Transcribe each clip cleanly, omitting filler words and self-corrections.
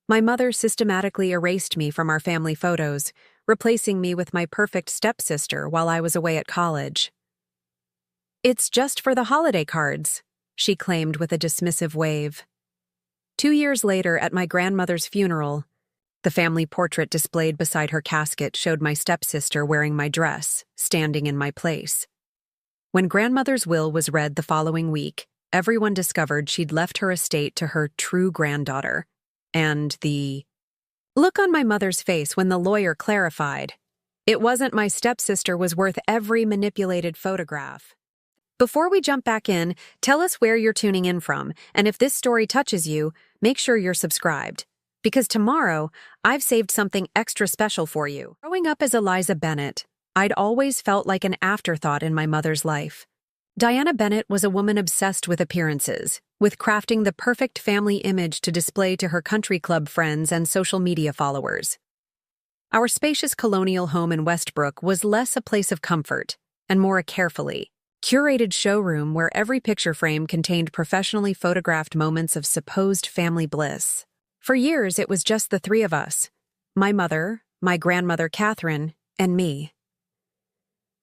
My mother systematically erased me from our family photos, replacing me with my perfect stepsister while I was away at college. "It's just for the holiday cards," she claimed with a dismissive wave. 2 years later, at my grandmother's funeral, the family portrait displayed beside her casket showed my stepsister wearing my dress, standing in my place. When grandmother's will was read the following week, everyone discovered she'd left her estate to her true granddaughter. And the look on my mother's face when the lawyer clarified, it wasn't my stepsister was worth every manipulated photograph. Before we jump back in, tell us where you're tuning in from, and if this story touches you, make sure you're subscribed. Because tomorrow, I've saved something extra special for you. Growing up as Eliza Bennett, I'd always felt like an afterthought in my mother's life. Diana Bennett was a woman obsessed with appearances, with crafting the perfect family image to display to her country club friends and social media followers. Our spacious colonial home in Westbrook was less a place of comfort and more a carefully curated showroom where every picture frame contained professionally photographed moments of supposed family bliss. For years, it was just the three of us: my mother, my grandmother Catherine, and me.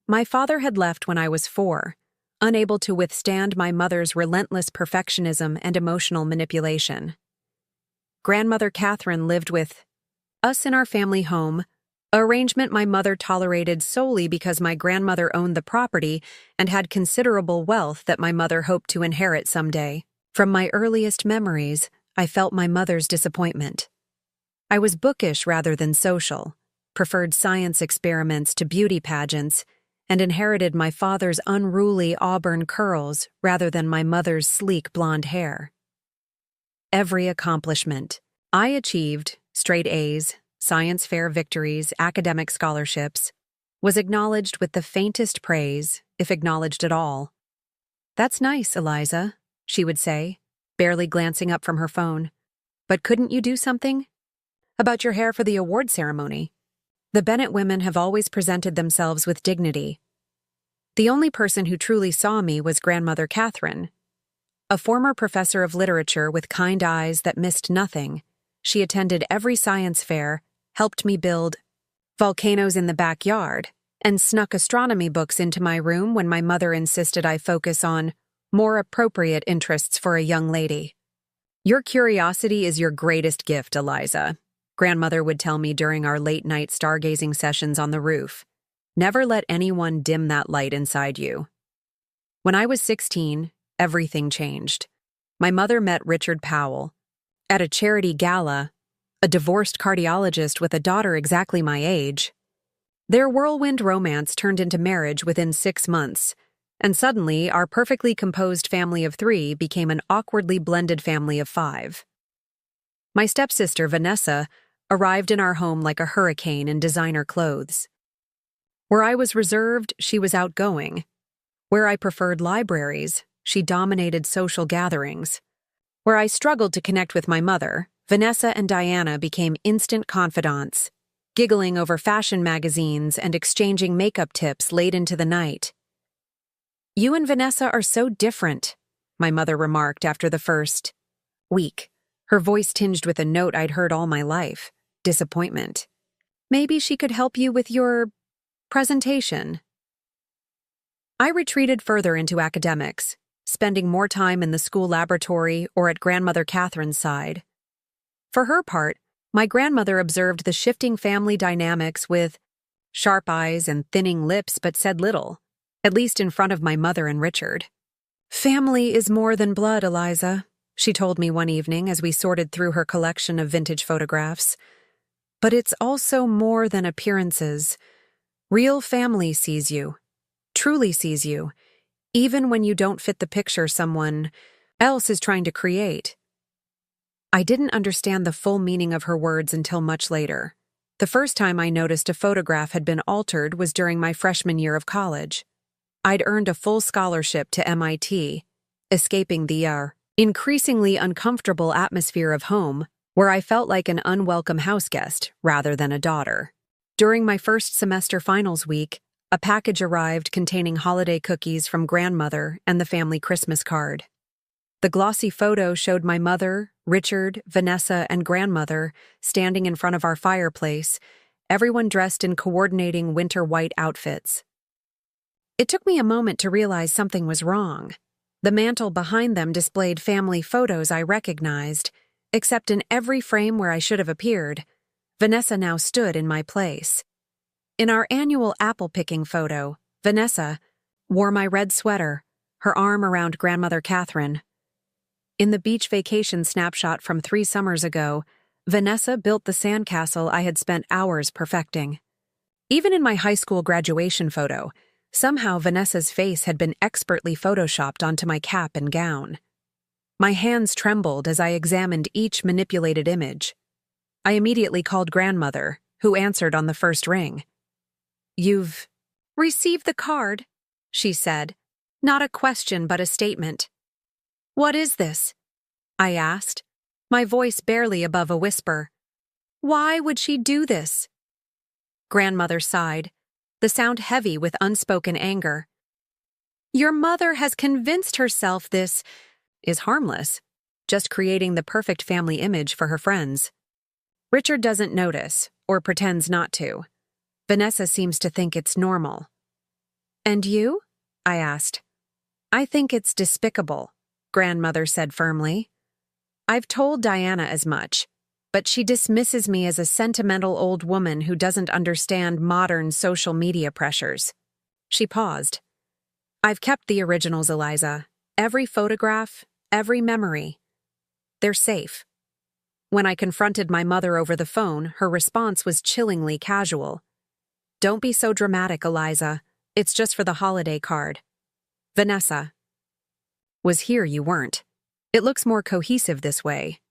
My father had left when I was 4, unable to withstand my mother's relentless perfectionism and emotional manipulation. Grandmother Catherine lived with us in our family home, an arrangement my mother tolerated solely because my grandmother owned the property and had considerable wealth that my mother hoped to inherit someday. From my earliest memories, I felt my mother's disappointment. I was bookish rather than social, preferred science experiments to beauty pageants, and inherited my father's unruly auburn curls rather than my mother's sleek blonde hair. Every accomplishment I achieved, straight A's, science fair victories, academic scholarships, was acknowledged with the faintest praise, if acknowledged at all. "That's nice, Eliza," she would say, barely glancing up from her phone. "But couldn't you do something about your hair for the award ceremony?" The Bennett women have always presented themselves with dignity. The only person who truly saw me was Grandmother Catherine. A former professor of literature with kind eyes that missed nothing, she attended every science fair, helped me build volcanoes in the backyard, and snuck astronomy books into my room when my mother insisted I focus on more appropriate interests for a young lady. "Your curiosity is your greatest gift, Eliza," Grandmother would tell me during our late-night stargazing sessions on the roof. "Never let anyone dim that light inside you." When I was 16, everything changed. My mother met Richard Powell. At a charity gala, a divorced cardiologist with a daughter exactly my age. Their whirlwind romance turned into marriage within 6 months, and suddenly our perfectly composed family of 3 became an awkwardly blended family of 5. My stepsister, Vanessa, arrived in our home like a hurricane in designer clothes. Where I was reserved, she was outgoing. Where I preferred libraries, she dominated social gatherings. Where I struggled to connect with my mother, Vanessa and Diana became instant confidants, giggling over fashion magazines and exchanging makeup tips late into the night. "You and Vanessa are so different," my mother remarked after the first week, her voice tinged with a note I'd heard all my life: disappointment. "Maybe she could help you with your presentation." I retreated further into academics, spending more time in the school laboratory or at Grandmother Catherine's side. For her part, my grandmother observed the shifting family dynamics with sharp eyes and thinning lips but said little, at least in front of my mother and Richard. "Family is more than blood, Eliza," she told me one evening as we sorted through her collection of vintage photographs. "But it's also more than appearances. Real family sees you, truly sees you, even when you don't fit the picture someone else is trying to create." I didn't understand the full meaning of her words until much later. The first time I noticed a photograph had been altered was during my freshman year of college. I'd earned a full scholarship to MIT, escaping the increasingly uncomfortable atmosphere of home, where I felt like an unwelcome houseguest rather than a daughter. During my first semester finals week, a package arrived containing holiday cookies from Grandmother and the family Christmas card. The glossy photo showed my mother, Richard, Vanessa, and grandmother standing in front of our fireplace, everyone dressed in coordinating winter white outfits. It took me a moment to realize something was wrong. The mantel behind them displayed family photos I recognized, except in every frame where I should have appeared, Vanessa now stood in my place. In our annual apple-picking photo, Vanessa wore my red sweater, her arm around grandmother Catherine. In the beach vacation snapshot from 3 summers ago, Vanessa built the sandcastle I had spent hours perfecting. Even in my high school graduation photo, somehow Vanessa's face had been expertly photoshopped onto my cap and gown. My hands trembled as I examined each manipulated image. I immediately called grandmother, who answered on the first ring. "You've received the card," she said. Not a question, but a statement. "What is this?" I asked, my voice barely above a whisper. "Why would she do this?" Grandmother sighed, the sound heavy with unspoken anger. "Your mother has convinced herself this is harmless, just creating the perfect family image for her friends. Richard doesn't notice, or pretends not to. Vanessa seems to think it's normal." "And you?" I asked. "I think it's despicable," grandmother said firmly. "I've told Diana as much, but she dismisses me as a sentimental old woman who doesn't understand modern social media pressures." She paused. "I've kept the originals, Eliza. Every photograph, every memory. They're safe." When I confronted my mother over the phone, her response was chillingly casual. "Don't be so dramatic, Eliza. It's just for the holiday card. Vanessa was here, you weren't. It looks more cohesive this way."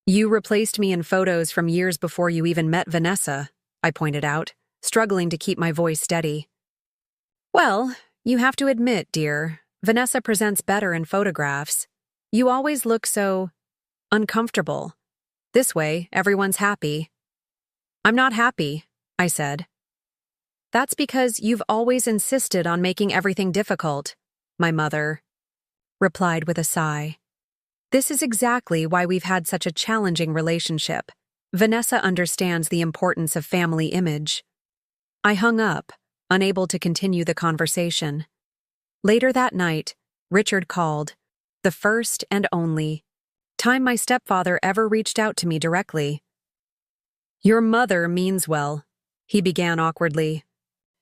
"You replaced me in photos from years before you even met Vanessa," I pointed out, struggling to keep my voice steady. "Well, you have to admit, dear, Vanessa presents better in photographs. You always look so uncomfortable. This way, everyone's happy." "I'm not happy," I said. "That's because you've always insisted on making everything difficult," my mother replied with a sigh. "This is exactly why we've had such a challenging relationship. Vanessa understands the importance of family image." I hung up, unable to continue the conversation. Later that night, Richard called, the first and only time my stepfather ever reached out to me directly. "Your mother means well," he began awkwardly.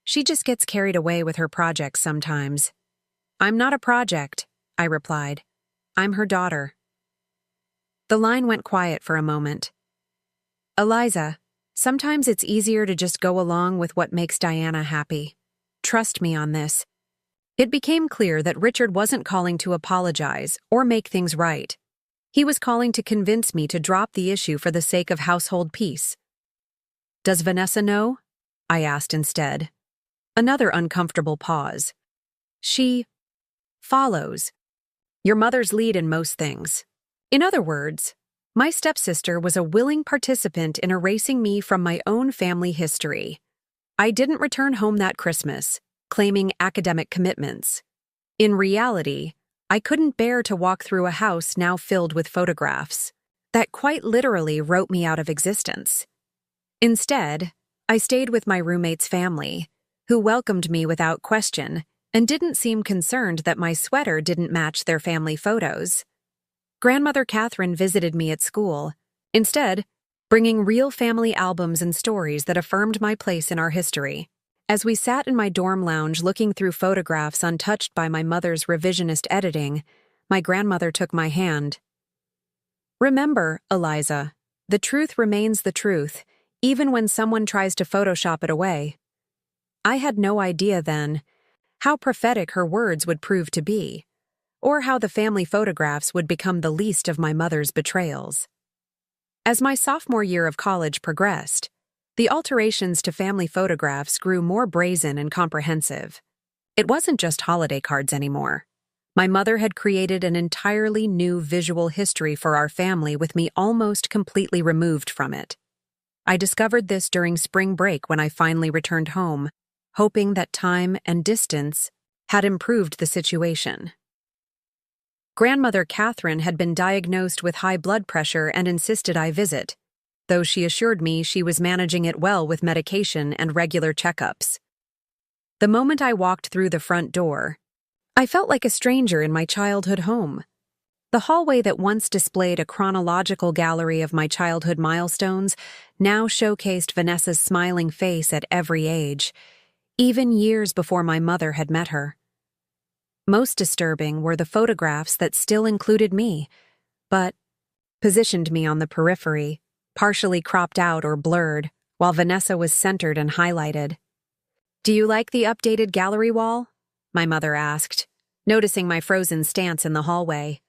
"She just gets carried away with her projects sometimes." "I'm not a project," I replied. "I'm her daughter." The line went quiet for a moment. "Eliza, sometimes it's easier to just go along with what makes Diana happy. Trust me on this." It became clear that Richard wasn't calling to apologize or make things right. He was calling to convince me to drop the issue for the sake of household peace. "Does Vanessa know?" I asked instead. Another uncomfortable pause. "She follows your mother's lead in most things." In other words, my stepsister was a willing participant in erasing me from my own family history. I didn't return home that Christmas, claiming academic commitments. In reality, I couldn't bear to walk through a house now filled with photographs that quite literally wrote me out of existence. Instead, I stayed with my roommate's family, who welcomed me without question and didn't seem concerned that my sweater didn't match their family photos. Grandmother Catherine visited me at school, instead bringing real family albums and stories that affirmed my place in our history. As we sat in my dorm lounge looking through photographs untouched by my mother's revisionist editing, my grandmother took my hand. "Remember, Eliza, the truth remains the truth, even when someone tries to Photoshop it away." I had no idea then how prophetic her words would prove to be, or how the family photographs would become the least of my mother's betrayals. As my sophomore year of college progressed, the alterations to family photographs grew more brazen and comprehensive. It wasn't just holiday cards anymore. My mother had created an entirely new visual history for our family with me almost completely removed from it. I discovered this during spring break when I finally returned home, hoping that time and distance had improved the situation. Grandmother Catherine had been diagnosed with high blood pressure and insisted I visit, though she assured me she was managing it well with medication and regular checkups. The moment I walked through the front door, I felt like a stranger in my childhood home. The hallway that once displayed a chronological gallery of my childhood milestones now showcased Vanessa's smiling face at every age, even years before my mother had met her. Most disturbing were the photographs that still included me, but positioned me on the periphery, partially cropped out or blurred, while Vanessa was centered and highlighted. "Do you like the updated gallery wall?" my mother asked, noticing my frozen stance in the hallway.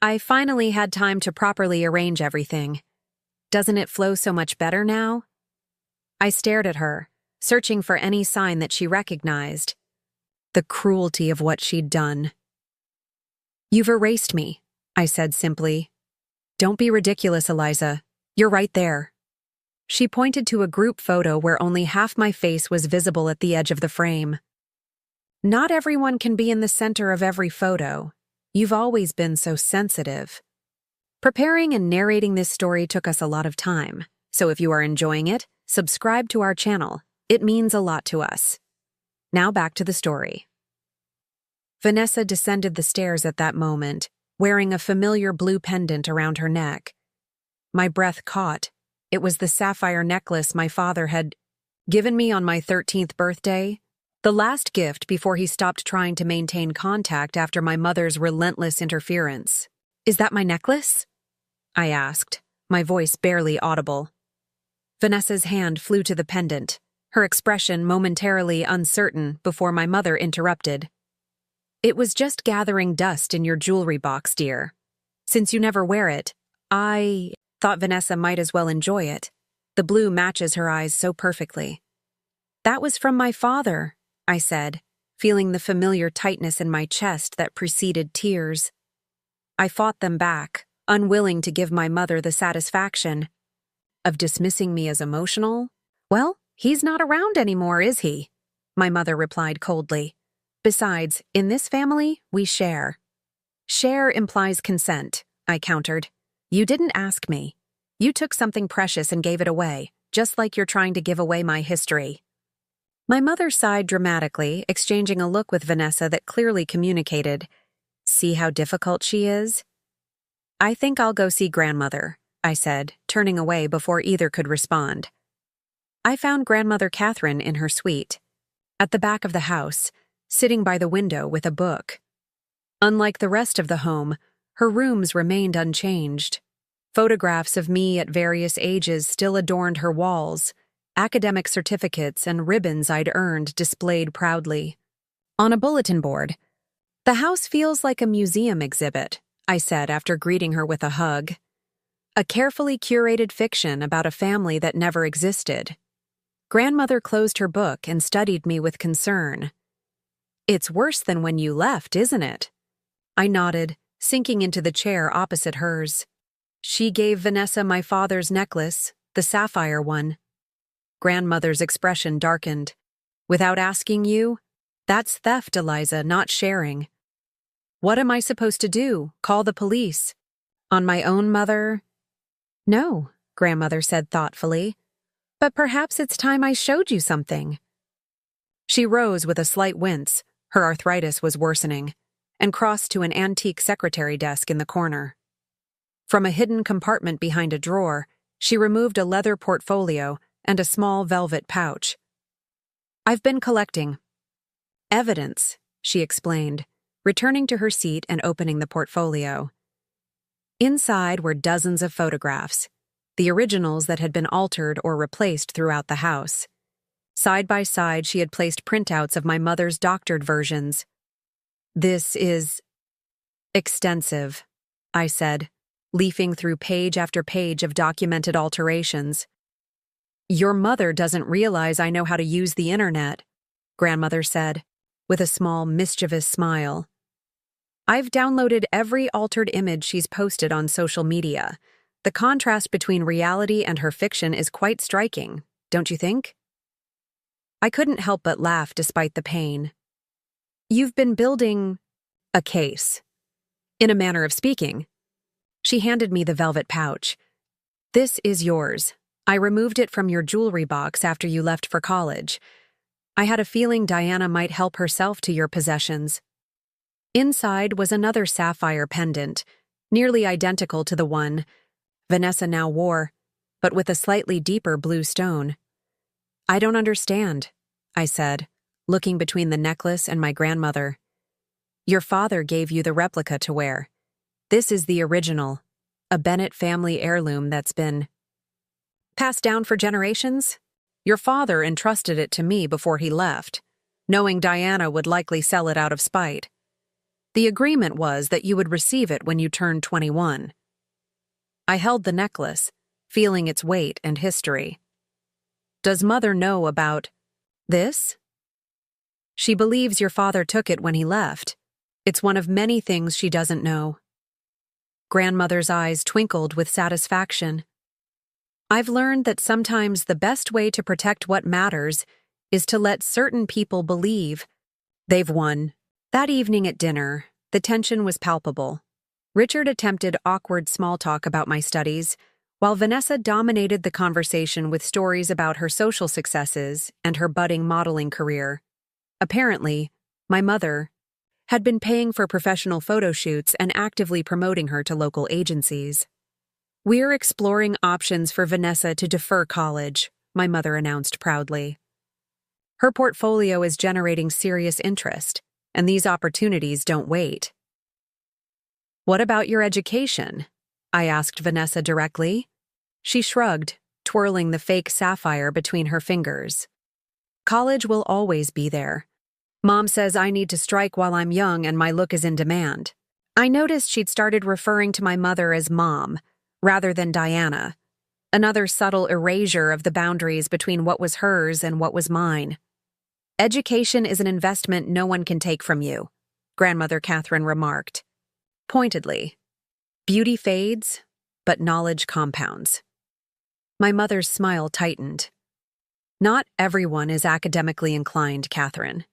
I finally had time to properly arrange everything. Doesn't it flow so much better now? I stared at her, searching for any sign that she recognized. The cruelty of what she'd done. "You've erased me," I said simply. "Don't be ridiculous, Eliza. You're right there." She pointed to a group photo where only half my face was visible at the edge of the frame. "Not everyone can be in the center of every photo. You've always been so sensitive." Preparing and narrating this story took us a lot of time, so if you are enjoying it, subscribe to our channel. It means a lot to us. Now back to the story. Vanessa descended the stairs at that moment, wearing a familiar blue pendant around her neck. My breath caught. It was the sapphire necklace my father had given me on my 13th birthday, the last gift before he stopped trying to maintain contact after my mother's relentless interference. "Is that my necklace?" I asked, my voice barely audible. Vanessa's hand flew to the pendant, her expression momentarily uncertain before my mother interrupted. "It was just gathering dust in your jewelry box, dear. Since you never wear it, I thought Vanessa might as well enjoy it. The blue matches her eyes so perfectly." "That was from my father," I said, feeling the familiar tightness in my chest that preceded tears. I fought them back, unwilling to give my mother the satisfaction of dismissing me as emotional. "Well, he's not around anymore, is he?" my mother replied coldly. "Besides, in this family, we share." "Share implies consent," I countered. "You didn't ask me. You took something precious and gave it away, just like you're trying to give away my history." My mother sighed dramatically, exchanging a look with Vanessa that clearly communicated, "See how difficult she is?" "I think I'll go see grandmother," I said, turning away before either could respond. I found Grandmother Catherine in her suite, at the back of the house, sitting by the window with a book. Unlike the rest of the home, her rooms remained unchanged. Photographs of me at various ages still adorned her walls, academic certificates and ribbons I'd earned displayed proudly. On a bulletin board, "The house feels like a museum exhibit," I said after greeting her with a hug. A carefully curated fiction about a family that never existed. Grandmother closed her book and studied me with concern. "It's worse than when you left, isn't it?" I nodded, sinking into the chair opposite hers. "She gave Vanessa my father's necklace, the sapphire one." Grandmother's expression darkened. "Without asking you? That's theft, Eliza, not sharing." "What am I supposed to do? Call the police?" "On my own, Mother?" "No," Grandmother said thoughtfully. "But perhaps it's time I showed you something." She rose with a slight wince, her arthritis was worsening, and crossed to an antique secretary desk in the corner. From a hidden compartment behind a drawer, she removed a leather portfolio and a small velvet pouch. "I've been collecting evidence," she explained, returning to her seat and opening the portfolio. Inside were dozens of photographs, the originals that had been altered or replaced throughout the house. Side by side, she had placed printouts of my mother's doctored versions. "This is extensive," I said, leafing through page after page of documented alterations. "Your mother doesn't realize I know how to use the internet," Grandmother said, with a small, mischievous smile. "I've downloaded every altered image she's posted on social media. The contrast between reality and her fiction is quite striking, don't you think?" I couldn't help but laugh despite the pain. "You've been building a case." in a manner of speaking. She handed me the velvet pouch. This is yours. I removed it from your jewelry box after you left for college. I had a feeling Diana might help herself to your possessions. Inside was another sapphire pendant, nearly identical to the one Vanessa now wore, but with a slightly deeper blue stone. I don't understand, I said, looking between the necklace and my grandmother. Your father gave you the replica to wear. This is the original, a Bennett family heirloom that's been passed down for generations. Your father entrusted it to me before he left, knowing Diana would likely sell it out of spite. The agreement was that you would receive it when you turned 21. I held the necklace, feeling its weight and history. Does Mother know about this? She believes your father took it when he left. It's one of many things she doesn't know. Grandmother's eyes twinkled with satisfaction. I've learned that sometimes the best way to protect what matters is to let certain people believe they've won. That evening at dinner, the tension was palpable. Richard attempted awkward small talk about my studies, while Vanessa dominated the conversation with stories about her social successes and her budding modeling career. Apparently, my mother had been paying for professional photo shoots and actively promoting her to local agencies. We're exploring options for Vanessa to defer college, my mother announced proudly. Her portfolio is generating serious interest, and these opportunities don't wait. What about your education? I asked Vanessa directly. She shrugged, twirling the fake sapphire between her fingers. College will always be there. Mom says I need to strike while I'm young and my look is in demand. I noticed she'd started referring to my mother as Mom, rather than Diana, another subtle erasure of the boundaries between what was hers and what was mine. Education is an investment no one can take from you, Grandmother Catherine remarked. Pointedly, beauty fades, but knowledge compounds. My mother's smile tightened. Not everyone is academically inclined, Catherine.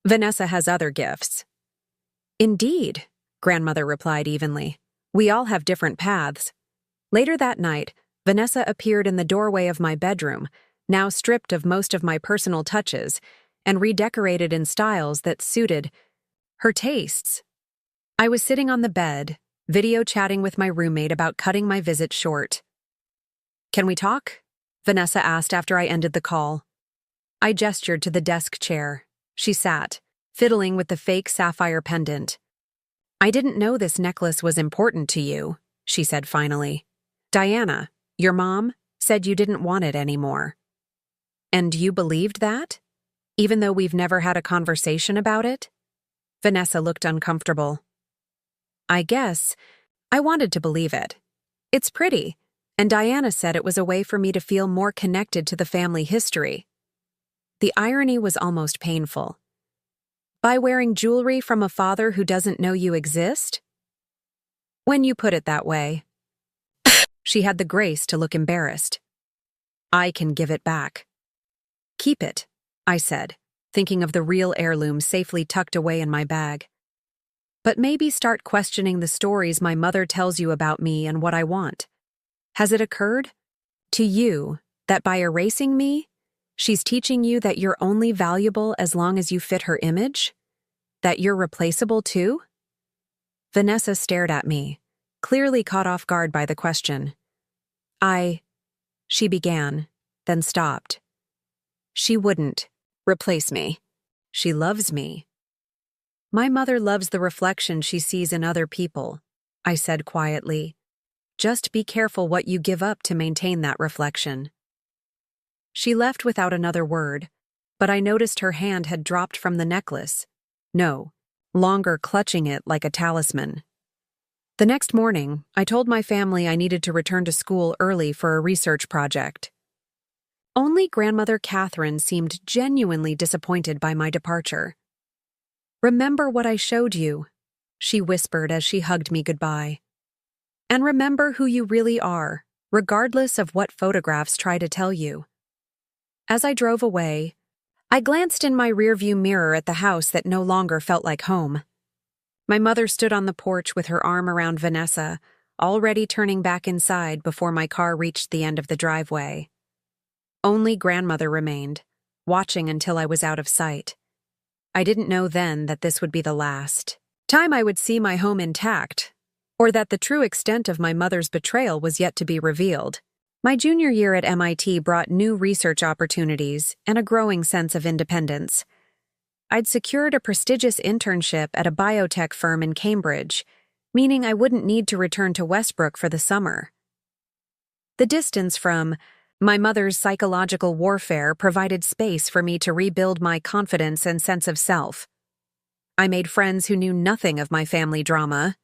Vanessa has other gifts. Indeed, Grandmother replied evenly. We all have different paths. Later that night, Vanessa appeared in the doorway of my bedroom, now stripped of most of my personal touches, and redecorated in styles that suited her tastes. I was sitting on the bed, video chatting with my roommate about cutting my visit short. Can we talk? Vanessa asked after I ended the call. I gestured to the desk chair. She sat, fiddling with the fake sapphire pendant. I didn't know this necklace was important to you, she said finally. Diana, your mom, said you didn't want it anymore. And you believed that? Even though we've never had a conversation about it? Vanessa looked uncomfortable. I guess I wanted to believe it. It's pretty, and Diana said it was a way for me to feel more connected to the family history. The irony was almost painful. By wearing jewelry from a father who doesn't know you exist? When you put it that way. She had the grace to look embarrassed. I can give it back. Keep it, I said, thinking of the real heirloom safely tucked away in my bag. But maybe start questioning the stories my mother tells you about me and what I want. Has it occurred to you that by erasing me, she's teaching you that you're only valuable as long as you fit her image? That you're replaceable too? Vanessa stared at me, clearly caught off guard by the question. She began, then stopped. She wouldn't replace me. She loves me. My mother loves the reflection she sees in other people, I said quietly. Just be careful what you give up to maintain that reflection. She left without another word, but I noticed her hand had dropped from the necklace. No, longer clutching it like a talisman. The next morning, I told my family I needed to return to school early for a research project. Only Grandmother Catherine seemed genuinely disappointed by my departure. Remember what I showed you, she whispered as she hugged me goodbye. And remember who you really are, regardless of what photographs try to tell you. As I drove away, I glanced in my rearview mirror at the house that no longer felt like home. My mother stood on the porch with her arm around Vanessa, already turning back inside before my car reached the end of the driveway. Only grandmother remained, watching until I was out of sight. I didn't know then that this would be the last time I would see my home intact, or that the true extent of my mother's betrayal was yet to be revealed. My junior year at MIT brought new research opportunities and a growing sense of independence. I'd secured a prestigious internship at a biotech firm in Cambridge, meaning I wouldn't need to return to Westbrook for the summer. The distance from my mother's psychological warfare provided space for me to rebuild my confidence and sense of self. I made friends who knew nothing of my family drama,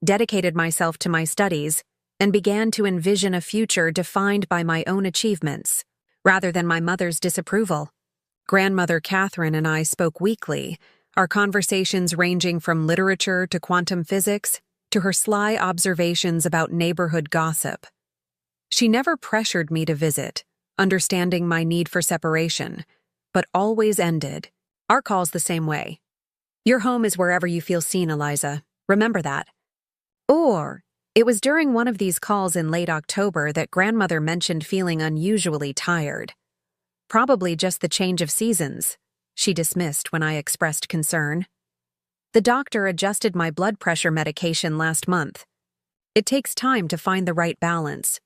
dedicated myself to my studies, and began to envision a future defined by my own achievements, rather than my mother's disapproval. Grandmother Catherine and I spoke weekly, our conversations ranging from literature to quantum physics to her sly observations about neighborhood gossip. She never pressured me to visit, understanding my need for separation, but always ended our calls the same way. Your home is wherever you feel seen, Eliza. Remember that. Or, it was during one of these calls in late October that grandmother mentioned feeling unusually tired. Probably just the change of seasons, she dismissed when I expressed concern. The doctor adjusted my blood pressure medication last month. It takes time to find the right balance.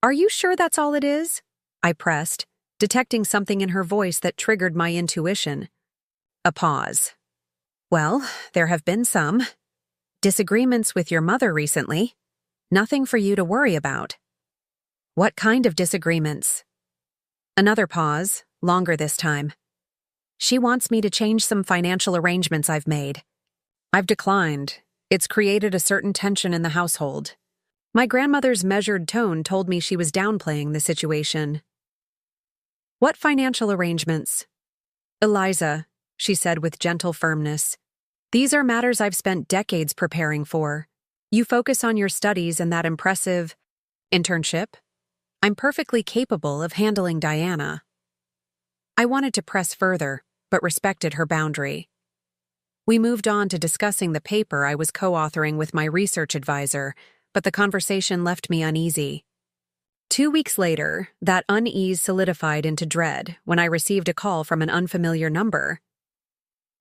Are you sure that's all it is? I pressed, detecting something in her voice that triggered my intuition. A pause. Well, there have been some disagreements with your mother recently. Nothing for you to worry about. What kind of disagreements? Another pause, longer this time. She wants me to change some financial arrangements I've made. I've declined. It's created a certain tension in the household. My grandmother's measured tone told me she was downplaying the situation. What financial arrangements? Eliza, she said with gentle firmness. These are matters I've spent decades preparing for. You focus on your studies and that impressive internship. I'm perfectly capable of handling Diana. I wanted to press further, but respected her boundary. We moved on to discussing the paper I was co-authoring with my research advisor, but the conversation left me uneasy. 2 weeks later, that unease solidified into dread when I received a call from an unfamiliar number.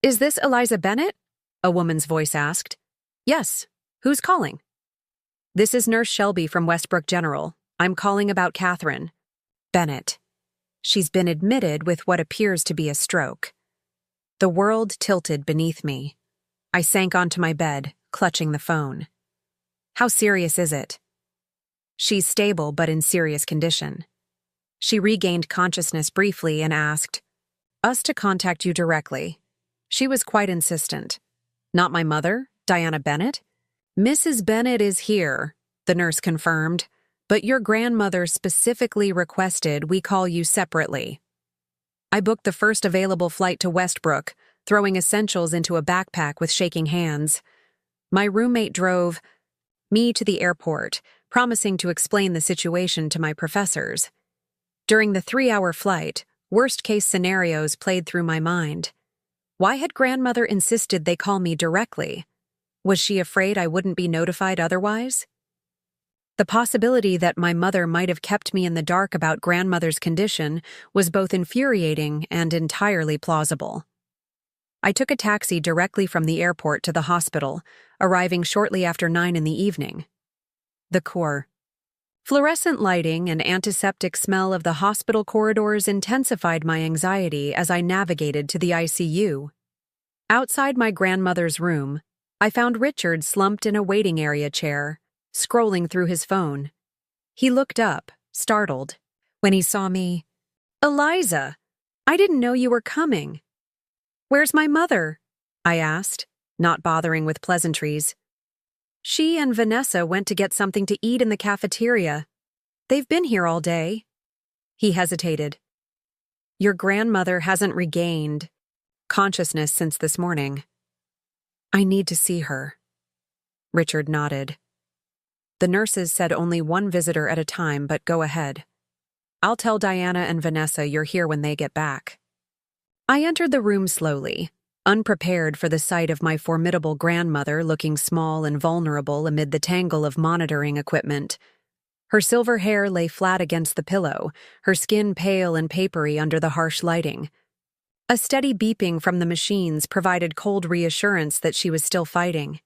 Is this Eliza Bennett? A woman's voice asked. Yes. Who's calling? This is Nurse Shelby from Westbrook General. I'm calling about Catherine. Bennett. She's been admitted with what appears to be a stroke. The world tilted beneath me. I sank onto my bed, clutching the phone. How serious is it? She's stable but in serious condition. She regained consciousness briefly and asked, us to contact you directly. She was quite insistent. Not my mother, Diana Bennett? Mrs. Bennett is here, the nurse confirmed, but your grandmother specifically requested we call you separately. I booked the first available flight to Westbrook, throwing essentials into a backpack with shaking hands. My roommate drove me to the airport, promising to explain the situation to my professors. During the 3-hour flight, worst-case scenarios played through my mind. Why had grandmother insisted they call me directly? Was she afraid I wouldn't be notified otherwise? The possibility that my mother might have kept me in the dark about grandmother's condition was both infuriating and entirely plausible. I took a taxi directly from the airport to the hospital, arriving shortly after 9 in the evening. The core. Fluorescent lighting and antiseptic smell of the hospital corridors intensified my anxiety as I navigated to the ICU. Outside my grandmother's room, I found Richard slumped in a waiting area chair, scrolling through his phone. He looked up, startled, when he saw me. Eliza, I didn't know you were coming. Where's my mother? I asked, not bothering with pleasantries. She and Vanessa went to get something to eat in the cafeteria. They've been here all day. He hesitated. Your grandmother hasn't regained consciousness since this morning. I need to see her. Richard nodded. The nurses said only one visitor at a time, but go ahead. I'll tell Diana and Vanessa you're here when they get back. I entered the room slowly, unprepared for the sight of my formidable grandmother looking small and vulnerable amid the tangle of monitoring equipment. Her silver hair lay flat against the pillow, her skin pale and papery under the harsh lighting. A steady beeping from the machines provided cold reassurance that she was still fighting.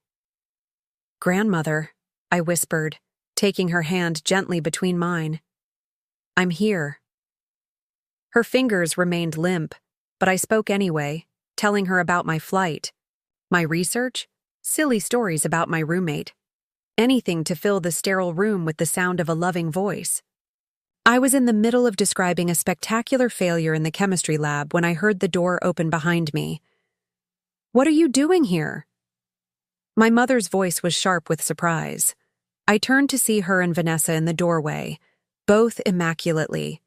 "Grandmother," I whispered, taking her hand gently between mine. "I'm here." Her fingers remained limp, but I spoke anyway, telling her about my flight, my research, silly stories about my roommate. Anything to fill the sterile room with the sound of a loving voice. I was in the middle of describing a spectacular failure in the chemistry lab when I heard the door open behind me. "What are you doing here?" My mother's voice was sharp with surprise. I turned to see her and Vanessa in the doorway, both immaculately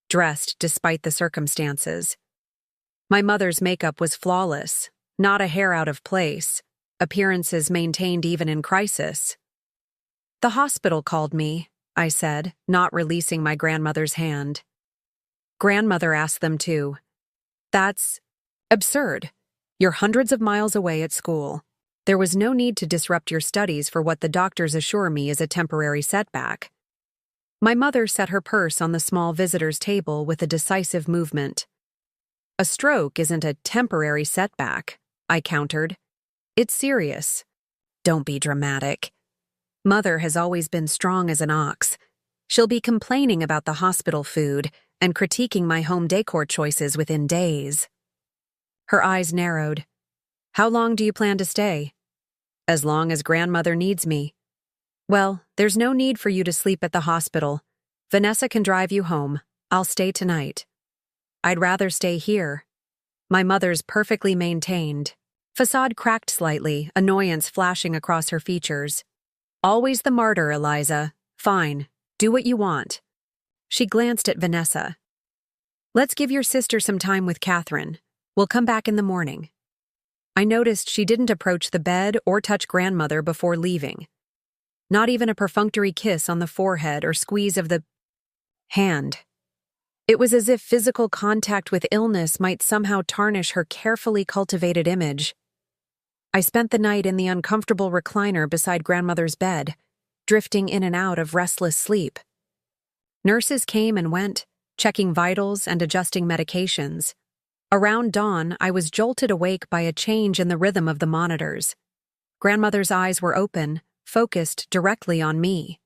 dressed despite the circumstances. My mother's makeup was flawless, not a hair out of place, appearances maintained even in crisis. "The hospital called me," I said, not releasing my grandmother's hand. "Grandmother asked them to." "That's absurd. You're hundreds of miles away at school. There was no need to disrupt your studies for what the doctors assure me is a temporary setback." My mother set her purse on the small visitor's table with a decisive movement. "A stroke isn't a temporary setback," I countered. "It's serious." "Don't be dramatic. Mother has always been strong as an ox. She'll be complaining about the hospital food and critiquing my home decor choices within days." Her eyes narrowed. "How long do you plan to stay?" "As long as grandmother needs me." "Well, there's no need for you to sleep at the hospital. Vanessa can drive you home. I'll stay tonight." "I'd rather stay here." My mother's perfectly maintained facade cracked slightly, annoyance flashing across her features. "Always the martyr, Eliza. Fine. Do what you want." She glanced at Vanessa. "Let's give your sister some time with Catherine. We'll come back in the morning." I noticed she didn't approach the bed or touch grandmother before leaving. Not even a perfunctory kiss on the forehead or squeeze of the hand. It was as if physical contact with illness might somehow tarnish her carefully cultivated image. I spent the night in the uncomfortable recliner beside grandmother's bed, drifting in and out of restless sleep. Nurses came and went, checking vitals and adjusting medications. Around dawn, I was jolted awake by a change in the rhythm of the monitors. Grandmother's eyes were open, focused directly on me.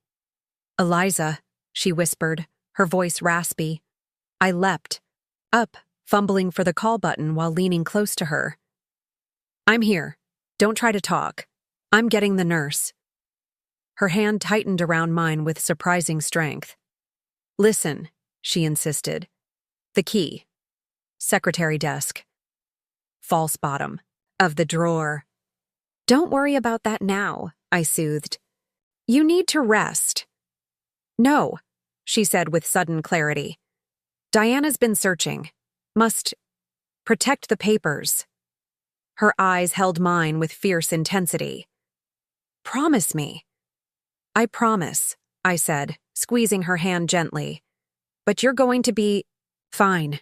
"Eliza," she whispered, her voice raspy. I leapt, up, fumbling for the call button while leaning close to her. "I'm here. Don't try to talk. I'm getting the nurse." Her hand tightened around mine with surprising strength. "Listen," she insisted. "The key. Secretary desk. False bottom. Of the drawer." "Don't worry about that now," I soothed. "You need to rest." "No," she said with sudden clarity. "Diana's been searching. Must protect the papers." Her eyes held mine with fierce intensity. "Promise me." "I promise," I said, squeezing her hand gently. "But you're going to be fine.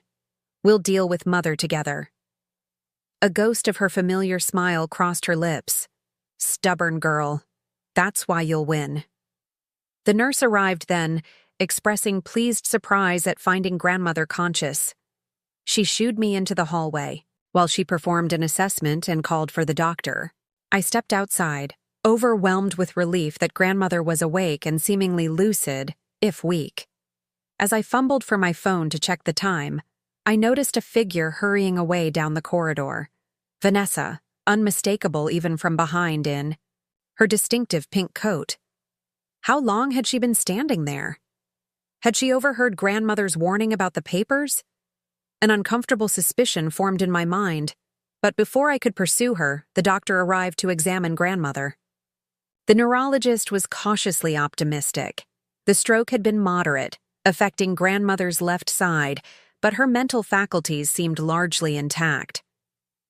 We'll deal with Mother together." A ghost of her familiar smile crossed her lips. "Stubborn girl. That's why you'll win." The nurse arrived then, expressing pleased surprise at finding grandmother conscious. She shooed me into the hallway, while she performed an assessment and called for the doctor. I stepped outside, overwhelmed with relief that grandmother was awake and seemingly lucid, if weak. As I fumbled for my phone to check the time, I noticed a figure hurrying away down the corridor. Vanessa, unmistakable even from behind in her distinctive pink coat. How long had she been standing there? Had she overheard grandmother's warning about the papers? An uncomfortable suspicion formed in my mind, but before I could pursue her, the doctor arrived to examine grandmother. The neurologist was cautiously optimistic. The stroke had been moderate, affecting grandmother's left side, but her mental faculties seemed largely intact.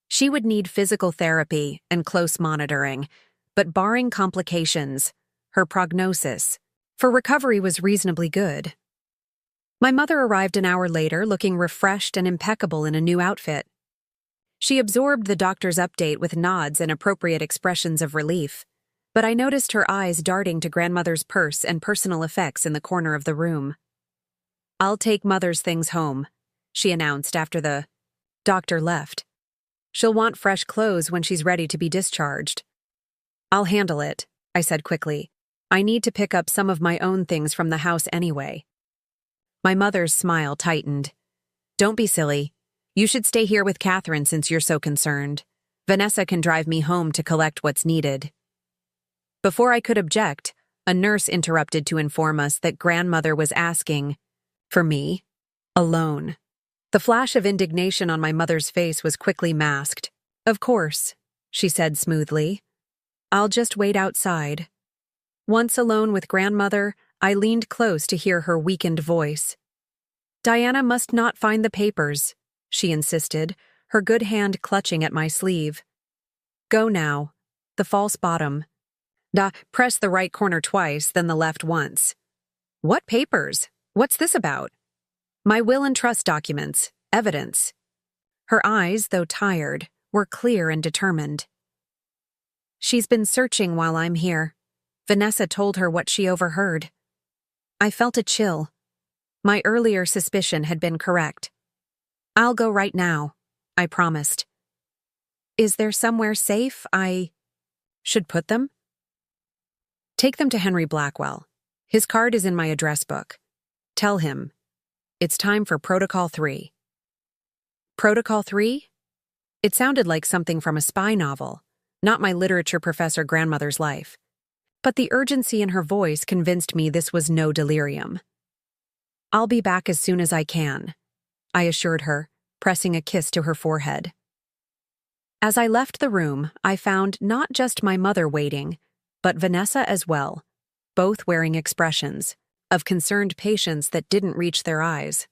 She would need physical therapy and close monitoring, but barring complications, her prognosis for recovery was reasonably good. My mother arrived an hour later looking refreshed and impeccable in a new outfit. She absorbed the doctor's update with nods and appropriate expressions of relief, but I noticed her eyes darting to grandmother's purse and personal effects in the corner of the room. "I'll take Mother's things home," she announced after the doctor left. "She'll want fresh clothes when she's ready to be discharged." "I'll handle it," I said quickly. "I need to pick up some of my own things from the house anyway." My mother's smile tightened. "Don't be silly. You should stay here with Catherine since you're so concerned. Vanessa can drive me home to collect what's needed." Before I could object, a nurse interrupted to inform us that grandmother was asking for me alone. The flash of indignation on my mother's face was quickly masked. "Of course," she said smoothly. "I'll just wait outside." Once alone with grandmother, I leaned close to hear her weakened voice. "Diana must not find the papers," she insisted, her good hand clutching at my sleeve. "Go now. The false bottom. Press the right corner twice, then the left once." "What papers? What's this about?" "My will and trust documents. Evidence." Her eyes, though tired, were clear and determined. "She's been searching while I'm here. Vanessa told her what she overheard." I felt a chill. My earlier suspicion had been correct. "I'll go right now," I promised. "Is there somewhere safe I should put them?" "Take them to Henry Blackwell. His card is in my address book. Tell him it's time for Protocol 3. Protocol 3? It sounded like something from a spy novel, not my literature professor grandmother's life. But the urgency in her voice convinced me this was no delirium. "I'll be back as soon as I can," I assured her, pressing a kiss to her forehead. As I left the room, I found not just my mother waiting, but Vanessa as well, both wearing expressions of concerned patience that didn't reach their eyes.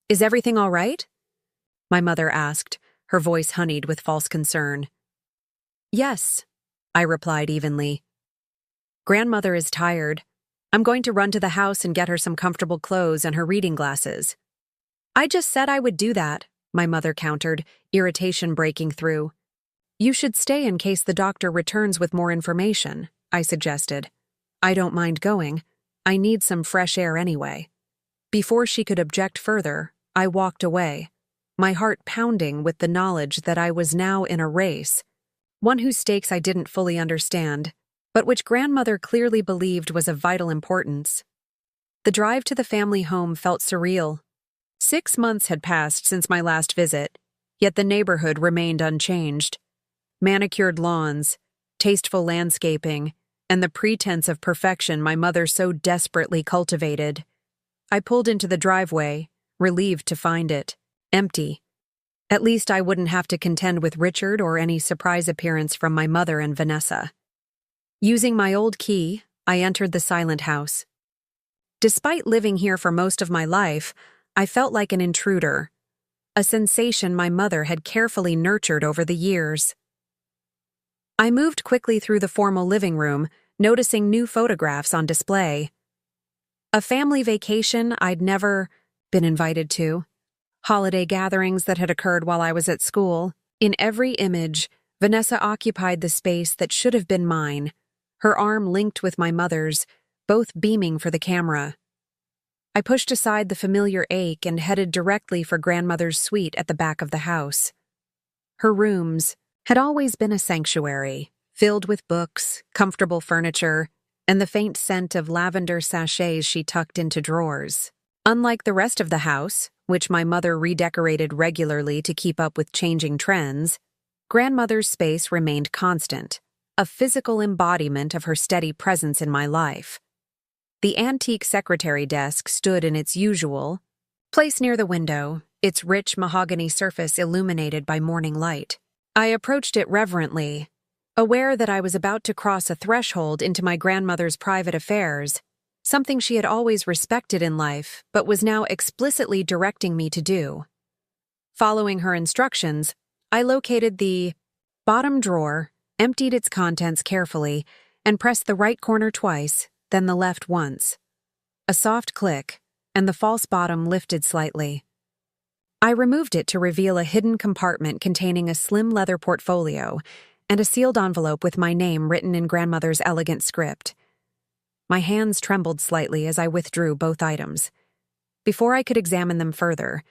"Is everything all right?" my mother asked, her voice honeyed with false concern. "Yes," I replied evenly. "Grandmother is tired. I'm going to run to the house and get her some comfortable clothes and her reading glasses." "I just said I would do that," my mother countered, irritation breaking through. "You should stay in case the doctor returns with more information," I suggested. "I don't mind going. I need some fresh air anyway." Before she could object further, I walked away, my heart pounding with the knowledge that I was now in a race, one whose stakes I didn't fully understand, but which grandmother clearly believed was of vital importance. The drive to the family home felt surreal. 6 months had passed since my last visit, yet the neighborhood remained unchanged. Manicured lawns, tasteful landscaping, and the pretense of perfection my mother so desperately cultivated. I pulled into the driveway, relieved to find it empty. At least I wouldn't have to contend with Richard or any surprise appearance from my mother and Vanessa. Using my old key, I entered the silent house. Despite living here for most of my life, I felt like an intruder, a sensation my mother had carefully nurtured over the years. I moved quickly through the formal living room, noticing new photographs on display. A family vacation I'd never been invited to. Holiday gatherings that had occurred while I was at school. In every image, Vanessa occupied the space that should have been mine, her arm linked with my mother's, both beaming for the camera. I pushed aside the familiar ache and headed directly for grandmother's suite at the back of the house. Her rooms had always been a sanctuary, filled with books, comfortable furniture, and the faint scent of lavender sachets she tucked into drawers. Unlike the rest of the house, which my mother redecorated regularly to keep up with changing trends, grandmother's space remained constant, a physical embodiment of her steady presence in my life. The antique secretary desk stood in its usual place near the window, its rich mahogany surface illuminated by morning light. I approached it reverently, aware that I was about to cross a threshold into my grandmother's private affairs, something she had always respected in life but was now explicitly directing me to do. Following her instructions, I located the bottom drawer, emptied its contents carefully, and pressed the right corner twice, then the left once. A soft click, and the false bottom lifted slightly. I removed it to reveal a hidden compartment containing a slim leather portfolio and a sealed envelope with my name written in grandmother's elegant script. My hands trembled slightly as I withdrew both items. Before I could examine them further,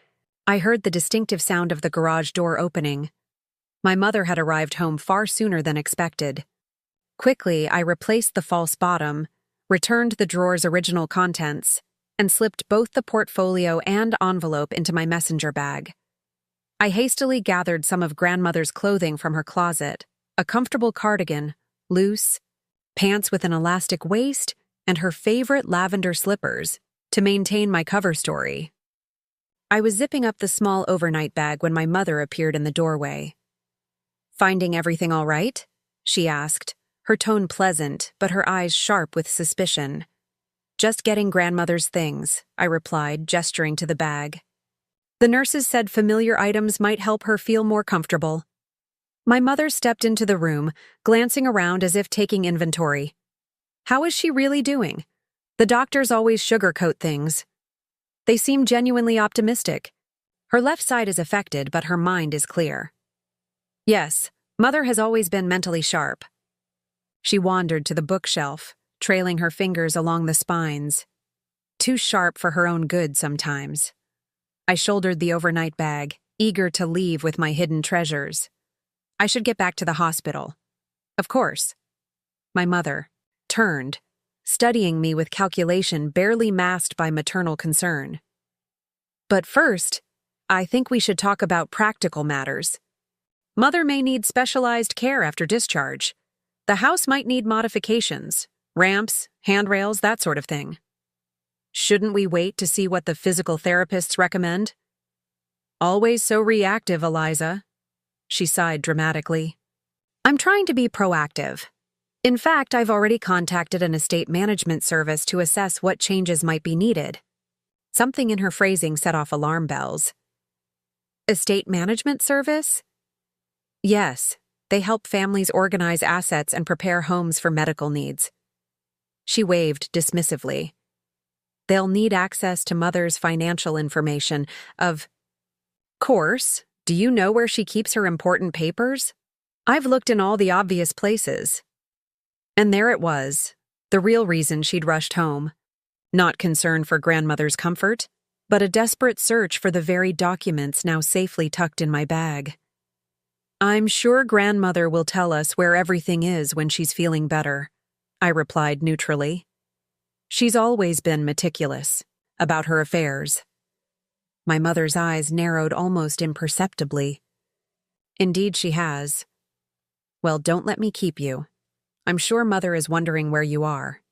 I heard the distinctive sound of the garage door opening. My mother had arrived home far sooner than expected. Quickly, I replaced the false bottom, returned the drawer's original contents, and slipped both the portfolio and envelope into my messenger bag. I hastily gathered some of grandmother's clothing from her closet, a comfortable cardigan, loose, pants with an elastic waist, and her favorite lavender slippers, to maintain my cover story. I was zipping up the small overnight bag when my mother appeared in the doorway. "Finding everything all right?" she asked, her tone pleasant, but her eyes sharp with suspicion. "Just getting grandmother's things," I replied, gesturing to the bag. "The nurses said familiar items might help her feel more comfortable." My mother stepped into the room, glancing around as if taking inventory. "How is she really doing? The doctors always sugarcoat things." They seem genuinely optimistic. "Her left side is affected, but her mind is clear." "Yes, Mother has always been mentally sharp." She wandered to the bookshelf, trailing her fingers along the spines. Too sharp for her own good sometimes. I shouldered the overnight bag, eager to leave with my hidden treasures. I should get back to the hospital. Of course. My mother turned, studying me with calculation barely masked by maternal concern. "But first, I think we should talk about practical matters. Mother may need specialized care after discharge. The house might need modifications, ramps, handrails, that sort of thing. Shouldn't we wait to see what the physical therapists recommend?" "Always so reactive, Eliza." She sighed dramatically. "I'm trying to be proactive. In fact, I've already contacted an estate management service to assess what changes might be needed." Something in her phrasing set off alarm bells. "Estate management service?" "Yes, they help families organize assets and prepare homes for medical needs." She waved dismissively. "They'll need access to Mother's financial information. Of course, do you know where she keeps her important papers? I've looked in all the obvious places." And there it was, the real reason she'd rushed home. Not concern for grandmother's comfort, but a desperate search for the very documents now safely tucked in my bag. "I'm sure grandmother will tell us where everything is when she's feeling better," I replied neutrally. She's always been meticulous about her affairs. My mother's eyes narrowed almost imperceptibly. "Indeed she has. Well, don't let me keep you. I'm sure Mother is wondering where you are."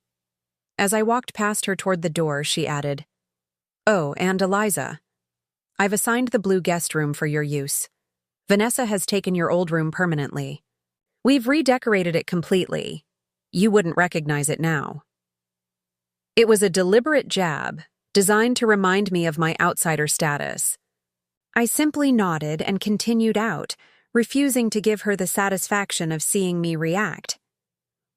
As I walked past her toward the door, she added, "Oh, and Eliza, I've assigned the blue guest room for your use. Vanessa has taken your old room permanently. We've redecorated it completely. You wouldn't recognize it now." It was a deliberate jab, designed to remind me of my outsider status. I simply nodded and continued out, refusing to give her the satisfaction of seeing me react.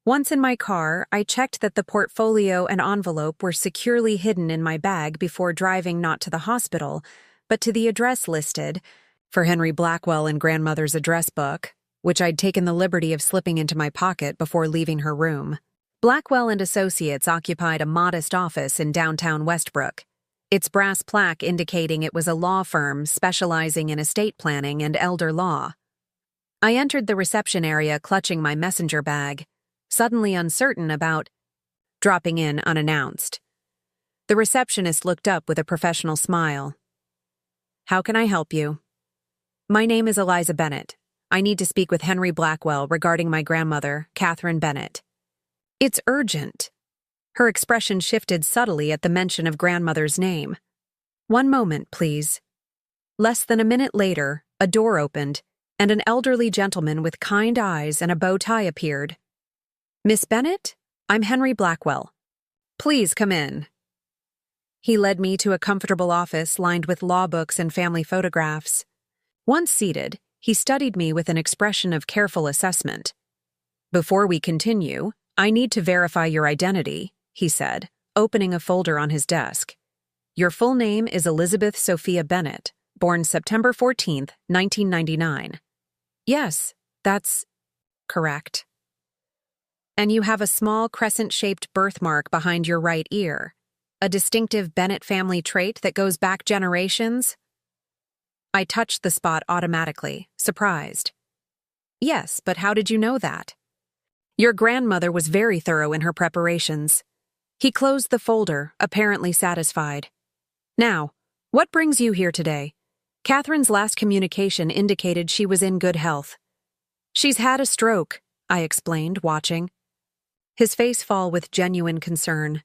Once in my car, I checked that the portfolio and envelope were securely hidden in my bag before driving not to the hospital, but to the address listed, for Henry Blackwell in grandmother's address book, which I'd taken the liberty of slipping into my pocket before leaving her room. Blackwell and Associates occupied a modest office in downtown Westbrook, its brass plaque indicating it was a law firm specializing in estate planning and elder law. I entered the reception area clutching my messenger bag, suddenly uncertain about dropping in unannounced. The receptionist looked up with a professional smile. "How can I help you?" "My name is Eliza Bennett. I need to speak with Henry Blackwell regarding my grandmother, Catherine Bennett." "It's urgent." Her expression shifted subtly at the mention of grandmother's name. "One moment, please." Less than a minute later, a door opened, and an elderly gentleman with kind eyes and a bow tie appeared. "Miss Bennett, I'm Henry Blackwell. Please come in." He led me to a comfortable office lined with law books and family photographs. Once seated, he studied me with an expression of careful assessment. "Before we continue, I need to verify your identity," he said, opening a folder on his desk. "Your full name is Elizabeth Sophia Bennett, born September 14th, 1999. Yes, that's correct. And you have a small crescent-shaped birthmark behind your right ear, a distinctive Bennett family trait that goes back generations? I touched the spot automatically, surprised. Yes, but how did you know that? Your grandmother was very thorough in her preparations. He closed the folder, apparently satisfied. Now, what brings you here today? Catherine's last communication indicated she was in good health. She's had a stroke, I explained, watching. His face fall with genuine concern.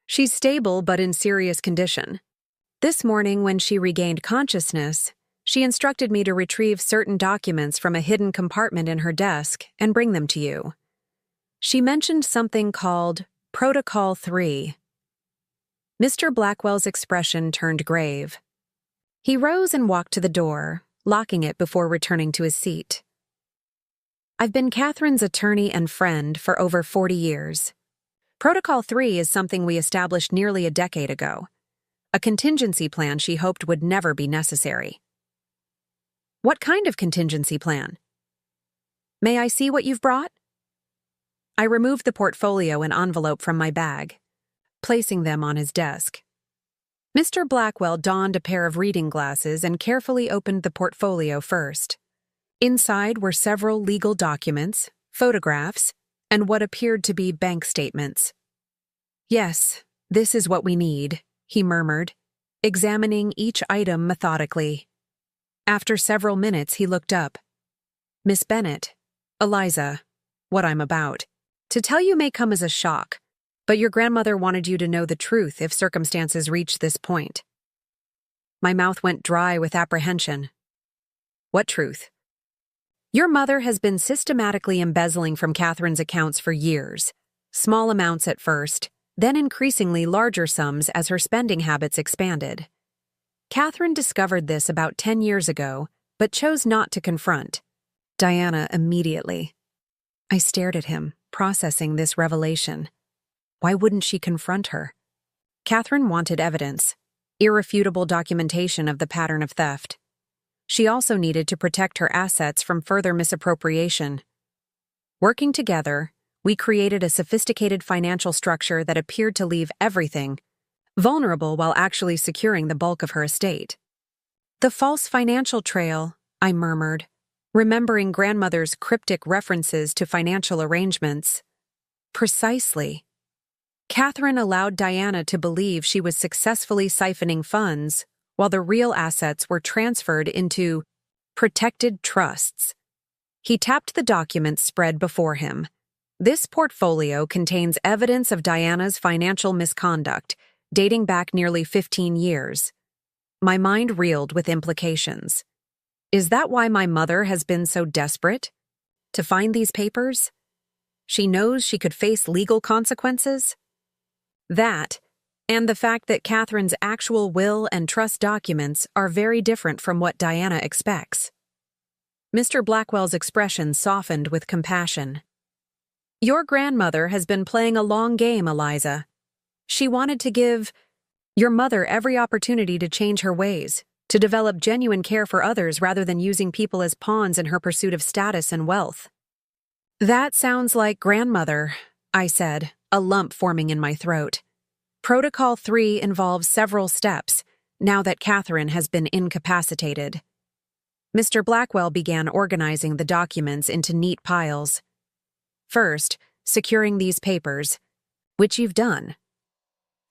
She's stable but in serious condition. This morning, when she regained consciousness, she instructed me to retrieve certain documents from a hidden compartment in her desk and bring them to you. She mentioned something called Protocol 3. Mr. Blackwell's expression turned grave. He rose and walked to the door, locking it before returning to his seat. I've been Catherine's attorney and friend for over 40 years. Protocol 3 is something we established nearly a decade ago, a contingency plan she hoped would never be necessary. What kind of contingency plan? May I see what you've brought? I removed the portfolio and envelope from my bag, placing them on his desk. Mr. Blackwell donned a pair of reading glasses and carefully opened the portfolio first. Inside were several legal documents, photographs, and what appeared to be bank statements. Yes, this is what we need, he murmured, examining each item methodically. After several minutes, he looked up. Miss Bennett, Eliza, what I'm about. To tell you may come as a shock, but your grandmother wanted you to know the truth if circumstances reached this point. My mouth went dry with apprehension. What truth? Your mother has been systematically embezzling from Catherine's accounts for years, small amounts at first, then increasingly larger sums as her spending habits expanded. Catherine discovered this about 10 years ago, but chose not to confront Diana immediately. I stared at him, processing this revelation. Why wouldn't she confront her? Catherine wanted evidence, irrefutable documentation of the pattern of theft. She also needed to protect her assets from further misappropriation. Working together, we created a sophisticated financial structure that appeared to leave everything vulnerable while actually securing the bulk of her estate. The false financial trail, I murmured, remembering grandmother's cryptic references to financial arrangements. Precisely. Catherine allowed Diana to believe she was successfully siphoning funds while the real assets were transferred into protected trusts. He tapped the documents spread before him. This portfolio contains evidence of Diana's financial misconduct, dating back nearly 15 years. My mind reeled with implications. Is that why my mother has been so desperate? To find these papers? She knows she could face legal consequences? That, and the fact that Catherine's actual will and trust documents are very different from what Diana expects. Mr. Blackwell's expression softened with compassion. Your grandmother has been playing a long game, Eliza. She wanted to give your mother every opportunity to change her ways, to develop genuine care for others rather than using people as pawns in her pursuit of status and wealth. That sounds like grandmother, I said, a lump forming in my throat. Protocol 3 involves several steps, now that Catherine has been incapacitated. Mr. Blackwell began organizing the documents into neat piles. First, securing these papers, which you've done.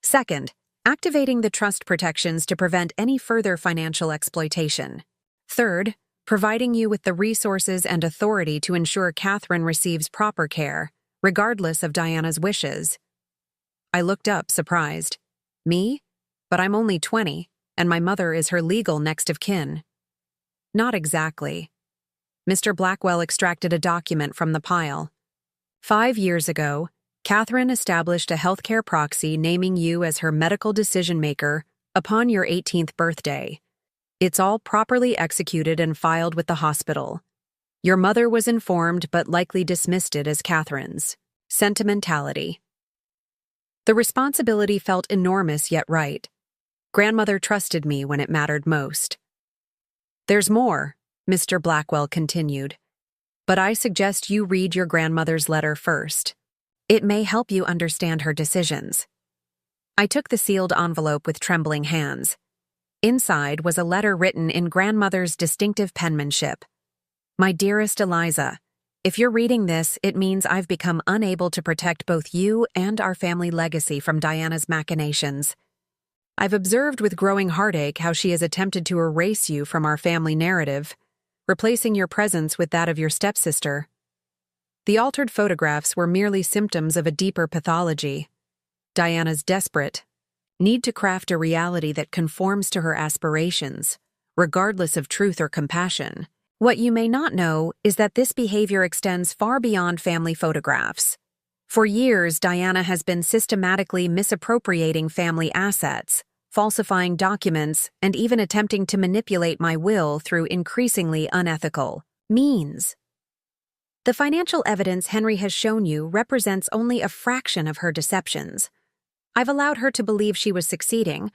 Second, activating the trust protections to prevent any further financial exploitation. Third, providing you with the resources and authority to ensure Catherine receives proper care, regardless of Diana's wishes. I looked up, surprised. Me? But I'm only 20, and my mother is her legal next of kin. Not exactly. Mr. Blackwell extracted a document from the pile. 5 years ago, Catherine established a healthcare proxy naming you as her medical decision-maker upon your 18th birthday. It's all properly executed and filed with the hospital. Your mother was informed but likely dismissed it as Catherine's. Sentimentality. The responsibility felt enormous yet right. Grandmother trusted me when it mattered most. There's more, Mr. Blackwell continued, but I suggest you read your grandmother's letter first. It may help you understand her decisions. I took the sealed envelope with trembling hands. Inside was a letter written in grandmother's distinctive penmanship. My dearest Eliza, if you're reading this, it means I've become unable to protect both you and our family legacy from Diana's machinations. I've observed with growing heartache how she has attempted to erase you from our family narrative, replacing your presence with that of your stepsister. The altered photographs were merely symptoms of a deeper pathology. Diana's desperate need to craft a reality that conforms to her aspirations, regardless of truth or compassion. What you may not know is that this behavior extends far beyond family photographs. For years, Diana has been systematically misappropriating family assets, falsifying documents, and even attempting to manipulate my will through increasingly unethical means. The financial evidence Henry has shown you represents only a fraction of her deceptions. I've allowed her to believe she was succeeding,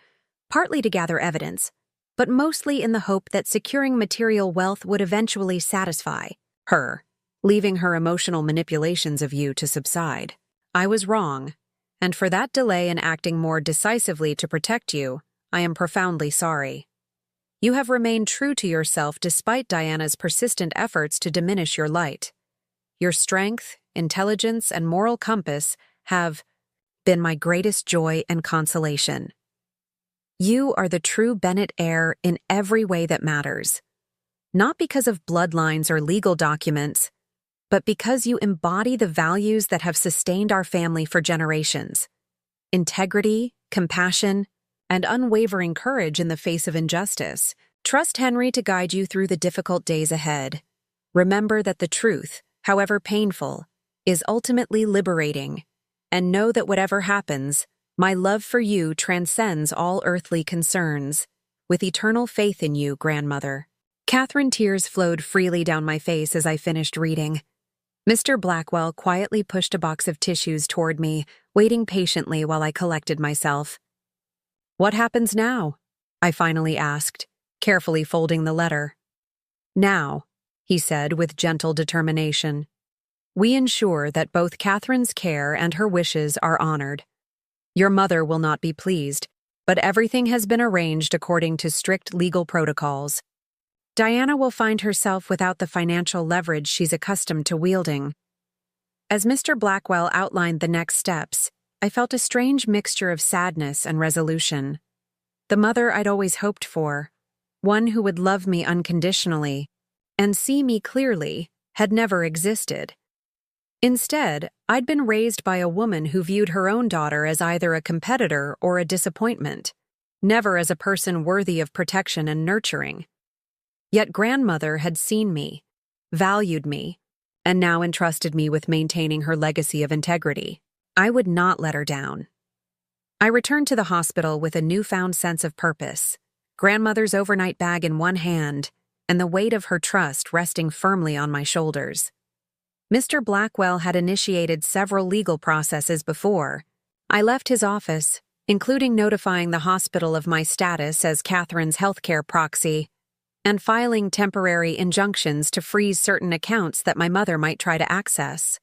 partly to gather evidence, but mostly in the hope that securing material wealth would eventually satisfy her, leaving her emotional manipulations of you to subside. I was wrong, and for that delay in acting more decisively to protect you, I am profoundly sorry. You have remained true to yourself despite Diana's persistent efforts to diminish your light. Your strength, intelligence, and moral compass have been my greatest joy and consolation. You are the true Bennett heir in every way that matters, not because of bloodlines or legal documents, but because you embody the values that have sustained our family for generations: integrity, compassion, and unwavering courage in the face of injustice. Trust Henry to guide you through the difficult days ahead. Remember that the truth, however painful, is ultimately liberating, and know that whatever happens, my love for you transcends all earthly concerns. With eternal faith in you, grandmother. Catherine, tears flowed freely down my face as I finished reading. Mr. Blackwell quietly pushed a box of tissues toward me, waiting patiently while I collected myself. What happens now? I finally asked, carefully folding the letter. Now, he said with gentle determination, we ensure that both Catherine's care and her wishes are honored. Your mother will not be pleased, but everything has been arranged according to strict legal protocols. Diana will find herself without the financial leverage she's accustomed to wielding. As Mr. Blackwell outlined the next steps, I felt a strange mixture of sadness and resolution. The mother I'd always hoped for, one who would love me unconditionally and see me clearly, had never existed. Instead, I'd been raised by a woman who viewed her own daughter as either a competitor or a disappointment, never as a person worthy of protection and nurturing. Yet grandmother had seen me, valued me, and now entrusted me with maintaining her legacy of integrity. I would not let her down. I returned to the hospital with a newfound sense of purpose, grandmother's overnight bag in one hand, and the weight of her trust resting firmly on my shoulders. Mr. Blackwell had initiated several legal processes before. I left his office, including notifying the hospital of my status as Catherine's healthcare proxy, and filing temporary injunctions to freeze certain accounts that my mother might try to access.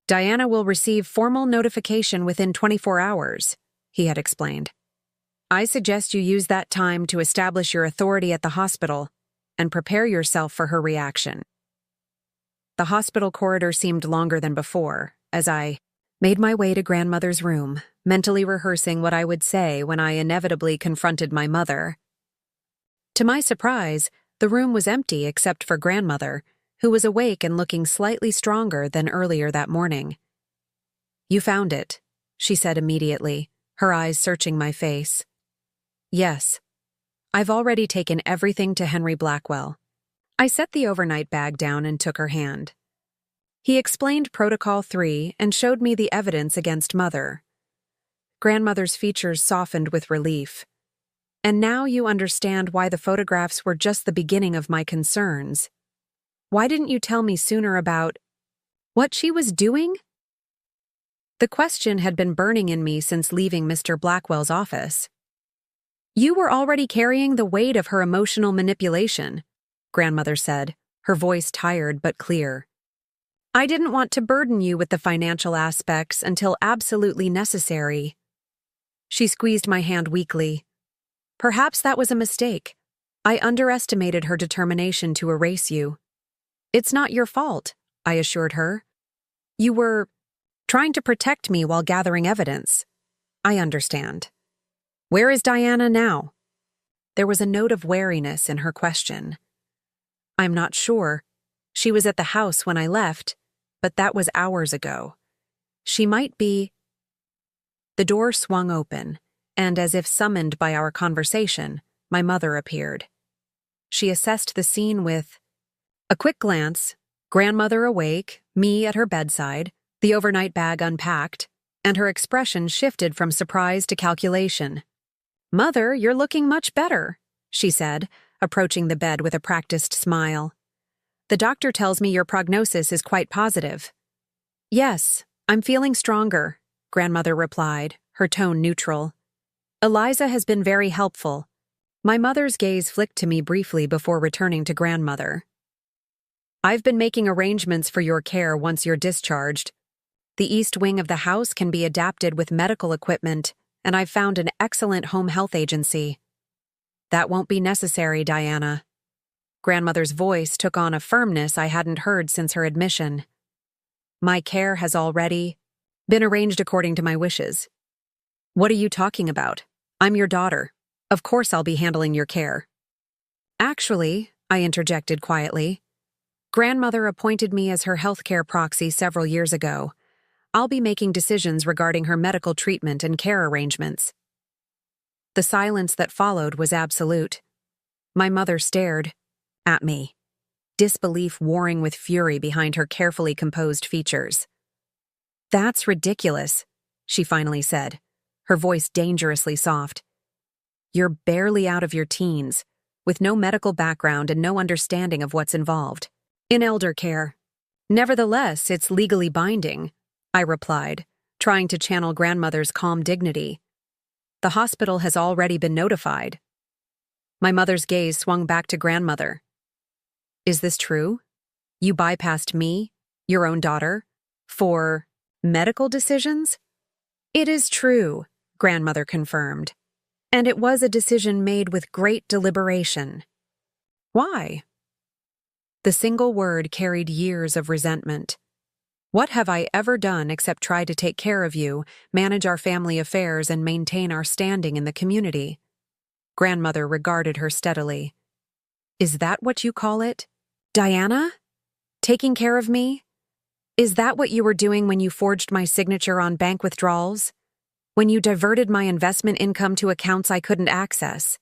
Diana will receive formal notification within 24 hours, he had explained. I suggest you use that time to establish your authority at the hospital and prepare yourself for her reaction. The hospital corridor seemed longer than before, as I made my way to grandmother's room, mentally rehearsing what I would say when I inevitably confronted my mother. To my surprise, the room was empty except for grandmother, who was awake and looking slightly stronger than earlier that morning. You found it, she said immediately, her eyes searching my face. Yes. I've already taken everything to Henry Blackwell. I set the overnight bag down and took her hand. He explained Protocol 3 and showed me the evidence against Mother. Grandmother's features softened with relief. And now you understand why the photographs were just the beginning of my concerns. Why didn't you tell me sooner about what she was doing? The question had been burning in me since leaving Mr. Blackwell's office. You were already carrying the weight of her emotional manipulation, grandmother said, her voice tired but clear. I didn't want to burden you with the financial aspects until absolutely necessary. She squeezed my hand weakly. Perhaps that was a mistake. I underestimated her determination to erase you. It's not your fault, I assured her. You were trying to protect me while gathering evidence. I understand. Where is Diana now? There was a note of wariness in her question. I'm not sure. She was at the house when I left, but that was hours ago. She might be... The door swung open, and as if summoned by our conversation, my mother appeared. She assessed the scene with a quick glance, grandmother awake, me at her bedside, the overnight bag unpacked, and her expression shifted from surprise to calculation. Mother, you're looking much better, she said, approaching the bed with a practiced smile. The doctor tells me your prognosis is quite positive. Yes, I'm feeling stronger, grandmother replied, her tone neutral. Eliza has been very helpful. My mother's gaze flicked to me briefly before returning to grandmother. I've been making arrangements for your care once you're discharged. The east wing of the house can be adapted with medical equipment, and I've found an excellent home health agency. That won't be necessary, Diana. Grandmother's voice took on a firmness I hadn't heard since her admission. My care has already been arranged according to my wishes. What are you talking about? I'm your daughter. Of course I'll be handling your care. Actually, I interjected quietly, grandmother appointed me as her healthcare proxy several years ago. I'll be making decisions regarding her medical treatment and care arrangements. The silence that followed was absolute. My mother stared at me, disbelief warring with fury behind her carefully composed features. That's ridiculous, she finally said, her voice dangerously soft. You're barely out of your teens, with no medical background and no understanding of what's involved in elder care. Nevertheless, it's legally binding, I replied, trying to channel grandmother's calm dignity. The hospital has already been notified. My mother's gaze swung back to grandmother. Is this true? You bypassed me, your own daughter, for medical decisions? It is true, grandmother confirmed. And it was a decision made with great deliberation. Why? The single word carried years of resentment. What have I ever done except try to take care of you, manage our family affairs, and maintain our standing in the community? Grandmother regarded her steadily. Is that what you call it? Diana? Taking care of me? Is that what you were doing when you forged my signature on bank withdrawals? When you diverted my investment income to accounts I couldn't access?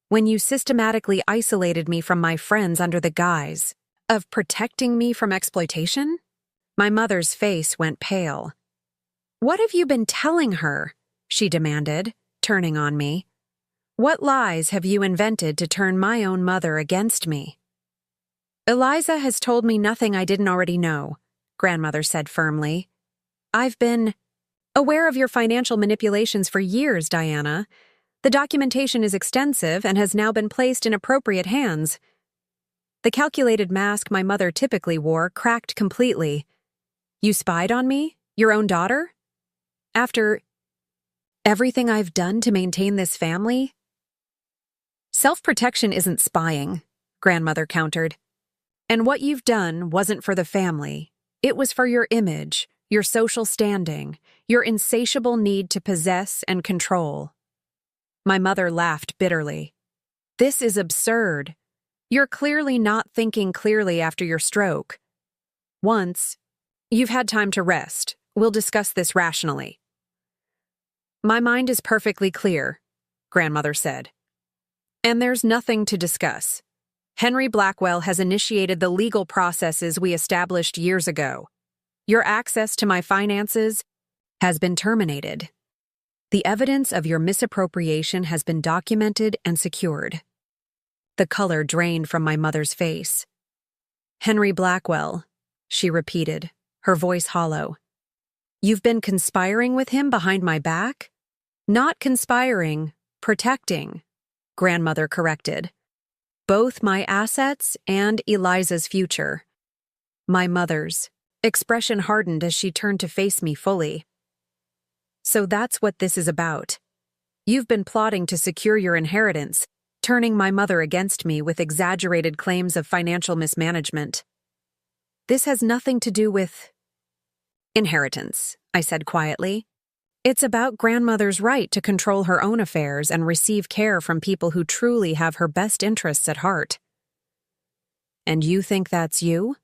When you systematically isolated me from my friends under the guise of protecting me from exploitation? My mother's face went pale. What have you been telling her? She demanded, turning on me. What lies have you invented to turn my own mother against me? Eliza has told me nothing I didn't already know, grandmother said firmly. I've been aware of your financial manipulations for years, Diana. The documentation is extensive and has now been placed in appropriate hands. The calculated mask my mother typically wore cracked completely. You spied on me? Your own daughter? After everything I've done to maintain this family? Self-protection isn't spying, grandmother countered. And what you've done wasn't for the family. It was for your image, your social standing, your insatiable need to possess and control. My mother laughed bitterly. This is absurd. You're clearly not thinking clearly after your stroke. Once, you've had time to rest. We'll discuss this rationally. My mind is perfectly clear, grandmother said. And there's nothing to discuss. Henry Blackwell has initiated the legal processes we established years ago. Your access to my finances has been terminated. The evidence of your misappropriation has been documented and secured. The color drained from my mother's face. Henry Blackwell, she repeated, her voice hollow. You've been conspiring with him behind my back? Not conspiring, protecting. grandmother corrected. Both my assets and Eliza's future. My mother's. Expression hardened as she turned to face me fully. So that's what this is about. You've been plotting to secure your inheritance, turning my mother against me with exaggerated claims of financial mismanagement. This has nothing to do with inheritance, I said quietly. It's about grandmother's right to control her own affairs and receive care from people who truly have her best interests at heart. And you think that's you?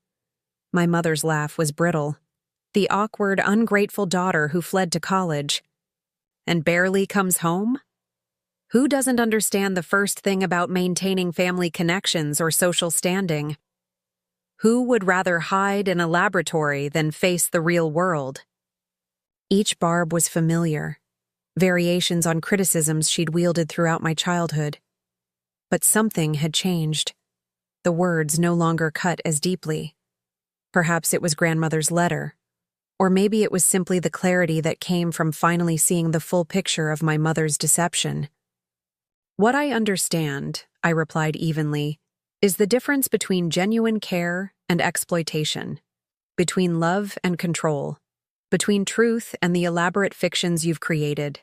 My mother's laugh was brittle. The awkward, ungrateful daughter who fled to college and barely comes home? Who doesn't understand the first thing about maintaining family connections or social standing? Who would rather hide in a laboratory than face the real world? Each barb was familiar, variations on criticisms she'd wielded throughout my childhood. But something had changed. The words no longer cut as deeply. Perhaps it was grandmother's letter, or maybe it was simply the clarity that came from finally seeing the full picture of my mother's deception. What I understand, I replied evenly, is the difference between genuine care and exploitation, between love and control, between truth and the elaborate fictions you've created,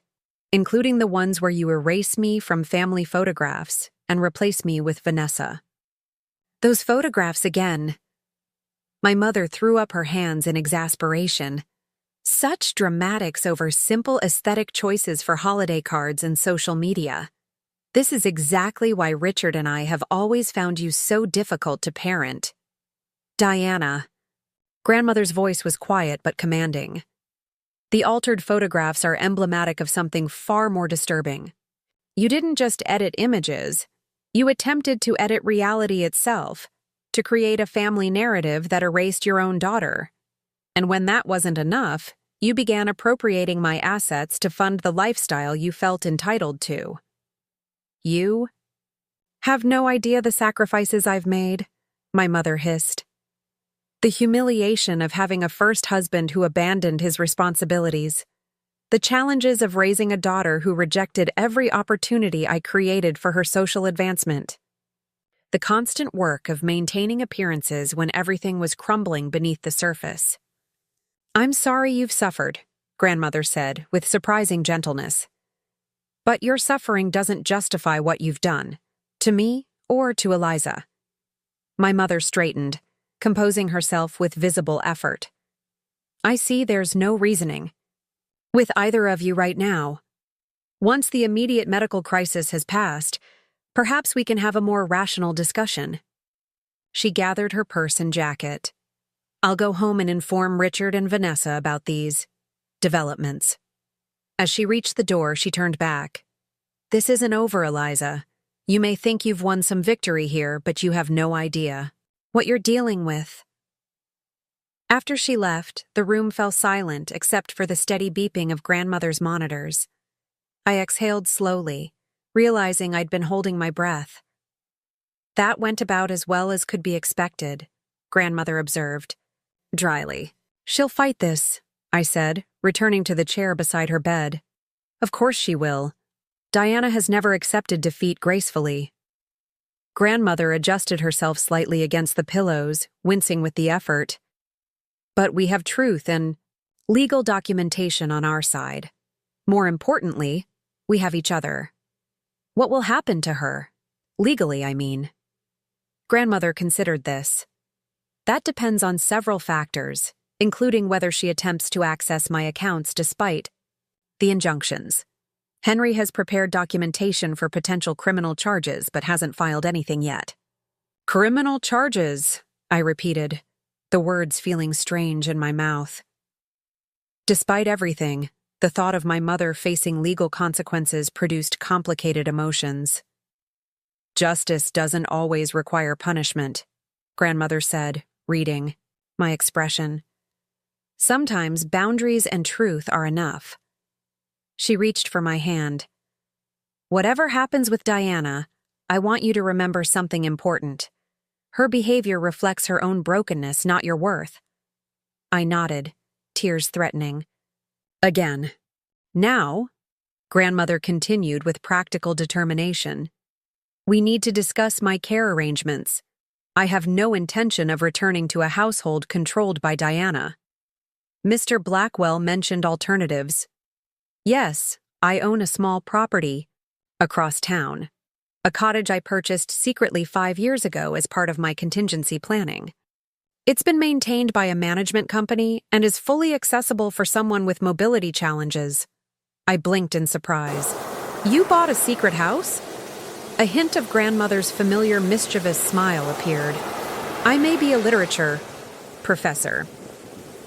including the ones where you erase me from family photographs and replace me with Vanessa. Those photographs again. My mother threw up her hands in exasperation. Such dramatics over simple aesthetic choices for holiday cards and social media. This is exactly why Richard and I have always found you so difficult to parent. Diana. Grandmother's voice was quiet but commanding. The altered photographs are emblematic of something far more disturbing. You didn't just edit images, you attempted to edit reality itself, to create a family narrative that erased your own daughter. And when that wasn't enough, you began appropriating my assets to fund the lifestyle you felt entitled to. You have no idea the sacrifices I've made, my mother hissed. The humiliation of having a first husband who abandoned his responsibilities. The challenges of raising a daughter who rejected every opportunity I created for her social advancement. The constant work of maintaining appearances when everything was crumbling beneath the surface. I'm sorry you've suffered, grandmother said with surprising gentleness. But your suffering doesn't justify what you've done, to me or to Eliza. My mother straightened, composing herself with visible effort. I see there's no reasoning with either of you right now. Once the immediate medical crisis has passed, perhaps we can have a more rational discussion. She gathered her purse and jacket. I'll go home and inform Richard and Vanessa about these developments. As she reached the door, she turned back. This isn't over, Eliza. You may think you've won some victory here, but you have no idea what you're dealing with. After she left, the room fell silent except for the steady beeping of grandmother's monitors. I exhaled slowly, realizing I'd been holding my breath. That went about as well as could be expected, grandmother observed, dryly. She'll fight this, I said, returning to the chair beside her bed. Of course she will. Diana has never accepted defeat gracefully. Grandmother adjusted herself slightly against the pillows, wincing with the effort. But we have truth and legal documentation on our side. More importantly, we have each other. What will happen to her? Legally, I mean. Grandmother considered this. That depends on several factors, including whether she attempts to access my accounts despite the injunctions. Henry has prepared documentation for potential criminal charges but hasn't filed anything yet. Criminal charges, I repeated, the words feeling strange in my mouth. Despite everything, the thought of my mother facing legal consequences produced complicated emotions. Justice doesn't always require punishment, grandmother said, reading my expression. Sometimes boundaries and truth are enough. She reached for my hand. Whatever happens with Diana, I want you to remember something important. Her behavior reflects her own brokenness, not your worth. I nodded, tears threatening. Again. Now, grandmother continued with practical determination, We need to discuss my care arrangements. I have no intention of returning to a household controlled by Diana. Mr. Blackwell mentioned alternatives. Yes, I own a small property across town. A cottage I purchased secretly 5 years ago as part of my contingency planning. It's been maintained by a management company and is fully accessible for someone with mobility challenges. I blinked in surprise. You bought a secret house? A hint of grandmother's familiar mischievous smile appeared. I may be a literature professor,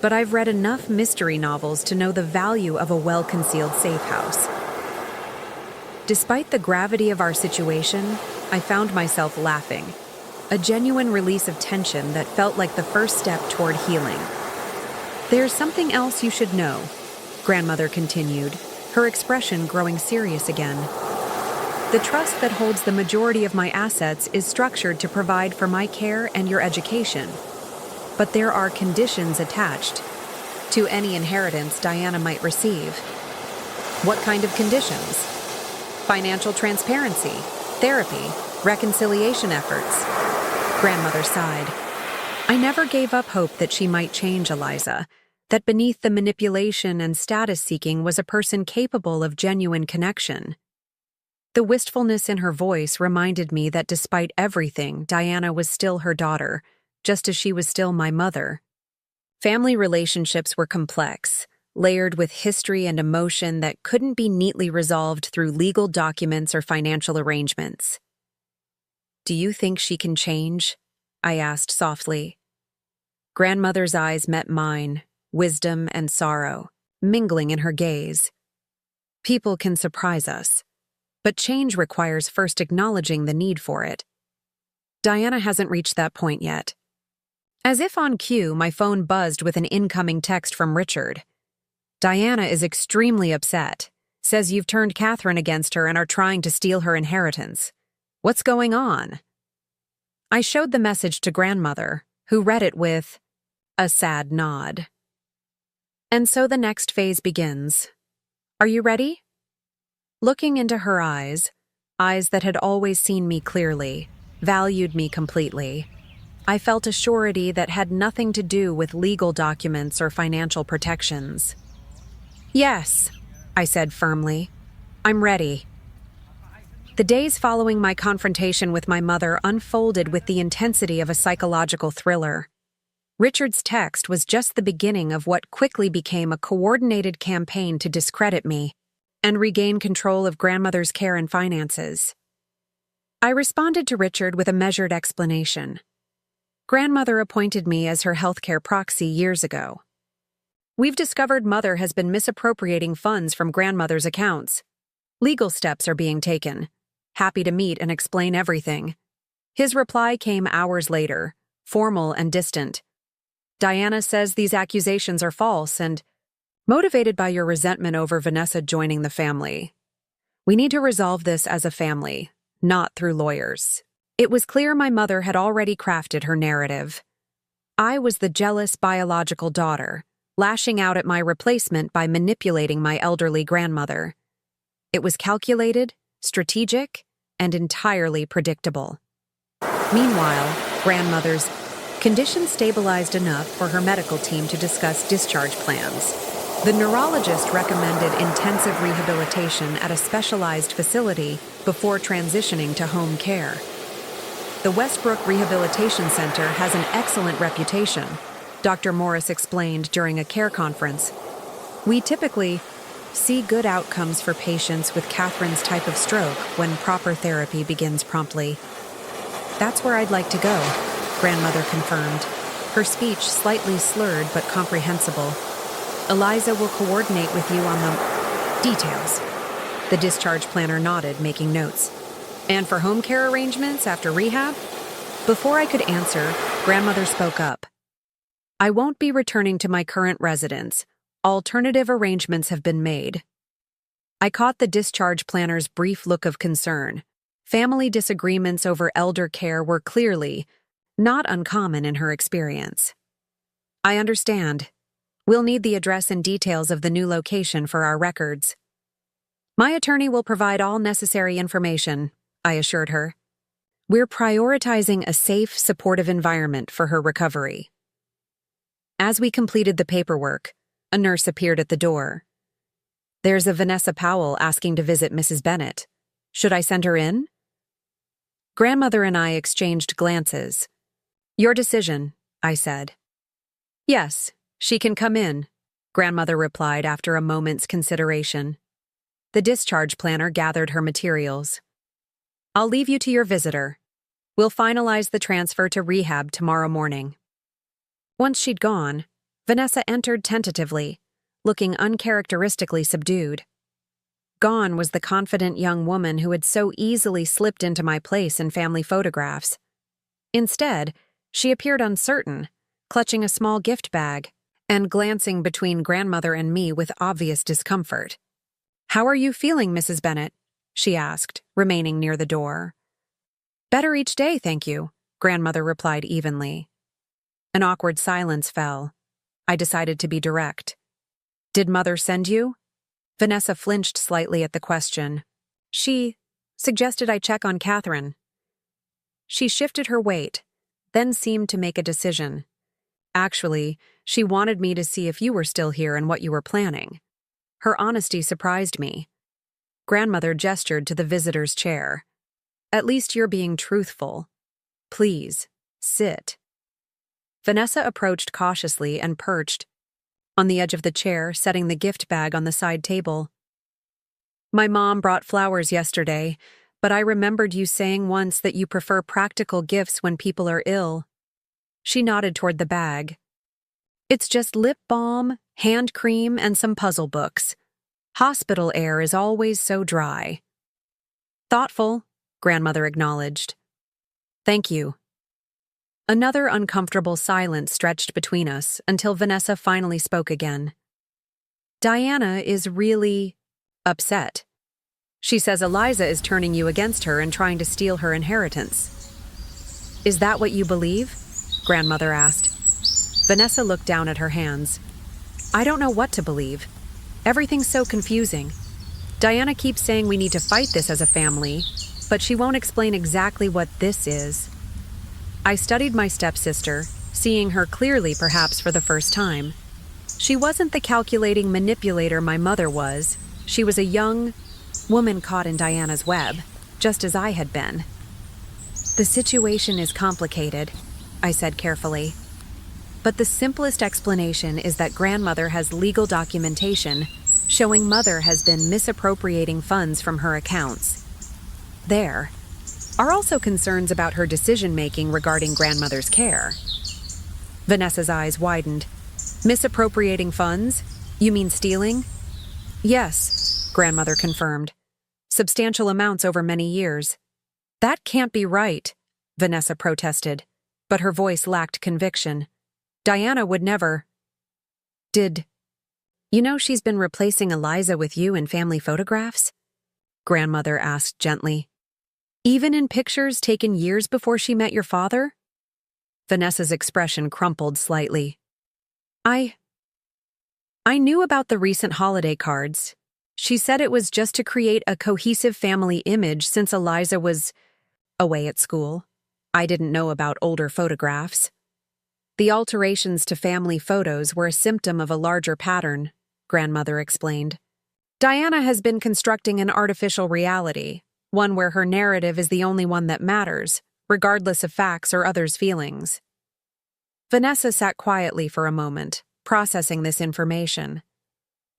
but I've read enough mystery novels to know the value of a well-concealed safe house. Despite the gravity of our situation, I found myself laughing, a genuine release of tension that felt like the first step toward healing. There's something else you should know, grandmother continued, her expression growing serious again. The trust that holds the majority of my assets is structured to provide for my care and your education. But there are conditions attached to any inheritance Diana might receive. What kind of conditions? Financial transparency, therapy, reconciliation efforts. Grandmother sighed. I never gave up hope that she might change Eliza, that beneath the manipulation and status-seeking was a person capable of genuine connection. The wistfulness in her voice reminded me that despite everything, Diana was still her daughter, just as she was still my mother. Family relationships were complex, layered with history and emotion that couldn't be neatly resolved through legal documents or financial arrangements. Do you think she can change? I asked softly. Grandmother's eyes met mine, wisdom and sorrow, mingling in her gaze. People can surprise us, but change requires first acknowledging the need for it. Diana hasn't reached that point yet. As if on cue, my phone buzzed with an incoming text from Richard. Diana is extremely upset, says you've turned Catherine against her and are trying to steal her inheritance. What's going on? I showed the message to grandmother, who read it with a sad nod. And so the next phase begins. Are you ready? Looking into her eyes that had always seen me clearly, valued me completely, I felt a surety that had nothing to do with legal documents or financial protections. Yes, I said firmly. I'm ready. The days following my confrontation with my mother unfolded with the intensity of a psychological thriller. Richard's text was just the beginning of what quickly became a coordinated campaign to discredit me and regain control of grandmother's care and finances. I responded to Richard with a measured explanation. Grandmother appointed me as her healthcare proxy years ago. We've discovered Mother has been misappropriating funds from grandmother's accounts. Legal steps are being taken. Happy to meet and explain everything. His reply came hours later, formal and distant. Diana says these accusations are false and motivated by your resentment over Vanessa joining the family. We need to resolve this as a family, not through lawyers. It was clear my mother had already crafted her narrative. I was the jealous biological daughter, lashing out at my replacement by manipulating my elderly grandmother. It was calculated, strategic, and entirely predictable. Meanwhile, grandmother's condition stabilized enough for her medical team to discuss discharge plans. The neurologist recommended intensive rehabilitation at a specialized facility before transitioning to home care. The Westbrook Rehabilitation Center has an excellent reputation, Dr. Morris explained during a care conference. We typically see good outcomes for patients with Catherine's type of stroke when proper therapy begins promptly. That's where I'd like to go, grandmother confirmed, her speech slightly slurred but comprehensible. Eliza will coordinate with you on the details. The discharge planner nodded, making notes. And for home care arrangements after rehab? Before I could answer, grandmother spoke up. I won't be returning to my current residence. Alternative arrangements have been made. I caught the discharge planner's brief look of concern. Family disagreements over elder care were clearly not uncommon in her experience. I understand. We'll need the address and details of the new location for our records. My attorney will provide all necessary information, I assured her. We're prioritizing a safe, supportive environment for her recovery. As we completed the paperwork, a nurse appeared at the door. There's a Vanessa Powell asking to visit Mrs. Bennett. Should I send her in? Grandmother and I exchanged glances. Your decision, I said. Yes, she can come in, Grandmother replied after a moment's consideration. The discharge planner gathered her materials. I'll leave you to your visitor. We'll finalize the transfer to rehab tomorrow morning. Once she'd gone, Vanessa entered tentatively, looking uncharacteristically subdued. Gone was the confident young woman who had so easily slipped into my place in family photographs. Instead, she appeared uncertain, clutching a small gift bag and glancing between Grandmother and me with obvious discomfort. How are you feeling, Mrs. Bennett? She asked, remaining near the door. Better each day, thank you, Grandmother replied evenly. An awkward silence fell. I decided to be direct. Did Mother send you? Vanessa flinched slightly at the question. She suggested I check on Catherine. She shifted her weight, then seemed to make a decision. Actually, she wanted me to see if you were still here and what you were planning. Her honesty surprised me. Grandmother gestured to the visitor's chair. At least you're being truthful. Please, sit. Vanessa approached cautiously and perched on the edge of the chair, setting the gift bag on the side table. My mom brought flowers yesterday, but I remembered you saying once that you prefer practical gifts when people are ill. She nodded toward the bag. It's just lip balm, hand cream, and some puzzle books. Hospital air is always so dry. Thoughtful, Grandmother acknowledged. Thank you. Another uncomfortable silence stretched between us until Vanessa finally spoke again. Diana is really upset. She says Eliza is turning you against her and trying to steal her inheritance. Is that what you believe? Grandmother asked. Vanessa looked down at her hands. I don't know what to believe. Everything's so confusing. Diana keeps saying we need to fight this as a family, but she won't explain exactly what this is. I studied my stepsister, seeing her clearly perhaps for the first time. She wasn't the calculating manipulator my mother was. She was a young woman caught in Diana's web, just as I had been. The situation is complicated, I said carefully. But the simplest explanation is that Grandmother has legal documentation showing Mother has been misappropriating funds from her accounts. There are also concerns about her decision-making regarding Grandmother's care. Vanessa's eyes widened. Misappropriating funds? You mean stealing? Yes, Grandmother confirmed. Substantial amounts over many years. That can't be right, Vanessa protested, but her voice lacked conviction. Diana would never. Did you know she's been replacing Eliza with you in family photographs? Grandmother asked gently. Even in pictures taken years before she met your father? Vanessa's expression crumpled slightly. I knew about the recent holiday cards. She said it was just to create a cohesive family image since Eliza was away at school. I didn't know about older photographs. The alterations to family photos were a symptom of a larger pattern, Grandmother explained. Diana has been constructing an artificial reality, one where her narrative is the only one that matters, regardless of facts or others' feelings. Vanessa sat quietly for a moment, processing this information.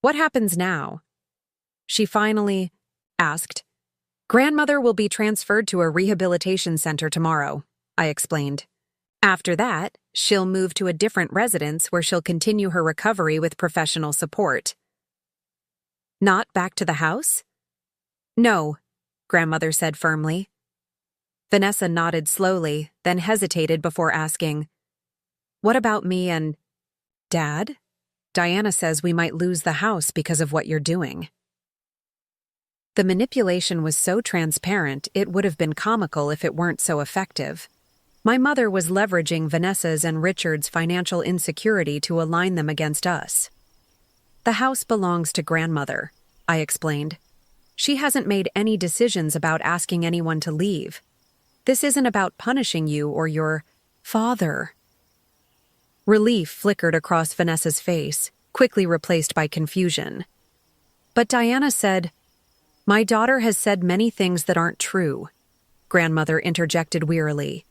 What happens now? She finally asked. Grandmother will be transferred to a rehabilitation center tomorrow, I explained. After that, she'll move to a different residence where she'll continue her recovery with professional support. Not back to the house? No, Grandmother said firmly. Vanessa nodded slowly, then hesitated before asking, What about me and Dad? Diana says we might lose the house because of what you're doing. The manipulation was so transparent it would have been comical if it weren't so effective. My mother was leveraging Vanessa's and Richard's financial insecurity to align them against us. The house belongs to Grandmother, I explained. She hasn't made any decisions about asking anyone to leave. This isn't about punishing you or your father. Relief flickered across Vanessa's face, quickly replaced by confusion. But Diana said, "My daughter has said many things that aren't true," grandmother interjected wearily.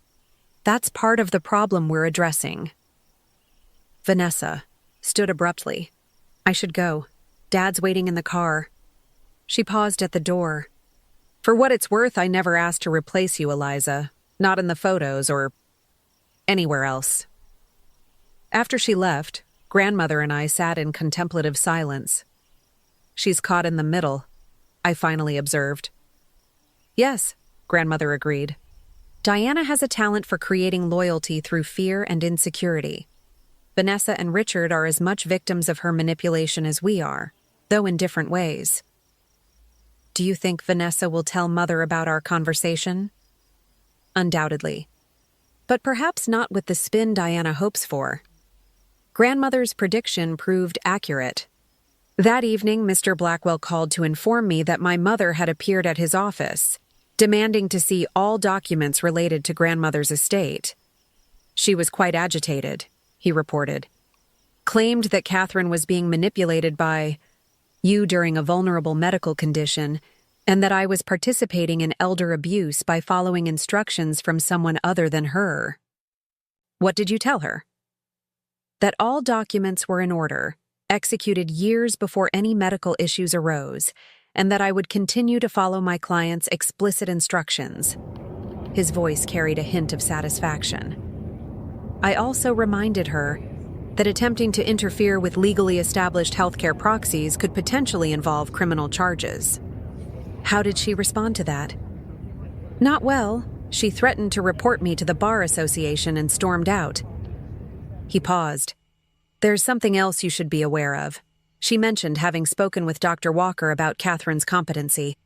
"That's part of the problem we're addressing." Vanessa stood abruptly. "I should go. Dad's waiting in the car." She paused at the door. "For what it's worth, I never asked to replace you, Eliza. Not in the photos or anywhere else." After she left, grandmother and I sat in contemplative silence. "She's caught in the middle," I finally observed. "Yes," grandmother agreed. "Diana has a talent for creating loyalty through fear and insecurity. Vanessa and Richard are as much victims of her manipulation as we are, though in different ways." "Do you think Vanessa will tell Mother about our conversation?" "Undoubtedly. But perhaps not with the spin Diana hopes for." Grandmother's prediction proved accurate. That evening, Mr. Blackwell called to inform me that my mother had appeared at his office, demanding to see all documents related to grandmother's estate. She was quite agitated, he reported. Claimed that Catherine was being manipulated by you during a vulnerable medical condition, and that I was participating in elder abuse by following instructions from someone other than her. "What did you tell her?" "That all documents were in order, executed years before any medical issues arose, and that I would continue to follow my client's explicit instructions." His voice carried a hint of satisfaction. "I also reminded her that attempting to interfere with legally established healthcare proxies could potentially involve criminal charges." "How did she respond to that?" "Not well. She threatened to report me to the Bar Association and stormed out." He paused. "There's something else you should be aware of. She mentioned having spoken with Dr. Walker about Catherine's competency."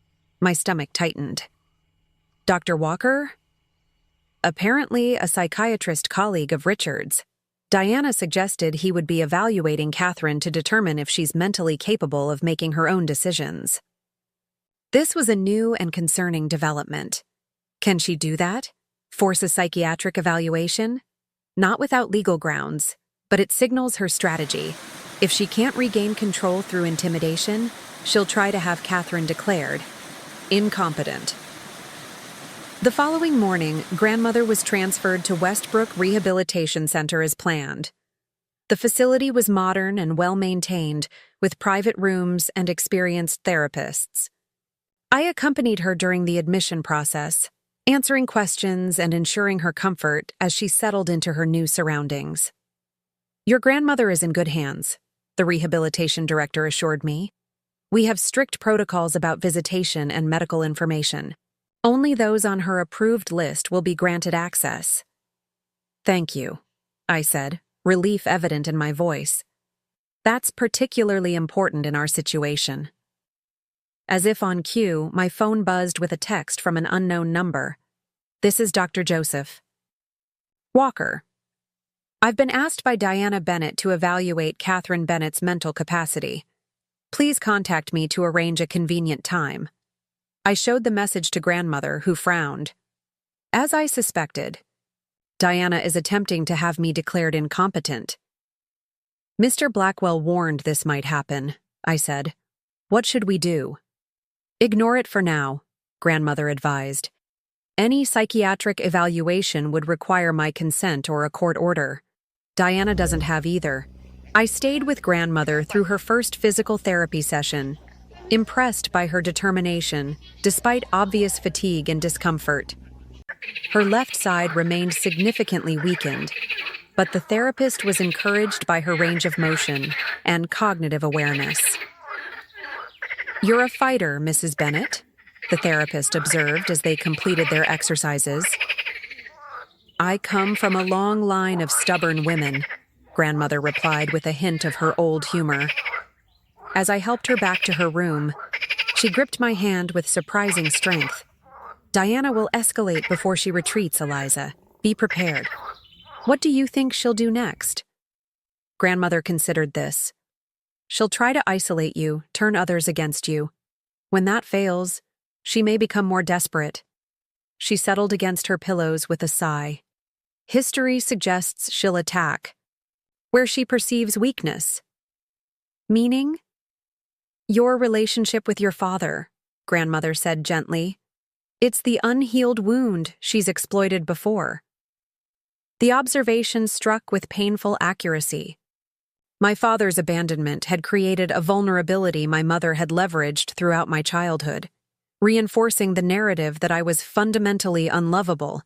My stomach tightened. "Dr. Walker?" "Apparently a psychiatrist colleague of Richard's. Diana suggested he would be evaluating Catherine to determine if she's mentally capable of making her own decisions." This was a new and concerning development. Can she do that? Force a psychiatric evaluation? Not without legal grounds, but it signals her strategy. If she can't regain control through intimidation, she'll try to have Catherine declared incompetent. The following morning, grandmother was transferred to Westbrook Rehabilitation Center as planned. The facility was modern and well-maintained, with private rooms and experienced therapists. I accompanied her during the admission process, answering questions and ensuring her comfort as she settled into her new surroundings. "Your grandmother is in good hands," the rehabilitation director assured me. "We have strict protocols about visitation and medical information. Only those on her approved list will be granted access." "Thank you," I said, relief evident in my voice. "That's particularly important in our situation." As if on cue, my phone buzzed with a text from an unknown number. "This is Dr. Joseph Walker. I've been asked by Diana Bennett to evaluate Catherine Bennett's mental capacity. Please contact me to arrange a convenient time." I showed the message to grandmother, who frowned. As I suspected, Diana is attempting to have me declared incompetent. "Mr. Blackwell warned this might happen," I said. "What should we do?" "Ignore it for now," grandmother advised. "Any psychiatric evaluation would require my consent or a court order. Diana doesn't have either." I stayed with grandmother through her first physical therapy session, impressed by her determination, despite obvious fatigue and discomfort. Her left side remained significantly weakened, but the therapist was encouraged by her range of motion and cognitive awareness. "You're a fighter, Mrs. Bennett," the therapist observed as they completed their exercises. "I come from a long line of stubborn women," grandmother replied with a hint of her old humor. As I helped her back to her room, she gripped my hand with surprising strength. "Diana will escalate before she retreats, Eliza. Be prepared." "What do you think she'll do next?" Grandmother considered this. "She'll try to isolate you, turn others against you. When that fails, she may become more desperate. She settled against her pillows with a sigh. History suggests she'll attack, where she perceives weakness. Meaning? Your relationship with your father, grandmother said gently. It's the unhealed wound she's exploited before. The observation struck with painful accuracy. My father's abandonment had created a vulnerability my mother had leveraged throughout my childhood, reinforcing the narrative that I was fundamentally unlovable,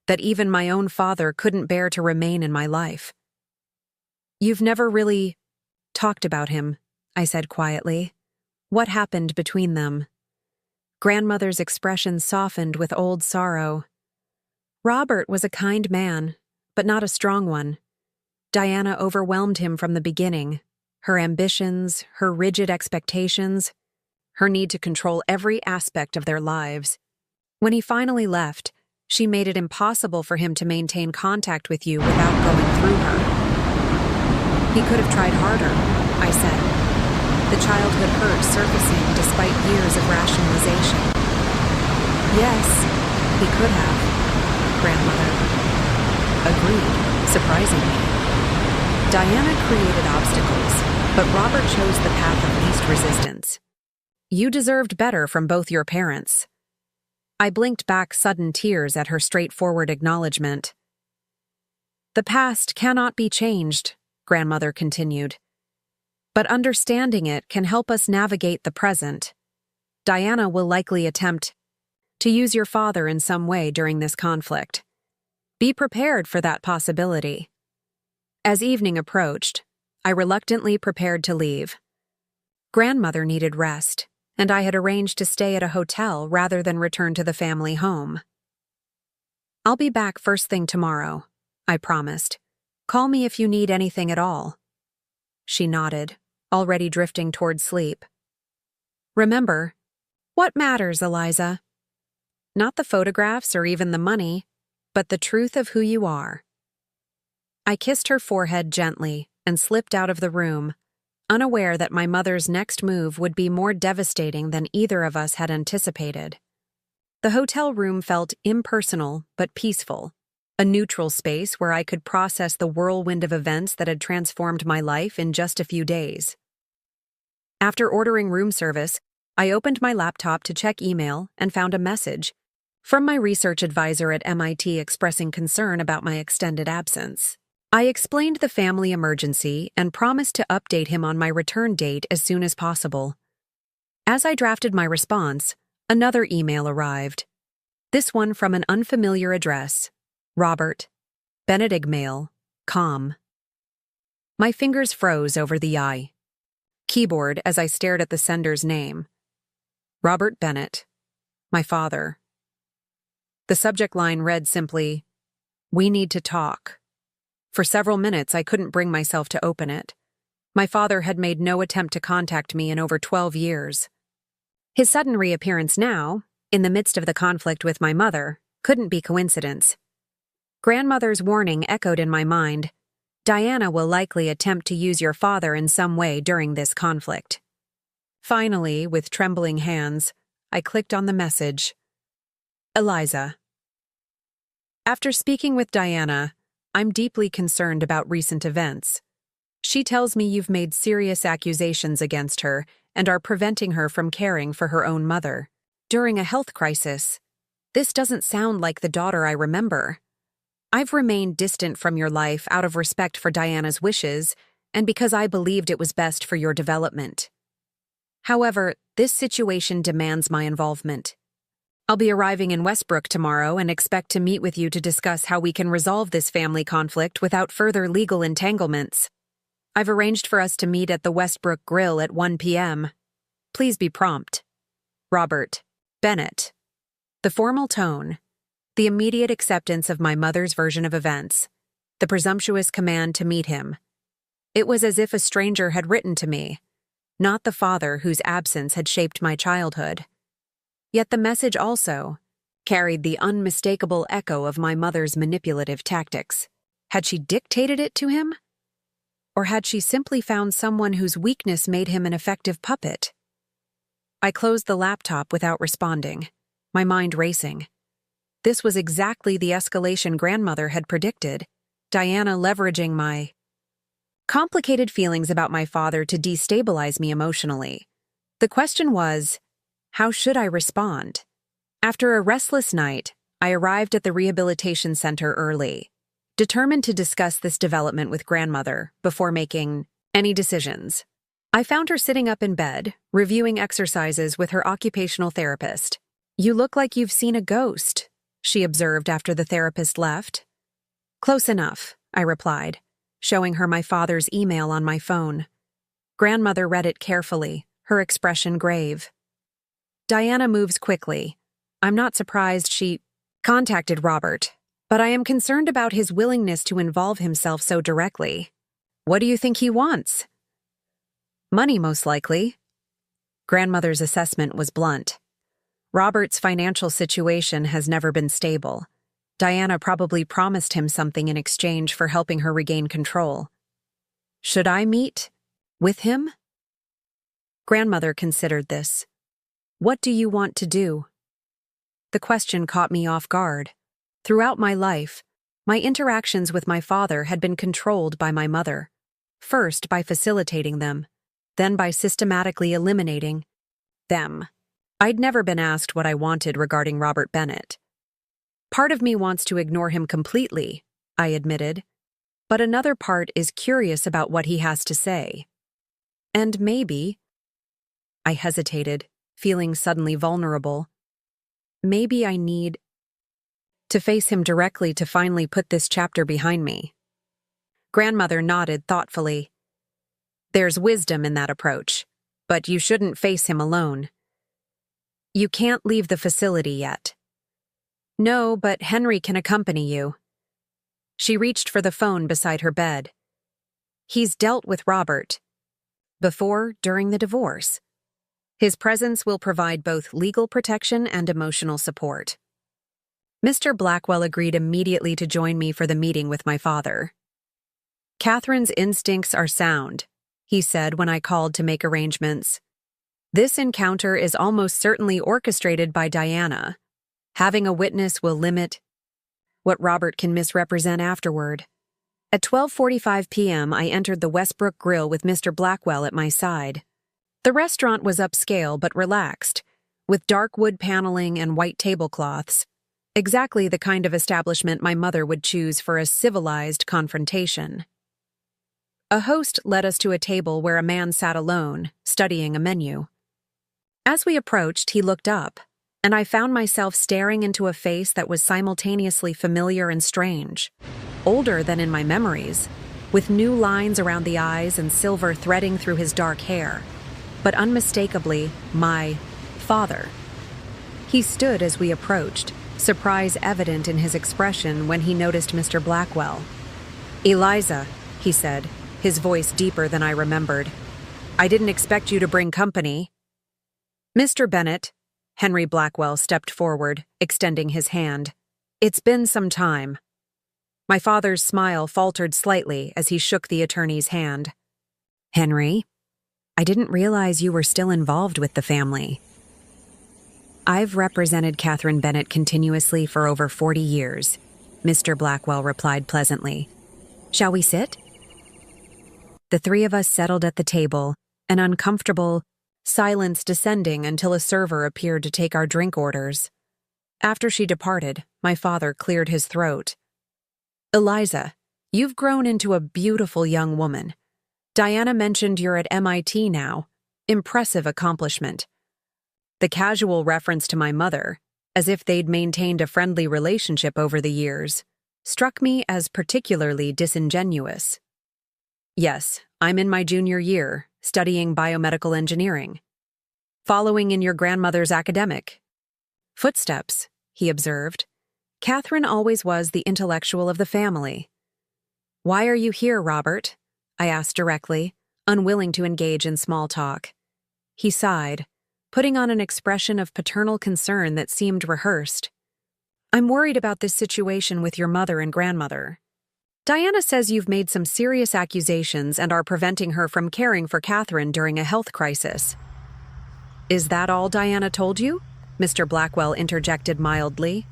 that even my own father couldn't bear to remain in my life. You've never really talked about him, I said quietly. What happened between them? Grandmother's expression softened with old sorrow. Robert was a kind man, but not a strong one. Diana overwhelmed him from the beginning. Her ambitions, her rigid expectations, her need to control every aspect of their lives. When he finally left, she made it impossible for him to maintain contact with you without going through her. He could have tried harder, I said, the childhood hurt surfacing despite years of rationalization. Yes, he could have, grandmother. Agreed, surprisingly. Diana created obstacles, but Robert chose the path of least resistance. You deserved better from both your parents. I blinked back sudden tears at her straightforward acknowledgement. The past cannot be changed, grandmother continued. But understanding it can help us navigate the present. Diana will likely attempt to use your father in some way during this conflict. Be prepared for that possibility. As evening approached, I reluctantly prepared to leave. Grandmother needed rest, and I had arranged to stay at a hotel rather than return to the family home. I'll be back first thing tomorrow, I promised. Call me if you need anything at all. She nodded, already drifting toward sleep. Remember, what matters, Eliza? Not the photographs or even the money, but the truth of who you are. I kissed her forehead gently and slipped out of the room, unaware that my mother's next move would be more devastating than either of us had anticipated. The hotel room felt impersonal but peaceful, a neutral space where I could process the whirlwind of events that had transformed my life in just a few days. After ordering room service, I opened my laptop to check email and found a message from my research advisor at MIT expressing concern about my extended absence. I explained the family emergency and promised to update him on my return date as soon as possible. As I drafted my response, another email arrived. This one from an unfamiliar address. Robert, Benedict Mail, com. My fingers froze over the keyboard as I stared at the sender's name. Robert Bennett, my father. The subject line read simply, "We need to talk." For several minutes, I couldn't bring myself to open it. My father had made no attempt to contact me in over 12 years. His sudden reappearance now, in the midst of the conflict with my mother, couldn't be coincidence. Grandmother's warning echoed in my mind. Diana will likely attempt to use your father in some way during this conflict. Finally, with trembling hands, I clicked on the message. Eliza. After speaking with Diana, I'm deeply concerned about recent events. She tells me you've made serious accusations against her and are preventing her from caring for her own mother. During a health crisis. This doesn't sound like the daughter I remember. I've remained distant from your life out of respect for Diana's wishes and because I believed it was best for your development. However, this situation demands my involvement. I'll be arriving in Westbrook tomorrow and expect to meet with you to discuss how we can resolve this family conflict without further legal entanglements. I've arranged for us to meet at the Westbrook Grill at 1 p.m. Please be prompt. Robert, Bennett. The formal tone, the immediate acceptance of my mother's version of events, the presumptuous command to meet him. It was as if a stranger had written to me, not the father whose absence had shaped my childhood. Yet the message also carried the unmistakable echo of my mother's manipulative tactics. Had she dictated it to him? Or had she simply found someone whose weakness made him an effective puppet? I closed the laptop without responding, my mind racing. This was exactly the escalation grandmother had predicted, Diana leveraging my complicated feelings about my father to destabilize me emotionally. The question was, how should I respond? After a restless night, I arrived at the rehabilitation center early, determined to discuss this development with grandmother before making any decisions. I found her sitting up in bed, reviewing exercises with her occupational therapist. "You look like you've seen a ghost," she observed after the therapist left. "Close enough," I replied, showing her my father's email on my phone. Grandmother read it carefully, her expression grave. "Diana moves quickly. I'm not surprised she contacted Robert, but I am concerned about his willingness to involve himself so directly. What do you think he wants?" "Money, most likely." Grandmother's assessment was blunt. Robert's financial situation has never been stable. Diana probably promised him something in exchange for helping her regain control. "Should I meet with him?" Grandmother considered this. "What do you want to do?" The question caught me off guard. Throughout my life, my interactions with my father had been controlled by my mother, first by facilitating them, then by systematically eliminating them. I'd never been asked what I wanted regarding Robert Bennett. Part of me wants to ignore him completely, I admitted, but another part is curious about what he has to say. And maybe, I hesitated, feeling suddenly vulnerable. Maybe I need to face him directly to finally put this chapter behind me. Grandmother nodded thoughtfully. "There's wisdom in that approach, but you shouldn't face him alone. You can't leave the facility yet." "No, but Henry can accompany you." She reached for the phone beside her bed. "He's dealt with Robert before, during the divorce. His presence will provide both legal protection and emotional support." Mr. Blackwell agreed immediately to join me for the meeting with my father. "Catherine's instincts are sound," he said when I called to make arrangements. "This encounter is almost certainly orchestrated by Diana. Having a witness will limit what Robert can misrepresent afterward." At 12:45 p.m., I entered the Westbrook Grill with Mr. Blackwell at my side. The restaurant was upscale but relaxed, with dark wood paneling and white tablecloths, exactly the kind of establishment my mother would choose for a civilized confrontation. A host led us to a table where a man sat alone, studying a menu. As we approached, he looked up, and I found myself staring into a face that was simultaneously familiar and strange, older than in my memories, with new lines around the eyes and silver threading through his dark hair, but unmistakably my father. He stood as we approached, surprise evident in his expression when he noticed Mr. Blackwell. "Eliza," he said, his voice deeper than I remembered. "I didn't expect you to bring company." "Mr. Bennett," Henry Blackwell stepped forward, extending his hand. "It's been some time." My father's smile faltered slightly as he shook the attorney's hand. "Henry, I didn't realize you were still involved with the family." "I've represented Catherine Bennett continuously for over 40 years, Mr. Blackwell replied pleasantly. "Shall we sit?" The three of us settled at the table, an uncomfortable silence descending until a server appeared to take our drink orders. After she departed, my father cleared his throat. "Eliza, you've grown into a beautiful young woman. Diana mentioned you're at MIT now. Impressive accomplishment." The casual reference to my mother, as if they'd maintained a friendly relationship over the years, struck me as particularly disingenuous. "Yes, I'm in my junior year, studying biomedical engineering. Following in your grandmother's academic footsteps," he observed. "Catherine always was the intellectual of the family." "Why are you here, Robert?" I asked directly, unwilling to engage in small talk. He sighed, putting on an expression of paternal concern that seemed rehearsed. "I'm worried about this situation with your mother and grandmother. Diana says you've made some serious accusations and are preventing her from caring for Catherine during a health crisis." "Is that all Diana told you?" Mr. Blackwell interjected mildly.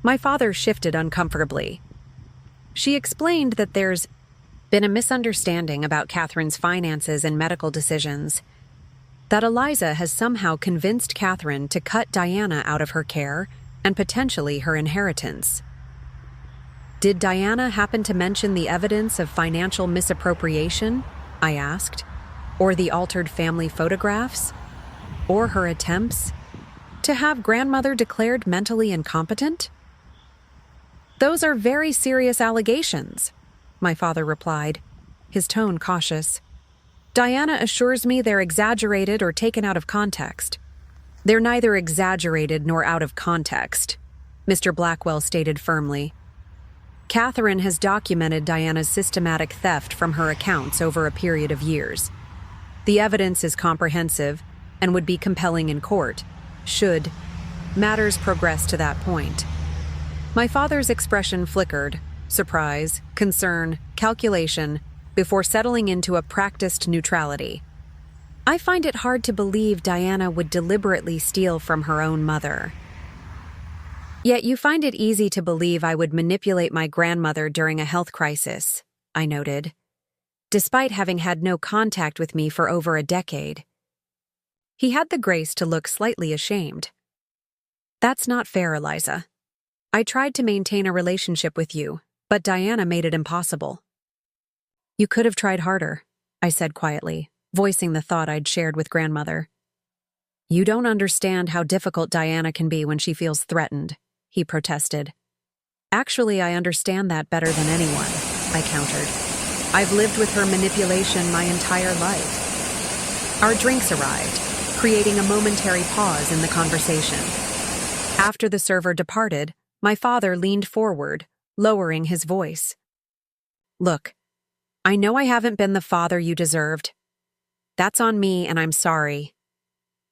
My father shifted uncomfortably. She explained that there's been a misunderstanding about Catherine's finances and medical decisions, that Eliza has somehow convinced Catherine to cut Diana out of her care and potentially her inheritance. Did Diana happen to mention the evidence of financial misappropriation? I asked. Or the altered family photographs? Or her attempts to have grandmother declared mentally incompetent? Those are very serious allegations, my father replied, his tone cautious. Diana assures me they're exaggerated or taken out of context. They're neither exaggerated nor out of context, Mr. Blackwell stated firmly. Catherine has documented Diana's systematic theft from her accounts over a period of years. The evidence is comprehensive and would be compelling in court, should matters progress to that point. My father's expression flickered, surprise, concern, calculation, before settling into a practiced neutrality. I find it hard to believe Diana would deliberately steal from her own mother. Yet you find it easy to believe I would manipulate my grandmother during a health crisis, I noted, despite having had no contact with me for over a decade. He had the grace to look slightly ashamed. That's not fair, Eliza. I tried to maintain a relationship with you, but Diana made it impossible. You could have tried harder, I said quietly, voicing the thought I'd shared with grandmother. You don't understand how difficult Diana can be when she feels threatened, he protested. Actually, I understand that better than anyone, I countered. I've lived with her manipulation my entire life. Our drinks arrived, creating a momentary pause in the conversation. After the server departed, my father leaned forward, lowering his voice. Look, I know I haven't been the father you deserved. That's on me, and I'm sorry.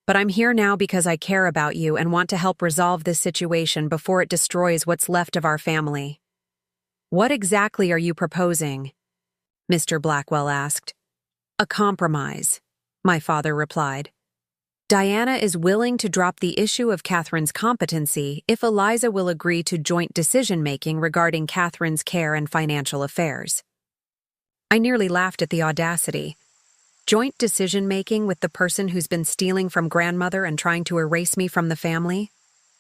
But I'm here now because I care about you and want to help resolve this situation before it destroys what's left of our family. What exactly are you proposing? Mr. Blackwell asked. A compromise, my father replied. Diana is willing to drop the issue of Catherine's competency if Eliza will agree to joint decision-making regarding Catherine's care and financial affairs. I nearly laughed at the audacity. Joint decision-making with the person who's been stealing from grandmother and trying to erase me from the family?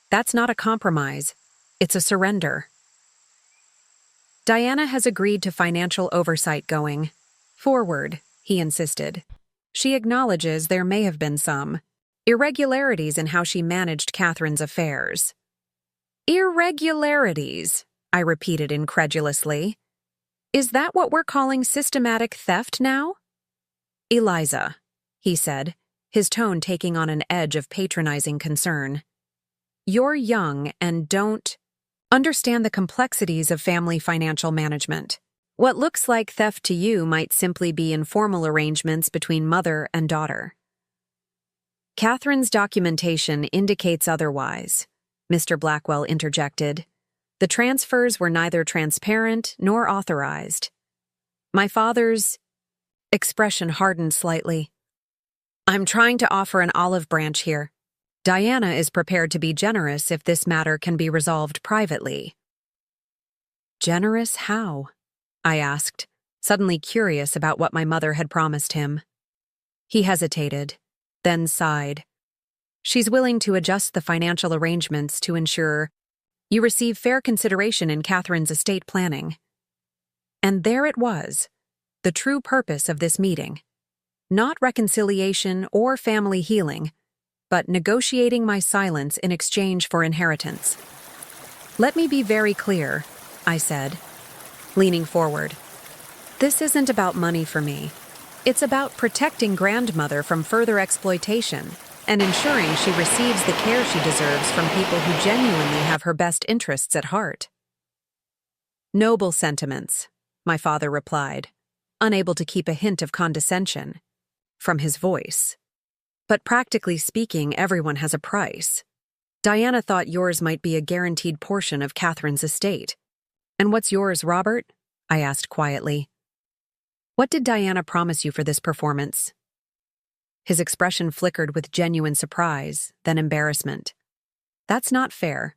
That's not a compromise. It's a surrender. Diana has agreed to financial oversight going forward, he insisted. She acknowledges there may have been some irregularities in how she managed Catherine's affairs. Irregularities, I repeated incredulously. Is that what we're calling systematic theft now? Eliza, he said, his tone taking on an edge of patronizing concern. You're young and don't understand the complexities of family financial management. What looks like theft to you might simply be informal arrangements between mother and daughter. Catherine's documentation indicates otherwise, Mr. Blackwell interjected. The transfers were neither transparent nor authorized. My father's expression hardened slightly. I'm trying to offer an olive branch here. Diana is prepared to be generous if this matter can be resolved privately. Generous how? I asked, suddenly curious about what my mother had promised him. He hesitated, then sighed. She's willing to adjust the financial arrangements to ensure you receive fair consideration in Catherine's estate planning. And there it was, the true purpose of this meeting. Not reconciliation or family healing, but negotiating my silence in exchange for inheritance. Let me be very clear, I said, leaning forward. This isn't about money for me. It's about protecting grandmother from further exploitation and ensuring she receives the care she deserves from people who genuinely have her best interests at heart. Noble sentiments, my father replied, unable to keep a hint of condescension from his voice. But practically speaking, everyone has a price. Diana thought yours might be a guaranteed portion of Catherine's estate. And what's yours, Robert? I asked quietly. What did Diana promise you for this performance? His expression flickered with genuine surprise, then embarrassment. That's not fair.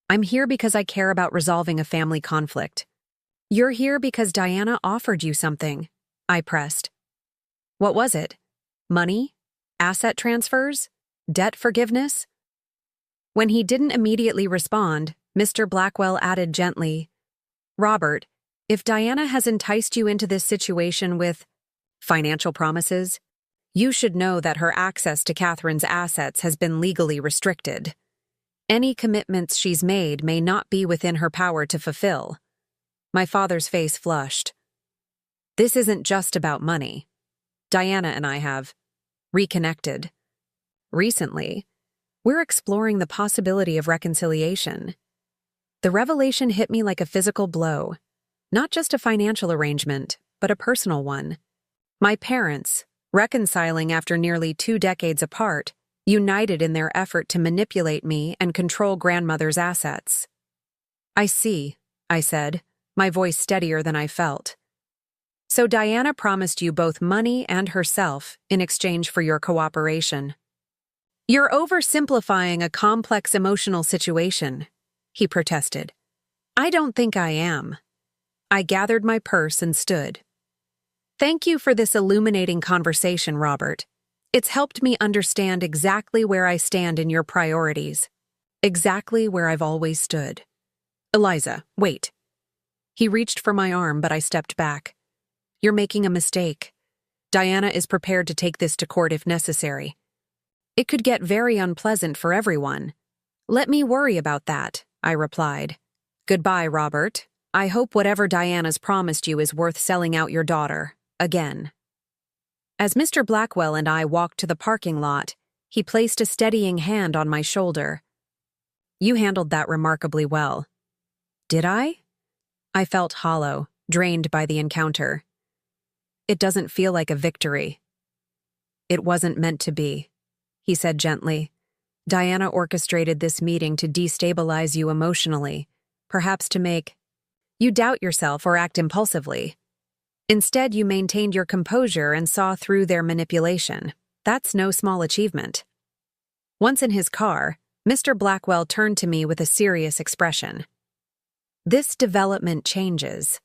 I'm here because I care about resolving a family conflict. You're here because Diana offered you something, I pressed. What was it? Money? Asset transfers? Debt forgiveness? When he didn't immediately respond, Mr. Blackwell added gently, Robert, if Diana has enticed you into this situation with financial promises, you should know that her access to Catherine's assets has been legally restricted. Any commitments she's made may not be within her power to fulfill. My father's face flushed. This isn't just about money. Diana and I have reconnected. Recently, we're exploring the possibility of reconciliation. The revelation hit me like a physical blow, not just a financial arrangement, but a personal one. My parents, reconciling after nearly 2 decades apart, united in their effort to manipulate me and control grandmother's assets. I see, I said, my voice steadier than I felt. So Diana promised you both money and herself in exchange for your cooperation. You're oversimplifying a complex emotional situation, he protested. I don't think I am. I gathered my purse and stood. Thank you for this illuminating conversation, Robert. It's helped me understand exactly where I stand in your priorities. Exactly where I've always stood. Eliza, wait. He reached for my arm, but I stepped back. You're making a mistake. Diana is prepared to take this to court if necessary. It could get very unpleasant for everyone. Let me worry about that, I replied. Goodbye, Robert. I hope whatever Diana's promised you is worth selling out your daughter, again. As Mr. Blackwell and I walked to the parking lot, he placed a steadying hand on my shoulder. You handled that remarkably well. Did I? I felt hollow, drained by the encounter. It doesn't feel like a victory. It wasn't meant to be, he said gently. Diana orchestrated this meeting to destabilize you emotionally, perhaps to make you doubt yourself or act impulsively. Instead, you maintained your composure and saw through their manipulation. That's no small achievement. Once in his car, Mr. Blackwell turned to me with a serious expression. This development changes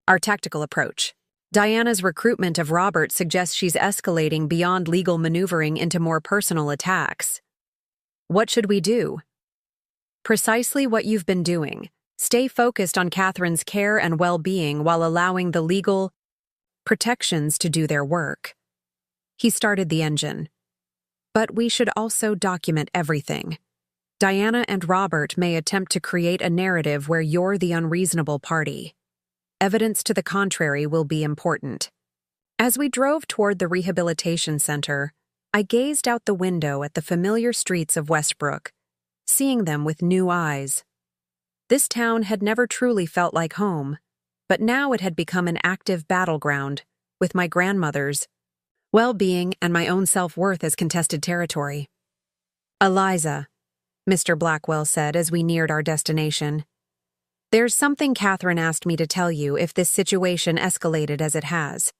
our tactical approach. Diana's recruitment of Robert suggests she's escalating beyond legal maneuvering into more personal attacks. What should we do? Precisely what you've been doing. Stay focused on Catherine's care and well-being while allowing the legal protections to do their work. He started the engine. But we should also document everything. Diana and Robert may attempt to create a narrative where you're the unreasonable party. Evidence to the contrary will be important. As we drove toward the rehabilitation center, I gazed out the window at the familiar streets of Westbrook, seeing them with new eyes. This town had never truly felt like home, but now it had become an active battleground, with my grandmother's well-being and my own self-worth as contested territory. Eliza, Mr. Blackwell said as we neared our destination. There's something Catherine asked me to tell you if this situation escalated as it has.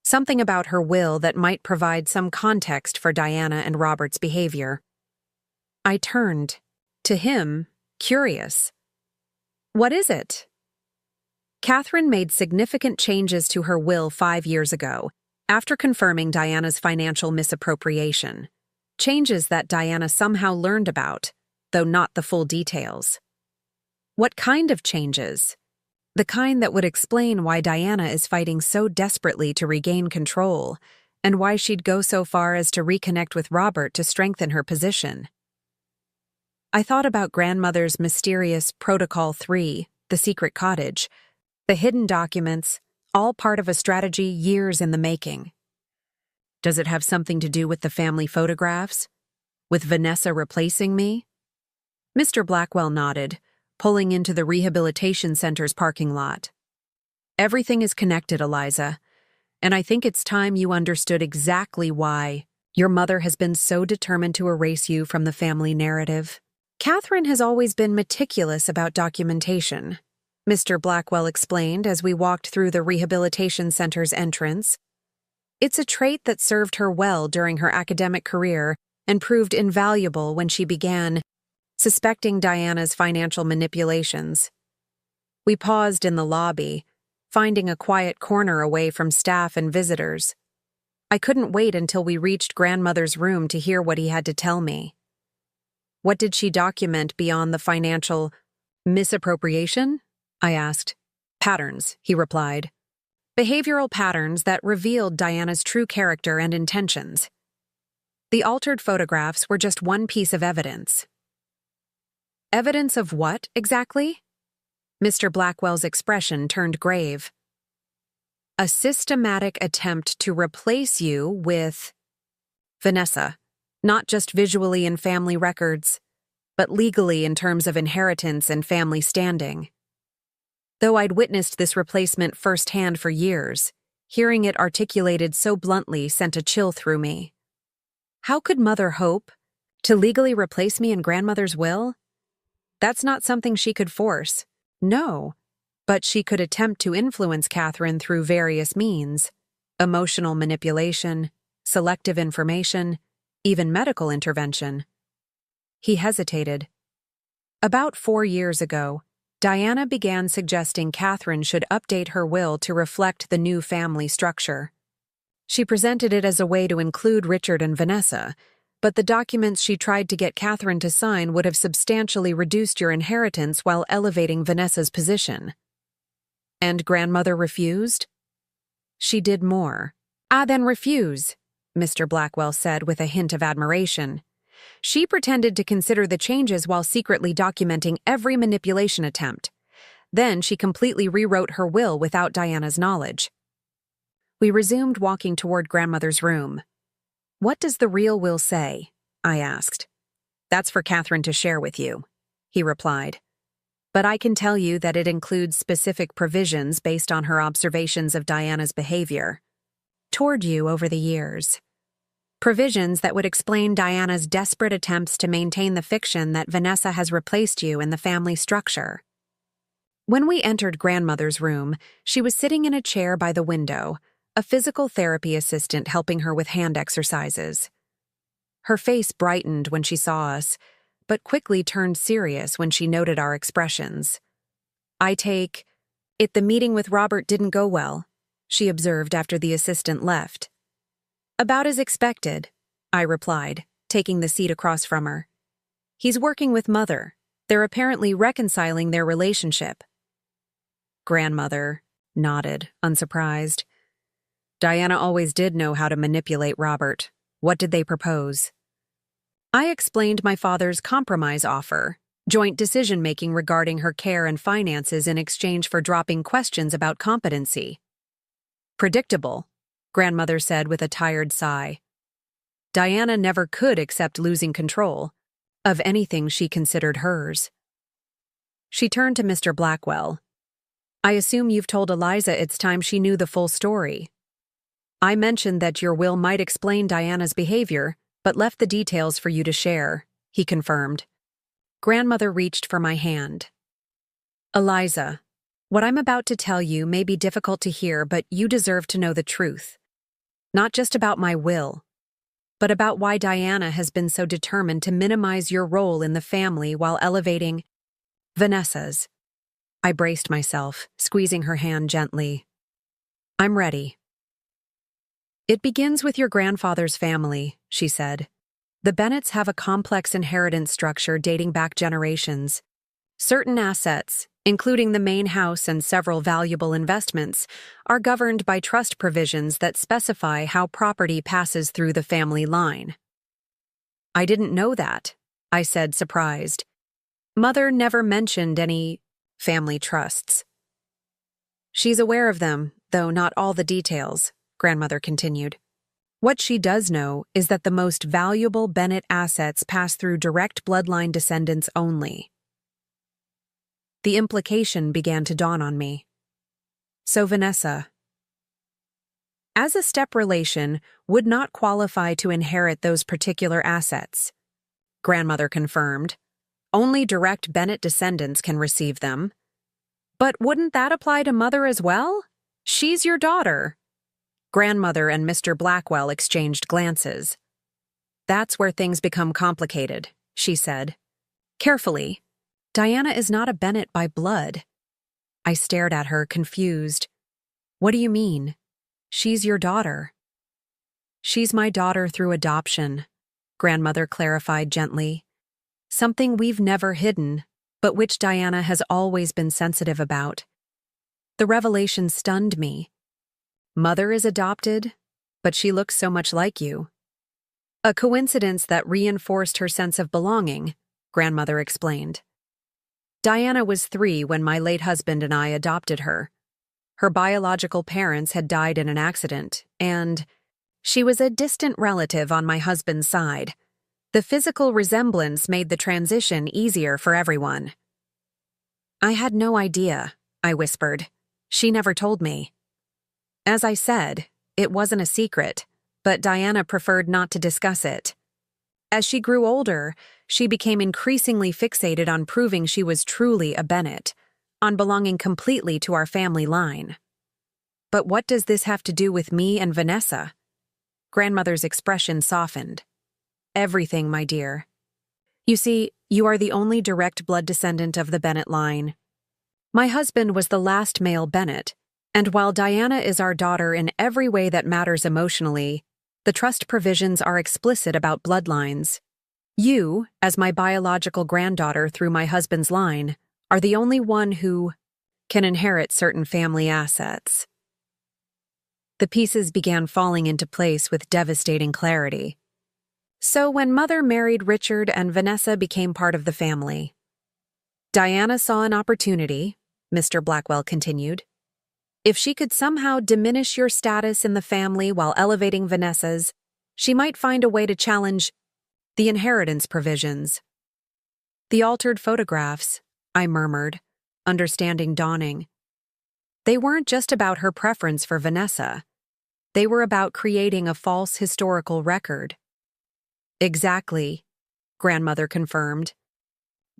Something about her will that might provide some context for Diana and Robert's behavior. I turned to him, curious. What is it? Catherine made significant changes to her will 5 years ago, after confirming Diana's financial misappropriation. Changes that Diana somehow learned about, though not the full details. What kind of changes? The kind that would explain why Diana is fighting so desperately to regain control, and why she'd go so far as to reconnect with Robert to strengthen her position. I thought about grandmother's mysterious Protocol 3, the secret cottage, the hidden documents, all part of a strategy years in the making. Does it have something to do with the family photographs? With Vanessa replacing me? Mr. Blackwell nodded, pulling into the rehabilitation center's parking lot. Everything is connected, Eliza, and I think it's time you understood exactly why your mother has been so determined to erase you from the family narrative. Catherine has always been meticulous about documentation, Mr. Blackwell explained as we walked through the rehabilitation center's entrance. It's a trait that served her well during her academic career and proved invaluable when she began suspecting Diana's financial manipulations. We paused in the lobby, finding a quiet corner away from staff and visitors. I couldn't wait until we reached grandmother's room to hear what he had to tell me. What did she document beyond the financial misappropriation? I asked. Patterns, he replied. Behavioral patterns that revealed Diana's true character and intentions. The altered photographs were just one piece of evidence. Evidence of what, exactly? Mr. Blackwell's expression turned grave. A systematic attempt to replace you with Vanessa, not just visually in family records, but legally in terms of inheritance and family standing. Though I'd witnessed this replacement firsthand for years, hearing it articulated so bluntly sent a chill through me. How could Mother hope to legally replace me in grandmother's will? That's not something she could force. No, but she could attempt to influence Catherine through various means: emotional manipulation, selective information, even medical intervention. He hesitated. About 4 years ago, Diana began suggesting Catherine should update her will to reflect the new family structure. She presented it as a way to include Richard and Vanessa, but the documents she tried to get Catherine to sign would have substantially reduced your inheritance while elevating Vanessa's position. And grandmother refused? She did more. Then refuse, Mr. Blackwell said with a hint of admiration. She pretended to consider the changes while secretly documenting every manipulation attempt. Then she completely rewrote her will without Diana's knowledge. We resumed walking toward grandmother's room. What does the real will say? I asked. That's for Catherine to share with you, he replied. But I can tell you that it includes specific provisions based on her observations of Diana's behavior toward you over the years. Provisions that would explain Diana's desperate attempts to maintain the fiction that Vanessa has replaced you in the family structure. When we entered grandmother's room, she was sitting in a chair by the window, a physical therapy assistant helping her with hand exercises. Her face brightened when she saw us, but quickly turned serious when she noted our expressions. I take it the meeting with Robert didn't go well, she observed after the assistant left. About as expected, I replied, taking the seat across from her. He's working with Mother. They're apparently reconciling their relationship. Grandmother nodded, unsurprised. Diana always did know how to manipulate Robert. What did they propose? I explained my father's compromise offer, joint decision-making regarding her care and finances in exchange for dropping questions about competency. Predictable, grandmother said with a tired sigh. Diana never could accept losing control of anything she considered hers. She turned to Mr. Blackwell. I assume you've told Eliza it's time she knew the full story. I mentioned that your will might explain Diana's behavior, but left the details for you to share, he confirmed. Grandmother reached for my hand. Eliza, what I'm about to tell you may be difficult to hear, but you deserve to know the truth. Not just about my will, but about why Diana has been so determined to minimize your role in the family while elevating Vanessa's. I braced myself, squeezing her hand gently. I'm ready. It begins with your grandfather's family, she said. The Bennetts have a complex inheritance structure dating back generations. Certain assets, including the main house and several valuable investments, are governed by trust provisions that specify how property passes through the family line. I didn't know that, I said, surprised. Mother never mentioned any family trusts. She's aware of them, though not all the details, grandmother continued. What she does know is that the most valuable Bennett assets pass through direct bloodline descendants only. The implication began to dawn on me. So Vanessa, as a step relation, would not qualify to inherit those particular assets. Grandmother confirmed. Only direct Bennett descendants can receive them. But wouldn't that apply to Mother as well? She's your daughter. Grandmother and Mr. Blackwell exchanged glances. That's where things become complicated, she said. Carefully. Diana is not a Bennett by blood. I stared at her, confused. What do you mean? She's your daughter. She's my daughter through adoption, grandmother clarified gently. Something we've never hidden, but which Diana has always been sensitive about. The revelation stunned me. Mother is adopted, but she looks so much like you. A coincidence that reinforced her sense of belonging, grandmother explained. Diana was 3 when my late husband and I adopted her. Her biological parents had died in an accident, and she was a distant relative on my husband's side. The physical resemblance made the transition easier for everyone. I had no idea, I whispered. She never told me. As I said, it wasn't a secret, but Diana preferred not to discuss it. As she grew older, she became increasingly fixated on proving she was truly a Bennett, on belonging completely to our family line. But what does this have to do with me and Vanessa? Grandmother's expression softened. Everything, my dear. You see, you are the only direct blood descendant of the Bennett line. My husband was the last male Bennett, and while Diana is our daughter in every way that matters emotionally, the trust provisions are explicit about bloodlines. You, as my biological granddaughter through my husband's line, are the only one who can inherit certain family assets. The pieces began falling into place with devastating clarity. So when Mother married Richard and Vanessa became part of the family. Diana saw an opportunity, Mr. Blackwell continued. If she could somehow diminish your status in the family while elevating Vanessa's, she might find a way to challenge the inheritance provisions. The altered photographs, I murmured, understanding dawning. They weren't just about her preference for Vanessa. They were about creating a false historical record. Exactly, grandmother confirmed.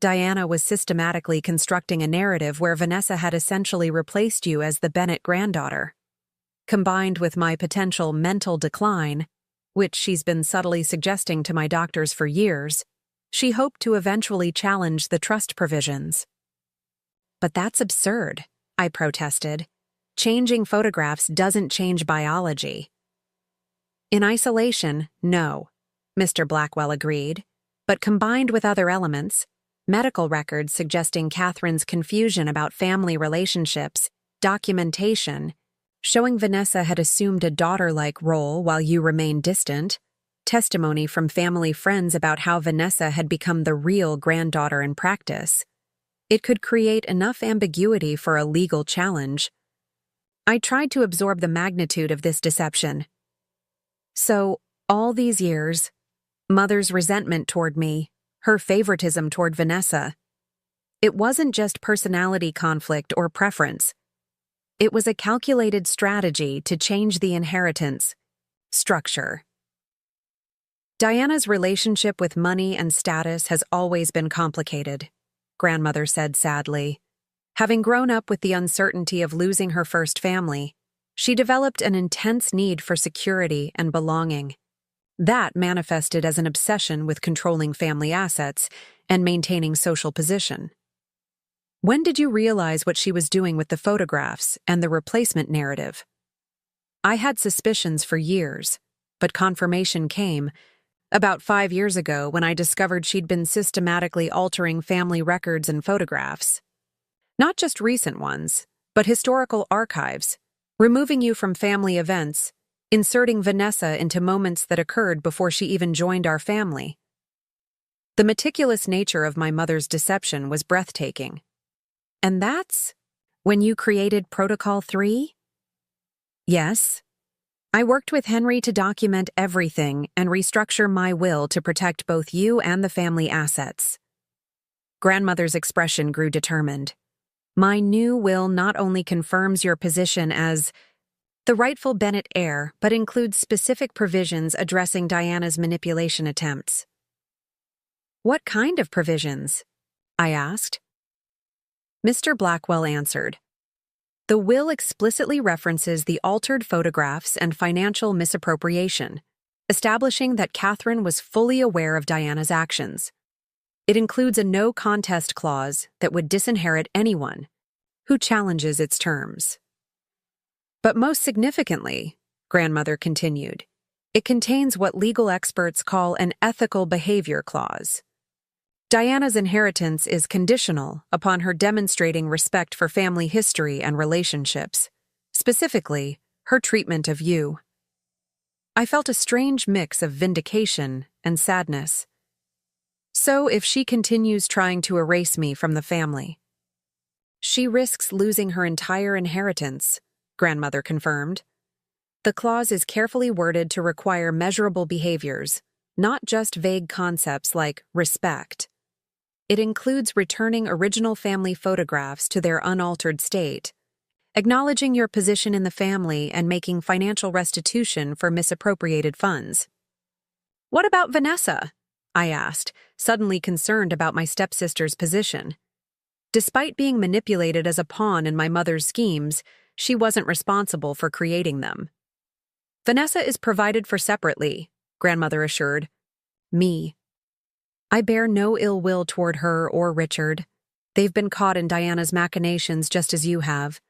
Diana was systematically constructing a narrative where Vanessa had essentially replaced you as the Bennett granddaughter. Combined with my potential mental decline, which she's been subtly suggesting to my doctors for years, she hoped to eventually challenge the trust provisions. But that's absurd, I protested. Changing photographs doesn't change biology. In isolation, no, Mr. Blackwell agreed, but combined with other elements, medical records suggesting Catherine's confusion about family relationships, documentation, showing Vanessa had assumed a daughter-like role while you remained distant, testimony from family friends about how Vanessa had become the real granddaughter in practice. It could create enough ambiguity for a legal challenge. I tried to absorb the magnitude of this deception. So, all these years, Mother's resentment toward me, her favoritism toward Vanessa. It wasn't just personality conflict or preference. It was a calculated strategy to change the inheritance structure. Diana's relationship with money and status has always been complicated, grandmother said sadly. Having grown up with the uncertainty of losing her first family, she developed an intense need for security and belonging. That manifested as an obsession with controlling family assets and maintaining social position. When did you realize what she was doing with the photographs and the replacement narrative? I had suspicions for years, but confirmation came about 5 years ago when I discovered she'd been systematically altering family records and photographs. Not just recent ones, but historical archives, removing you from family events, inserting Vanessa into moments that occurred before she even joined our family. The meticulous nature of my mother's deception was breathtaking. And that's when you created Protocol 3? Yes. I worked with Henry to document everything and restructure my will to protect both you and the family assets. Grandmother's expression grew determined. My new will not only confirms your position as the rightful Bennett heir, but includes specific provisions addressing Diana's manipulation attempts. What kind of provisions? I asked. Mr. Blackwell answered. The will explicitly references the altered photographs and financial misappropriation, establishing that Catherine was fully aware of Diana's actions. It includes a no contest clause that would disinherit anyone who challenges its terms. But most significantly, grandmother continued, it contains what legal experts call an ethical behavior clause. Diana's inheritance is conditional upon her demonstrating respect for family history and relationships, specifically, her treatment of you. I felt a strange mix of vindication and sadness. So if she continues trying to erase me from the family, she risks losing her entire inheritance, grandmother confirmed. The clause is carefully worded to require measurable behaviors, not just vague concepts like respect. It includes returning original family photographs to their unaltered state, acknowledging your position in the family and making financial restitution for misappropriated funds. What about Vanessa? I asked, suddenly concerned about my stepsister's position. Despite being manipulated as a pawn in my mother's schemes, she wasn't responsible for creating them. Vanessa is provided for separately, grandmother assured me. I bear no ill will toward her or Richard. They've been caught in Diana's machinations just as you have,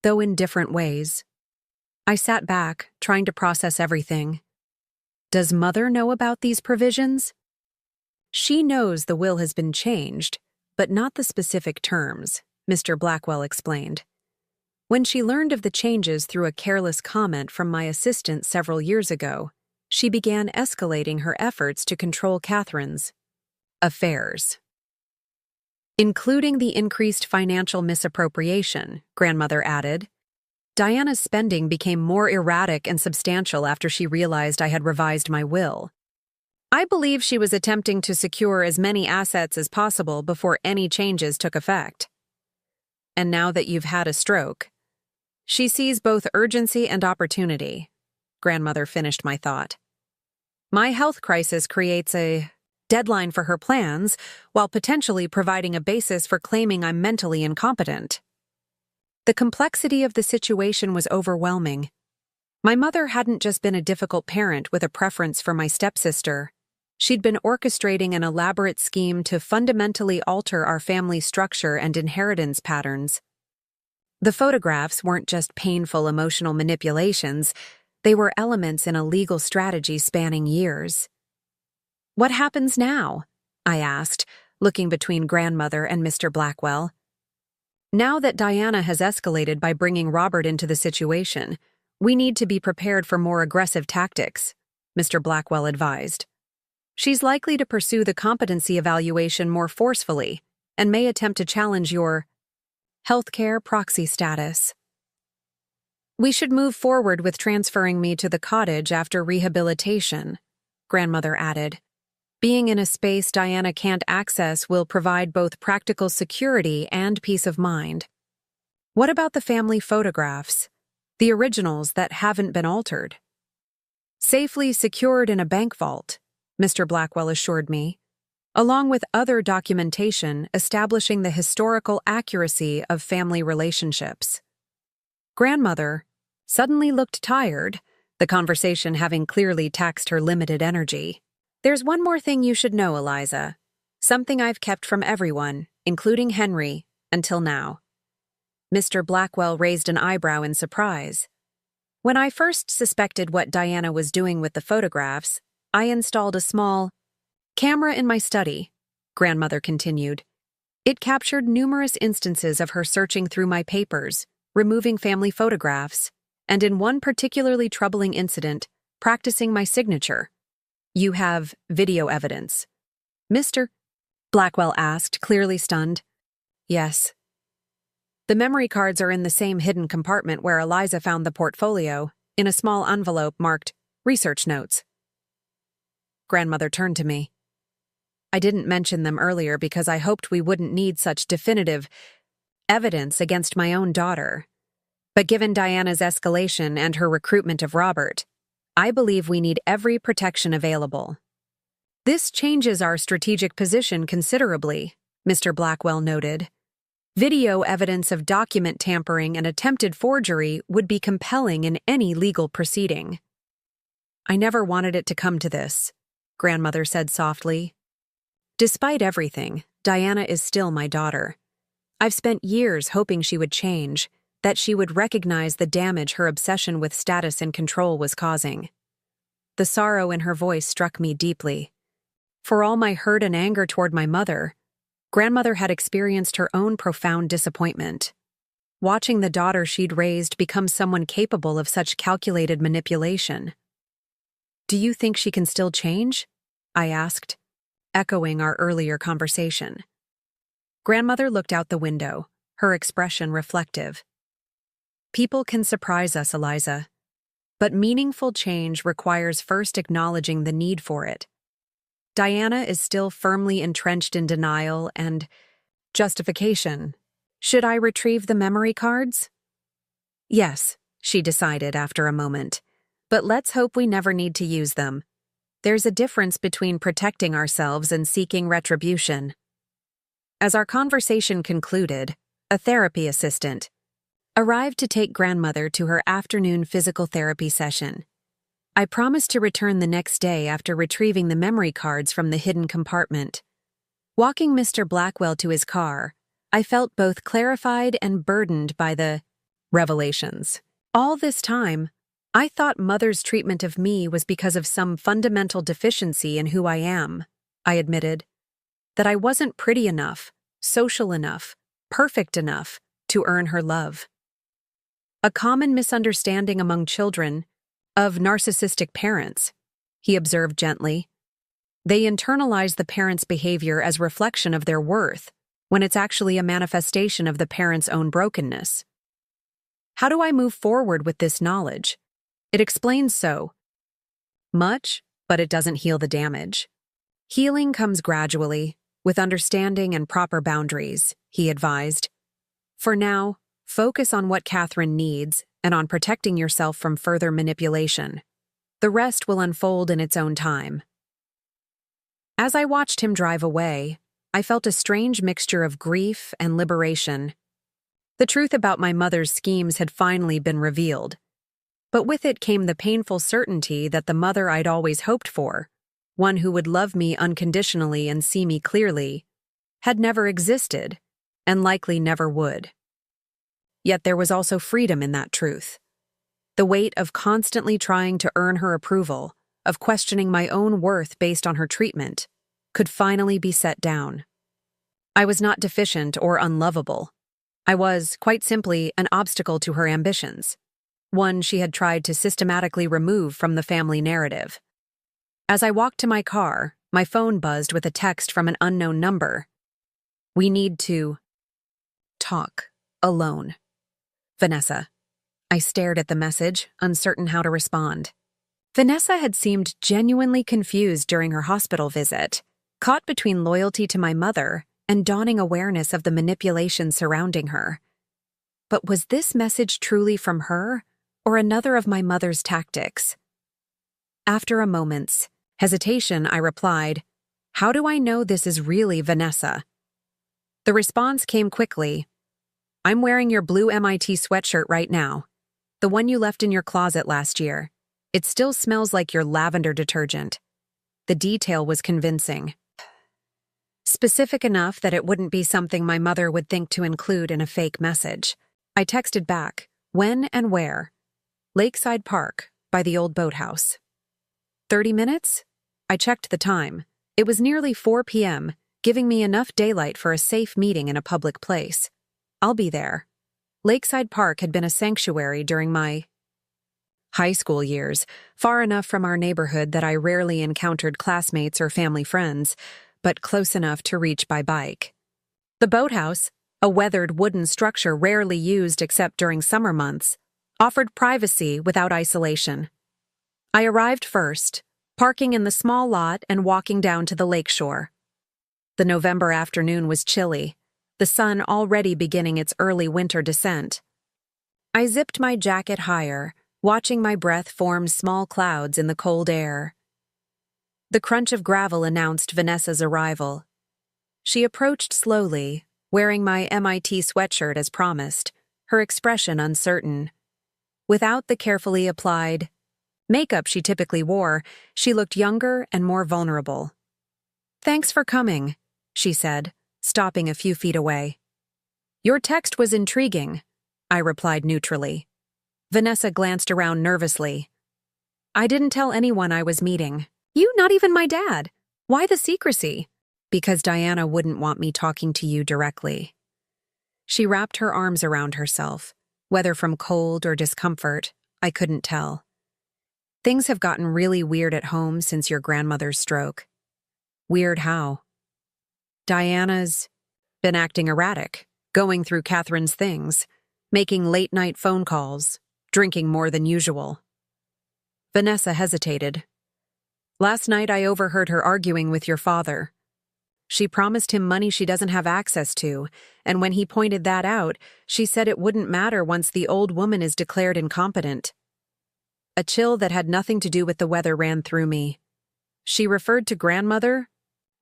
though in different ways. I sat back, trying to process everything. Does Mother know about these provisions? She knows the will has been changed, but not the specific terms, Mr. Blackwell explained. When she learned of the changes through a careless comment from my assistant several years ago, she began escalating her efforts to control Catherine's affairs, including the increased financial misappropriation, grandmother added. Diana's spending became more erratic and substantial after she realized I had revised my will. I believe she was attempting to secure as many assets as possible before any changes took effect. And now that you've had a stroke, she sees both urgency and opportunity, grandmother finished my thought. My health crisis creates a deadline for her plans while potentially providing a basis for claiming I'm mentally incompetent. The complexity of the situation was overwhelming. My mother hadn't just been a difficult parent with a preference for my stepsister. She'd been orchestrating an elaborate scheme to fundamentally alter our family structure and inheritance patterns. The photographs weren't just painful emotional manipulations, they were elements in a legal strategy spanning years. What happens now? I asked, looking between grandmother and Mr. Blackwell. Now that Diana has escalated by bringing Robert into the situation, we need to be prepared for more aggressive tactics, Mr. Blackwell advised. She's likely to pursue the competency evaluation more forcefully and may attempt to challenge your healthcare proxy status. We should move forward with transferring me to the cottage after rehabilitation, grandmother added. Being in a space Diana can't access will provide both practical security and peace of mind. What about the family photographs, the originals that haven't been altered? Safely secured in a bank vault, Mr. Blackwell assured me, along with other documentation establishing the historical accuracy of family relationships. Grandmother suddenly looked tired, the conversation having clearly taxed her limited energy. There's one more thing you should know, Eliza. Something I've kept from everyone, including Henry, until now. Mr. Blackwell raised an eyebrow in surprise. When I first suspected what Diana was doing with the photographs, I installed a small camera in my study, grandmother continued. It captured numerous instances of her searching through my papers, removing family photographs, and in one particularly troubling incident, practicing my signature. You have video evidence. Mr. Blackwell asked, clearly stunned. Yes. The memory cards are in the same hidden compartment where Eliza found the portfolio, in a small envelope marked research notes. Grandmother turned to me. I didn't mention them earlier because I hoped we wouldn't need such definitive evidence against my own daughter. But given Diana's escalation and her recruitment of Robert, I believe we need every protection available. This changes our strategic position considerably, Mr. Blackwell noted. Video evidence of document tampering and attempted forgery would be compelling in any legal proceeding. I never wanted it to come to this, grandmother said softly. Despite everything, Diana is still my daughter. I've spent years hoping she would change, that she would recognize the damage her obsession with status and control was causing. The sorrow in her voice struck me deeply. For all my hurt and anger toward my mother, grandmother had experienced her own profound disappointment. Watching the daughter she'd raised become someone capable of such calculated manipulation. "Do you think she can still change?" I asked, echoing our earlier conversation. Grandmother looked out the window, her expression reflective. "People can surprise us, Eliza. But meaningful change requires first acknowledging the need for it. Diana is still firmly entrenched in denial and justification. Should I retrieve the memory cards?" "Yes," she decided after a moment. "But let's hope we never need to use them. There's a difference between protecting ourselves and seeking retribution." As our conversation concluded, a therapy assistant arrived to take grandmother to her afternoon physical therapy session. I promised to return the next day after retrieving the memory cards from the hidden compartment. Walking Mr. Blackwell to his car, I felt both clarified and burdened by the revelations. All this time, I thought Mother's treatment of me was because of some fundamental deficiency in who I am, I admitted. That I wasn't pretty enough, social enough, perfect enough to earn her love. A common misunderstanding among children of narcissistic parents, he observed gently. They internalize the parent's behavior as reflection of their worth, when it's actually a manifestation of the parent's own brokenness. How do I move forward with this knowledge? It explains so much, but it doesn't heal the damage. Healing comes gradually, with understanding and proper boundaries, he advised. For now, focus on what Catherine needs and on protecting yourself from further manipulation. The rest will unfold in its own time. As I watched him drive away, I felt a strange mixture of grief and liberation. The truth about my mother's schemes had finally been revealed, but with it came the painful certainty that the mother I'd always hoped for, one who would love me unconditionally and see me clearly, had never existed, and likely never would. Yet there was also freedom in that truth. The weight of constantly trying to earn her approval, of questioning my own worth based on her treatment, could finally be set down. I was not deficient or unlovable. I was, quite simply, an obstacle to her ambitions, one she had tried to systematically remove from the family narrative. As I walked to my car, my phone buzzed with a text from an unknown number. "We need to talk alone. Vanessa." I stared at the message, uncertain how to respond. Vanessa had seemed genuinely confused during her hospital visit, caught between loyalty to my mother and dawning awareness of the manipulation surrounding her. But was this message truly from her, or another of my mother's tactics? After a moment's hesitation, I replied, "How do I know this is really Vanessa?" The response came quickly. "I'm wearing your blue MIT sweatshirt right now, the one you left in your closet last year. It still smells like your lavender detergent." The detail was convincing. Specific enough that it wouldn't be something my mother would think to include in a fake message. I texted back, "When and where?" "Lakeside Park, by the old boathouse." 30 minutes? I checked the time. It was nearly 4 p.m., giving me enough daylight for a safe meeting in a public place. "I'll be there." Lakeside Park had been a sanctuary during my high school years, far enough from our neighborhood that I rarely encountered classmates or family friends, but close enough to reach by bike. The boathouse, a weathered wooden structure rarely used except during summer months, offered privacy without isolation. I arrived first, parking in the small lot and walking down to the lakeshore. The November afternoon was chilly, the sun already beginning its early winter descent. I zipped my jacket higher, watching my breath form small clouds in the cold air. The crunch of gravel announced Vanessa's arrival. She approached slowly, wearing my MIT sweatshirt as promised, her expression uncertain. Without the carefully applied makeup she typically wore, she looked younger and more vulnerable. Thanks for coming, she said, stopping a few feet away. Your text was intriguing, I replied neutrally. Vanessa glanced around nervously. I didn't tell anyone I was meeting. You, not even my dad. Why the secrecy? Because Diana wouldn't want me talking to you directly. She wrapped her arms around herself. Whether from cold or discomfort, I couldn't tell. Things have gotten really weird at home since your grandmother's stroke. Weird how? Diana's been acting erratic, going through Catherine's things, making late-night phone calls, drinking more than usual. Vanessa hesitated. Last night I overheard her arguing with your father. She promised him money she doesn't have access to, and when he pointed that out, she said it wouldn't matter once the old woman is declared incompetent. A chill that had nothing to do with the weather ran through me. She referred to grandmother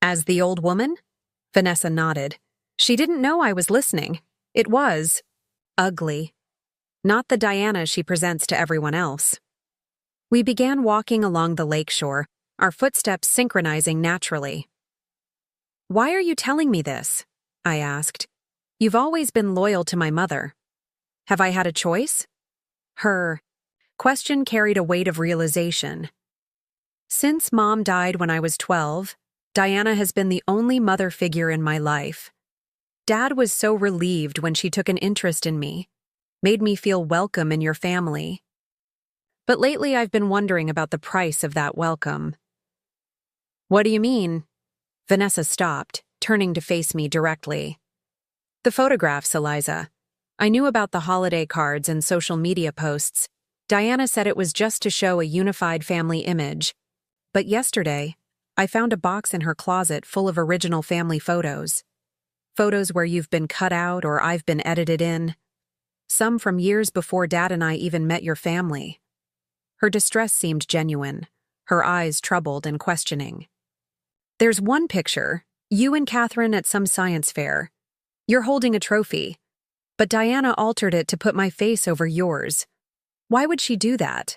as the old woman? Vanessa nodded. She didn't know I was listening. It was ugly. Not the Diana she presents to everyone else. We began walking along the lakeshore, our footsteps synchronizing naturally. Why are you telling me this? I asked. You've always been loyal to my mother. Have I had a choice? Her question carried a weight of realization. Since Mom died when I was 12, Diana has been the only mother figure in my life. Dad was so relieved when she took an interest in me, made me feel welcome in your family. But lately I've been wondering about the price of that welcome. What do you mean? Vanessa stopped, turning to face me directly. The photographs, Eliza. I knew about the holiday cards and social media posts. Diana said it was just to show a unified family image. But yesterday, I found a box in her closet full of original family photos. Photos where you've been cut out or I've been edited in. Some from years before Dad and I even met your family. Her distress seemed genuine, her eyes troubled and questioning. There's one picture, you and Catherine at some science fair. You're holding a trophy, but Diana altered it to put my face over yours. Why would she do that?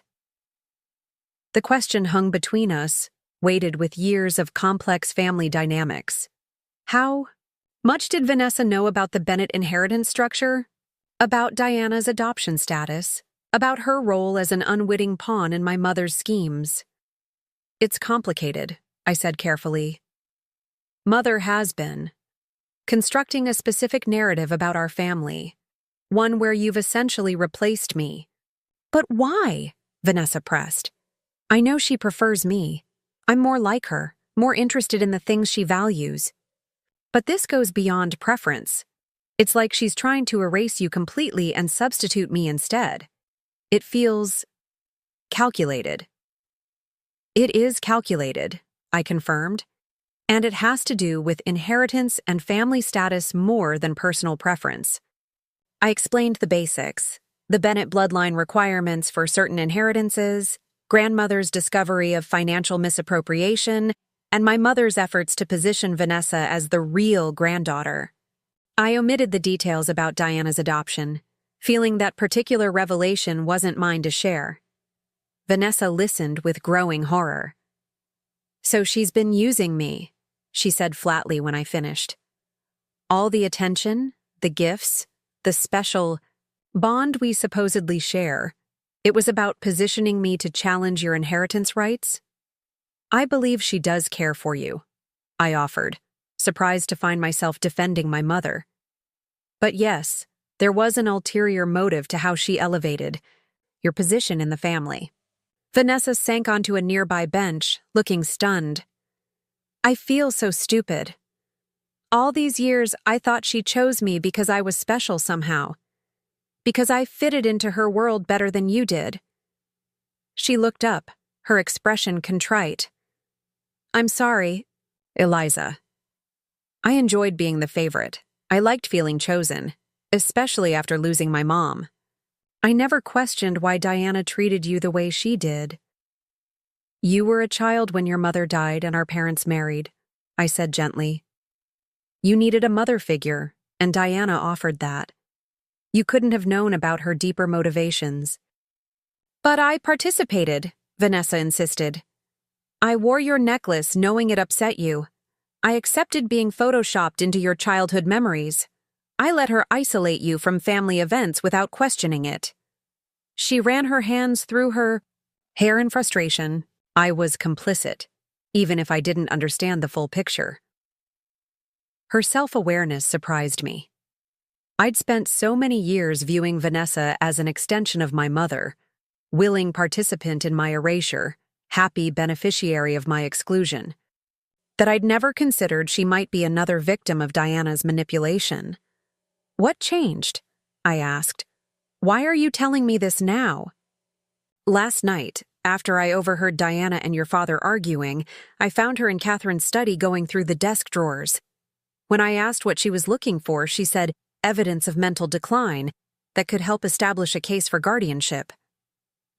The question hung between us, weighted with years of complex family dynamics. How much did Vanessa know about the Bennett inheritance structure? About Diana's adoption status? About her role as an unwitting pawn in my mother's schemes? It's complicated, I said carefully. Mother has been constructing a specific narrative about our family, one where you've essentially replaced me. But why? Vanessa pressed. I know she prefers me. I'm more like her, more interested in the things she values. But this goes beyond preference. It's like she's trying to erase you completely and substitute me instead. It feels calculated. It is calculated, I confirmed, and it has to do with inheritance and family status more than personal preference. I explained the basics, the Bennett bloodline requirements for certain inheritances, grandmother's discovery of financial misappropriation, and my mother's efforts to position Vanessa as the real granddaughter. I omitted the details about Diana's adoption, feeling that particular revelation wasn't mine to share. Vanessa listened with growing horror. So she's been using me, she said flatly when I finished. All the attention, the gifts, the special bond we supposedly share, it was about positioning me to challenge your inheritance rights? I believe she does care for you, I offered, surprised to find myself defending my mother. But yes, there was an ulterior motive to how she elevated your position in the family. Vanessa sank onto a nearby bench, looking stunned. I feel so stupid. All these years, I thought she chose me because I was special somehow. Because I fitted into her world better than you did. She looked up, her expression contrite. I'm sorry, Eliza. I enjoyed being the favorite. I liked feeling chosen, especially after losing my mom. I never questioned why Diana treated you the way she did. You were a child when your mother died and our parents married, I said gently. You needed a mother figure, and Diana offered that. You couldn't have known about her deeper motivations. But I participated, Vanessa insisted. I wore your necklace knowing it upset you. I accepted being photoshopped into your childhood memories. I let her isolate you from family events without questioning it. She ran her hands through her hair in frustration. I was complicit, even if I didn't understand the full picture. Her self-awareness surprised me. I'd spent so many years viewing Vanessa as an extension of my mother, willing participant in my erasure, happy beneficiary of my exclusion, that I'd never considered she might be another victim of Diana's manipulation. What changed? I asked. Why are you telling me this now? Last night, after I overheard Diana and your father arguing, I found her in Catherine's study going through the desk drawers. When I asked what she was looking for, she said evidence of mental decline that could help establish a case for guardianship.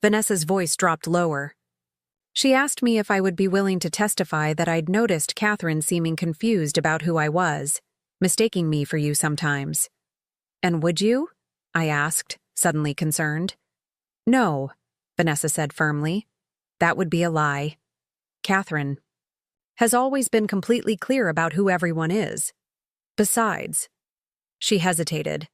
Vanessa's voice dropped lower. She asked me if I would be willing to testify that I'd noticed Catherine seeming confused about who I was, mistaking me for you sometimes. And would you? I asked, suddenly concerned. No, Vanessa said firmly. That would be a lie. Catherine has always been completely clear about who everyone is. Besides, she hesitated.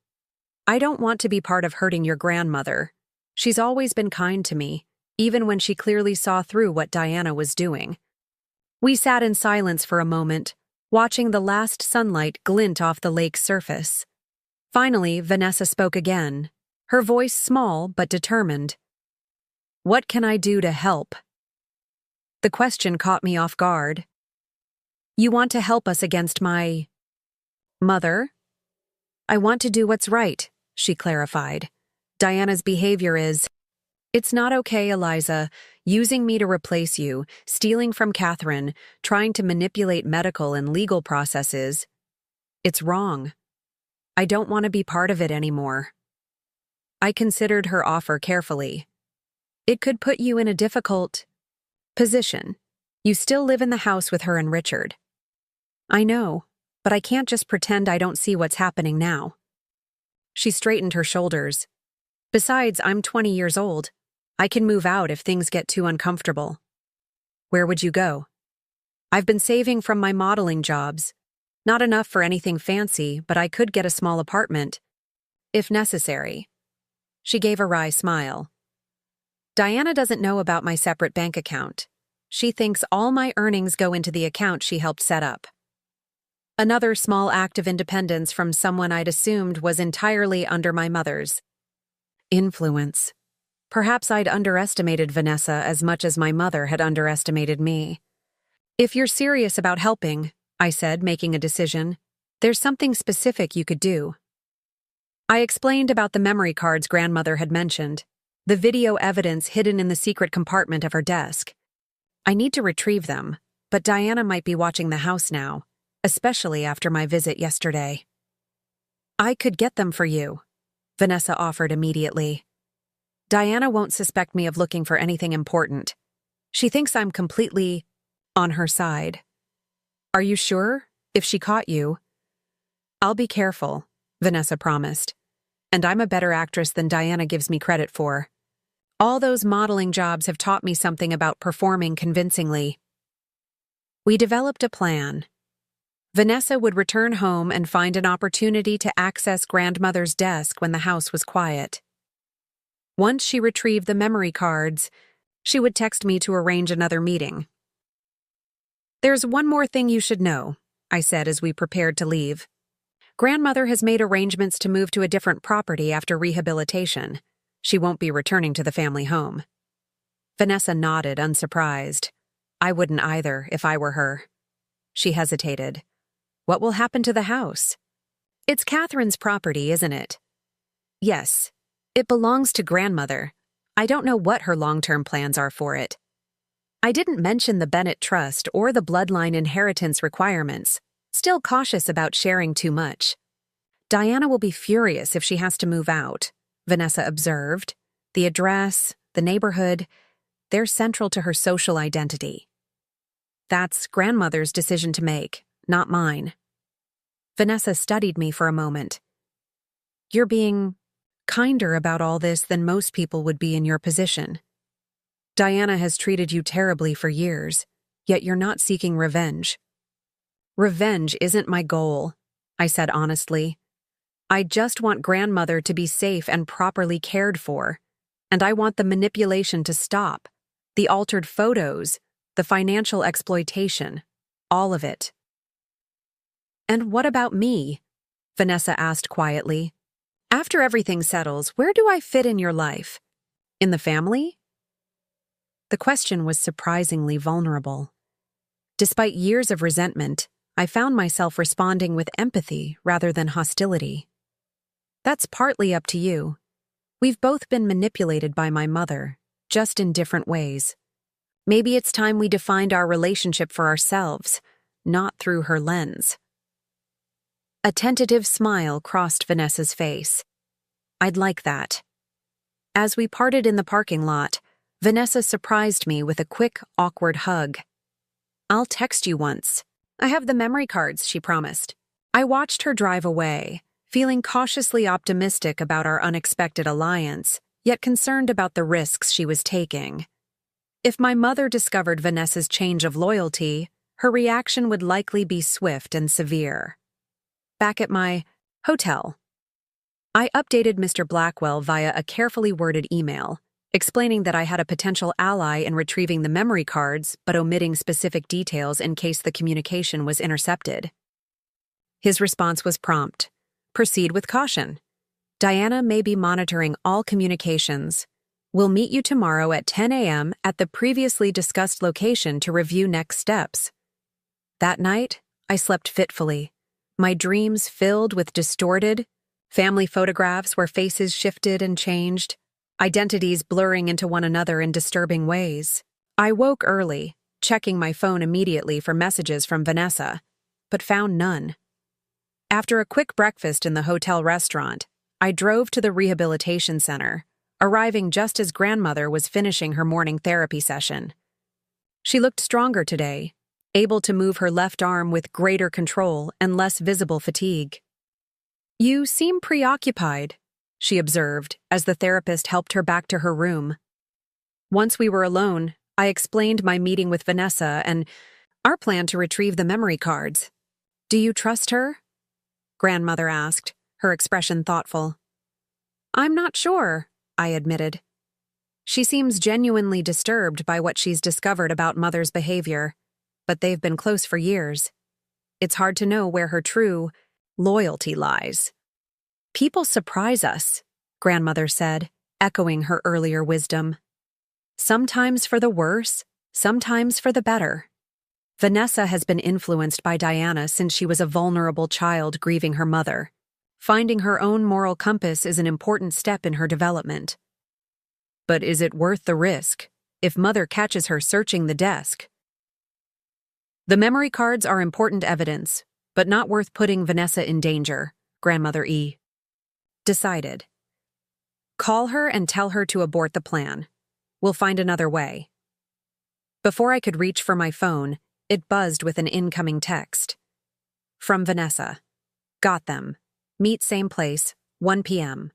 I don't want to be part of hurting your grandmother. She's always been kind to me, even when she clearly saw through what Diana was doing. We sat in silence for a moment, watching the last sunlight glint off the lake's surface. Finally, Vanessa spoke again, her voice small but determined. What can I do to help? The question caught me off guard. You want to help us against my mother? I want to do what's right, she clarified. Diana's behavior is, it's not okay, Eliza, using me to replace you, stealing from Catherine, trying to manipulate medical and legal processes. It's wrong. I don't want to be part of it anymore. I considered her offer carefully. It could put you in a difficult position. You still live in the house with her and Richard. I know, but I can't just pretend I don't see what's happening now. She straightened her shoulders. Besides, I'm 20 years old. I can move out if things get too uncomfortable. Where would you go? I've been saving from my modeling jobs. Not enough for anything fancy, but I could get a small apartment, if necessary. She gave a wry smile. Diana doesn't know about my separate bank account. She thinks all my earnings go into the account she helped set up. Another small act of independence from someone I'd assumed was entirely under my mother's influence. Perhaps I'd underestimated Vanessa as much as my mother had underestimated me. If you're serious about helping, I said, making a decision, there's something specific you could do. I explained about the memory cards grandmother had mentioned, the video evidence hidden in the secret compartment of her desk. I need to retrieve them, but Diana might be watching the house now, especially after my visit yesterday. I could get them for you, Vanessa offered immediately. Diana won't suspect me of looking for anything important. She thinks I'm completely on her side. Are you sure? If she caught you? I'll be careful, Vanessa promised. And I'm a better actress than Diana gives me credit for. All those modeling jobs have taught me something about performing convincingly. We developed a plan. Vanessa would return home and find an opportunity to access grandmother's desk when the house was quiet. Once she retrieved the memory cards, she would text me to arrange another meeting. There's one more thing you should know, I said as we prepared to leave. Grandmother has made arrangements to move to a different property after rehabilitation. She won't be returning to the family home. Vanessa nodded, unsurprised. I wouldn't either if I were her. She hesitated. What will happen to the house? It's Catherine's property, isn't it? Yes. It belongs to grandmother. I don't know what her long-term plans are for it. I didn't mention the Bennett Trust or the bloodline inheritance requirements, still cautious about sharing too much. Diana will be furious if she has to move out, Vanessa observed. The address, the neighborhood, they're central to her social identity. That's grandmother's decision to make, not mine. Vanessa studied me for a moment. You're being kinder about all this than most people would be in your position. Diana has treated you terribly for years, yet you're not seeking revenge. Revenge isn't my goal, I said honestly. I just want grandmother to be safe and properly cared for, and I want the manipulation to stop, the altered photos, the financial exploitation, all of it. And what about me? Vanessa asked quietly. After everything settles, where do I fit in your life? In the family? The question was surprisingly vulnerable. Despite years of resentment, I found myself responding with empathy rather than hostility. That's partly up to you. We've both been manipulated by my mother, just in different ways. Maybe it's time we defined our relationship for ourselves, not through her lens. A tentative smile crossed Vanessa's face. I'd like that. As we parted in the parking lot, Vanessa surprised me with a quick, awkward hug. I'll text you once. I have the memory cards, she promised. I watched her drive away, feeling cautiously optimistic about our unexpected alliance, yet concerned about the risks she was taking. If my mother discovered Vanessa's change of loyalty, her reaction would likely be swift and severe. Back at my hotel, I updated Mr. Blackwell via a carefully worded email, explaining that I had a potential ally in retrieving the memory cards but omitting specific details in case the communication was intercepted. His response was prompt. Proceed with caution. Diana may be monitoring all communications. We'll meet you tomorrow at 10 a.m. at the previously discussed location to review next steps. That night, I slept fitfully, my dreams filled with distorted family photographs where faces shifted and changed, identities blurring into one another in disturbing ways. I woke early, checking my phone immediately for messages from Vanessa, but found none. After a quick breakfast in the hotel restaurant, I drove to the rehabilitation center, arriving just as grandmother was finishing her morning therapy session. She looked stronger today, able to move her left arm with greater control and less visible fatigue. You seem preoccupied, she observed as the therapist helped her back to her room. Once we were alone, I explained my meeting with Vanessa and our plan to retrieve the memory cards. Do you trust her? Grandmother asked, her expression thoughtful. I'm not sure, I admitted. She seems genuinely disturbed by what she's discovered about Mother's behavior, but they've been close for years. It's hard to know where her true loyalty lies. People surprise us, Grandmother said, echoing her earlier wisdom. Sometimes for the worse, sometimes for the better. Vanessa has been influenced by Diana since she was a vulnerable child grieving her mother. Finding her own moral compass is an important step in her development. But is it worth the risk if Mother catches her searching the desk? The memory cards are important evidence, but not worth putting Vanessa in danger, Grandmother E. decided. Call her and tell her to abort the plan. We'll find another way. Before I could reach for my phone, it buzzed with an incoming text. From Vanessa. Got them. Meet same place, 1 p.m.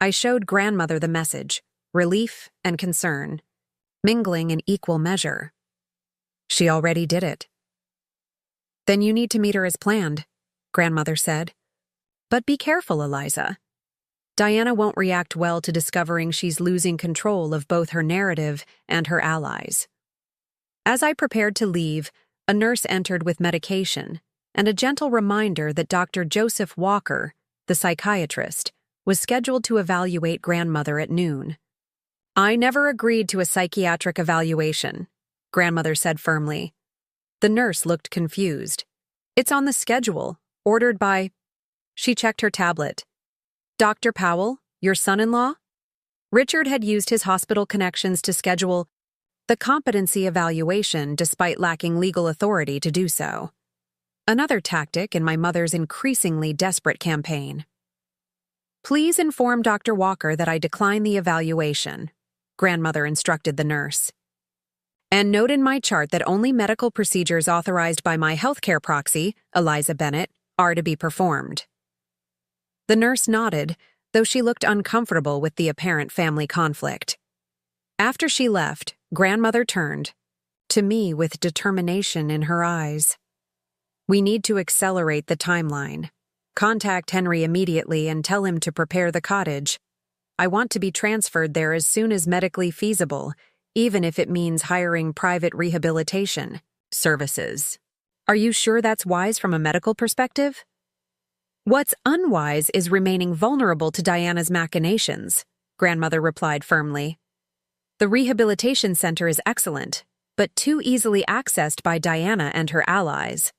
I showed Grandmother the message, relief and concern, mingling in equal measure. She already did it. Then you need to meet her as planned, Grandmother said. But be careful, Eliza. Diana won't react well to discovering she's losing control of both her narrative and her allies. As I prepared to leave, a nurse entered with medication and a gentle reminder that Dr. Joseph Walker, the psychiatrist, was scheduled to evaluate Grandmother at noon. I never agreed to a psychiatric evaluation, Grandmother said firmly. The nurse looked confused. It's on the schedule, ordered by... She checked her tablet. Dr. Powell, your son-in-law? Richard had used his hospital connections to schedule the competency evaluation despite lacking legal authority to do so. Another tactic in my mother's increasingly desperate campaign. Please inform Dr. Walker that I decline the evaluation, Grandmother instructed the nurse. And note in my chart that only medical procedures authorized by my healthcare proxy, Eliza Bennett, are to be performed. The nurse nodded, though she looked uncomfortable with the apparent family conflict. After she left, Grandmother turned, to me with determination in her eyes. We need to accelerate the timeline. Contact Henry immediately and tell him to prepare the cottage. I want to be transferred there as soon as medically feasible, even if it means hiring private rehabilitation services. Are you sure that's wise from a medical perspective? What's unwise is remaining vulnerable to Diana's machinations, Grandmother replied firmly. The rehabilitation center is excellent, but too easily accessed by Diana and her allies.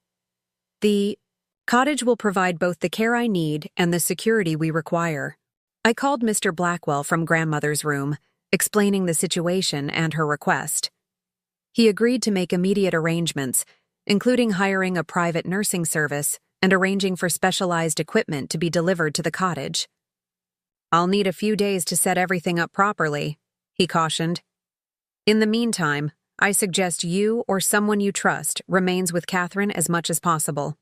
The cottage will provide both the care I need and the security we require. I called Mr. Blackwell from Grandmother's room, explaining the situation and her request. He agreed to make immediate arrangements, including hiring a private nursing service and arranging for specialized equipment to be delivered to the cottage. I'll need a few days to set everything up properly, he cautioned. In the meantime, I suggest you or someone you trust remains with Catherine as much as possible.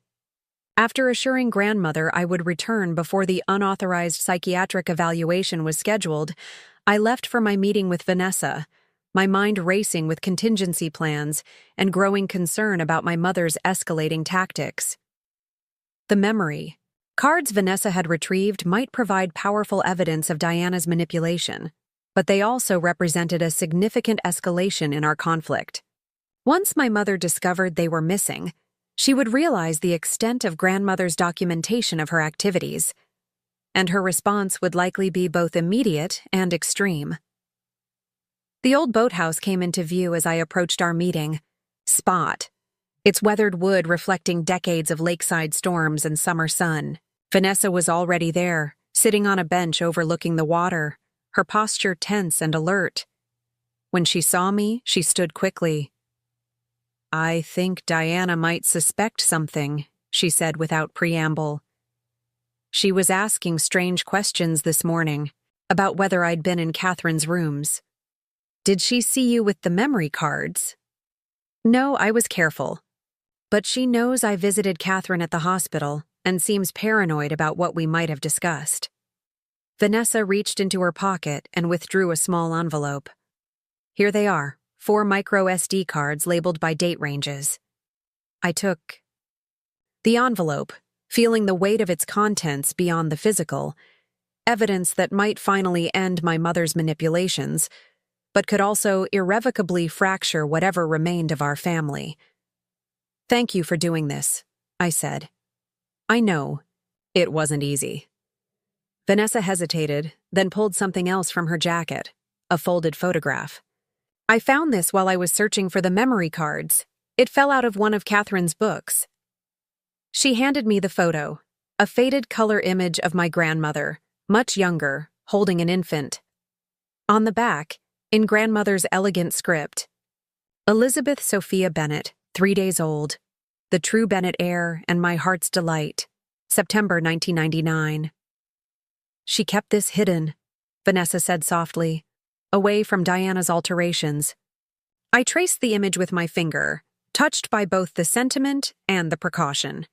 After assuring Grandmother I would return before the unauthorized psychiatric evaluation was scheduled, I left for my meeting with Vanessa, my mind racing with contingency plans and growing concern about my mother's escalating tactics. The memory cards Vanessa had retrieved might provide powerful evidence of Diana's manipulation, but they also represented a significant escalation in our conflict. Once my mother discovered they were missing, she would realize the extent of Grandmother's documentation of her activities, and her response would likely be both immediate and extreme. The old boathouse came into view as I approached our meeting. Spot. Its weathered wood reflecting decades of lakeside storms and summer sun. Vanessa was already there, sitting on a bench overlooking the water, her posture tense and alert. When she saw me, she stood quickly. I think Diana might suspect something, she said without preamble. She was asking strange questions this morning about whether I'd been in Catherine's rooms. Did she see you with the memory cards? No, I was careful. But she knows I visited Catherine at the hospital and seems paranoid about what we might have discussed. Vanessa reached into her pocket and withdrew a small envelope. Here they are, 4 micro SD cards labeled by date ranges. I took the envelope, feeling the weight of its contents beyond the physical, evidence that might finally end my mother's manipulations, but could also irrevocably fracture whatever remained of our family. Thank you for doing this, I said. I know, it wasn't easy. Vanessa hesitated, then pulled something else from her jacket, a folded photograph. I found this while I was searching for the memory cards. It fell out of one of Catherine's books. She handed me the photo, a faded color image of my grandmother, much younger, holding an infant. On the back, in Grandmother's elegant script, Elizabeth Sophia Bennet, 3 days old, the true Bennet heir and my heart's delight, September 1999. She kept this hidden, Vanessa said softly, away from Diana's alterations. I traced the image with my finger, touched by both the sentiment and the precaution.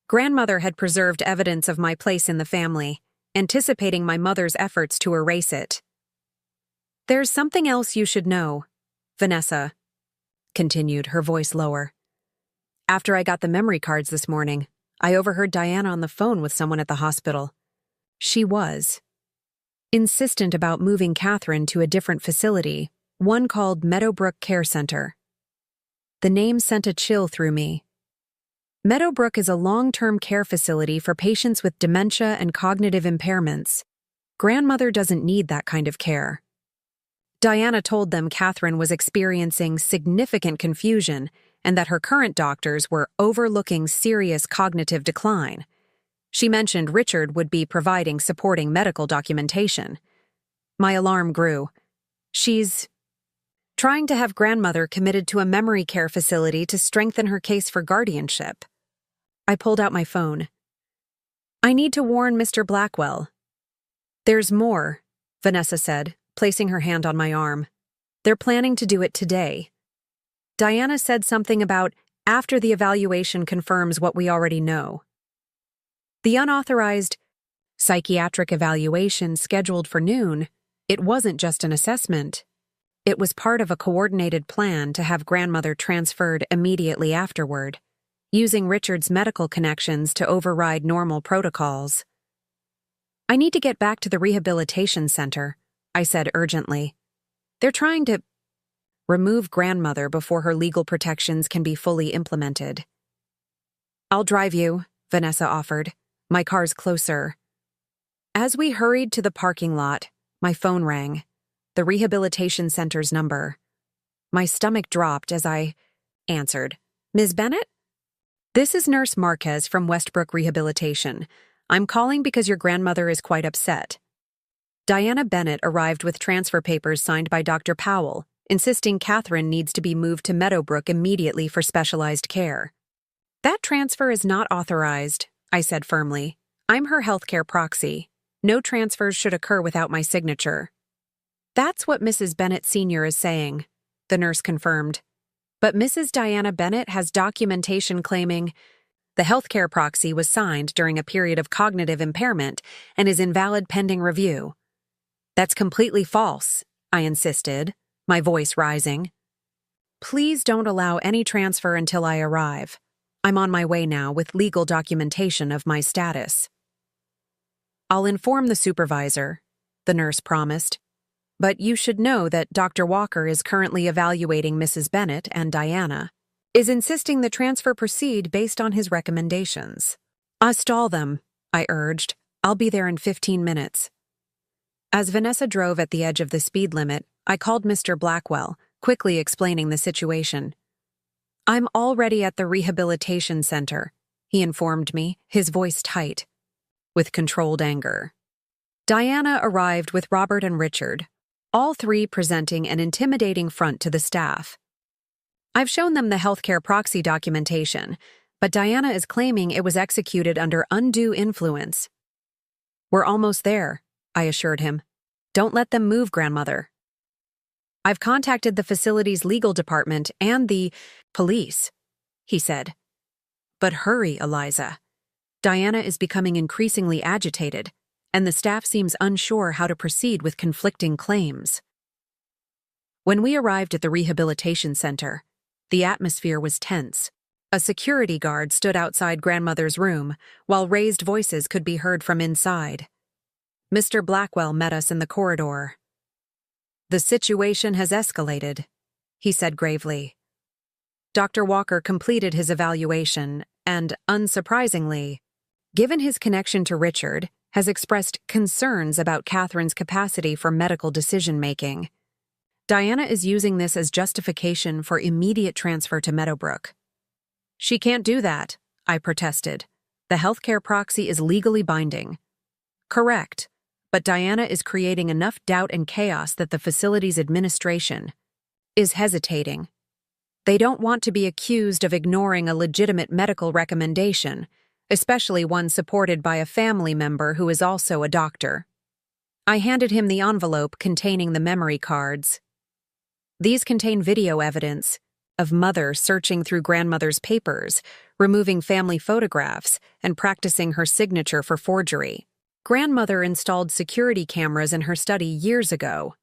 Grandmother had preserved evidence of my place in the family, anticipating my mother's efforts to erase it. There's something else you should know, Vanessa continued, her voice lower. After I got the memory cards this morning, I overheard Diana on the phone with someone at the hospital. She was insistent about moving Catherine to a different facility, one called Meadowbrook Care Center. The name sent a chill through me. Meadowbrook is a long-term care facility for patients with dementia and cognitive impairments. Grandmother doesn't need that kind of care. Diana told them Catherine was experiencing significant confusion and that her current doctors were overlooking serious cognitive decline. She mentioned Richard would be providing supporting medical documentation. My alarm grew. She's trying to have Grandmother committed to a memory care facility to strengthen her case for guardianship. I pulled out my phone. I need to warn Mr. Blackwell. There's more, Vanessa said, placing her hand on my arm. They're planning to do it today. Diana said something about after the evaluation confirms what we already know. The unauthorized psychiatric evaluation scheduled for noon, it wasn't just an assessment. It was part of a coordinated plan to have Grandmother transferred immediately afterward, using Richard's medical connections to override normal protocols. "I need to get back to the rehabilitation center," I said urgently. "They're trying to remove grandmother before her legal protections can be fully implemented." "I'll drive you," Vanessa offered. "My car's closer." As we hurried to the parking lot, my phone rang. The rehabilitation center's number. My stomach dropped as I answered. "Ms. Bennett? This is Nurse Marquez from Westbrook Rehabilitation. I'm calling because your grandmother is quite upset." Diana Bennett arrived with transfer papers signed by Dr. Powell, insisting Catherine needs to be moved to Meadowbrook immediately for specialized care. "That transfer is not authorized," I said firmly. "I'm her healthcare proxy. No transfers should occur without my signature." "That's what Mrs. Bennett Sr. is saying," the nurse confirmed. "But Mrs. Diana Bennett has documentation claiming the healthcare proxy was signed during a period of cognitive impairment and is invalid pending review." "That's completely false," I insisted, my voice rising. "Please don't allow any transfer until I arrive. I'm on my way now with legal documentation of my status." "I'll inform the supervisor," the nurse promised. "But you should know that Dr. Walker is currently evaluating Mrs. Bennett, and Diana is insisting the transfer proceed based on his recommendations." "Stall them," I urged. "I'll be there in 15 minutes. As Vanessa drove at the edge of the speed limit, I called Mr. Blackwell, quickly explaining the situation. "I'm already at the rehabilitation center," he informed me, his voice tight, with controlled anger. Diana arrived with Robert and Richard, all three presenting an intimidating front to the staff. I've shown them the healthcare proxy documentation, but Diana is claiming it was executed under undue influence. "We're almost there," I assured him. "Don't let them move, grandmother." "I've contacted the facility's legal department and the police," he said. "But hurry, Eliza. Diana is becoming increasingly agitated, and the staff seems unsure how to proceed with conflicting claims." When we arrived at the rehabilitation center, the atmosphere was tense. A security guard stood outside grandmother's room, while raised voices could be heard from inside. Mr. Blackwell met us in the corridor. "The situation has escalated," he said gravely. Dr. Walker completed his evaluation and, unsurprisingly, given his connection to Richard, has expressed concerns about Catherine's capacity for medical decision-making. Diana is using this as justification for immediate transfer to Meadowbrook. "She can't do that," I protested. "The healthcare proxy is legally binding." "Correct, but Diana is creating enough doubt and chaos that the facility's administration is hesitating. They don't want to be accused of ignoring a legitimate medical recommendation, especially one supported by a family member who is also a doctor." I handed him the envelope containing the memory cards. These contain video evidence of Mother searching through grandmother's papers, removing family photographs, and practicing her signature for forgery. Grandmother installed security cameras in her study years ago.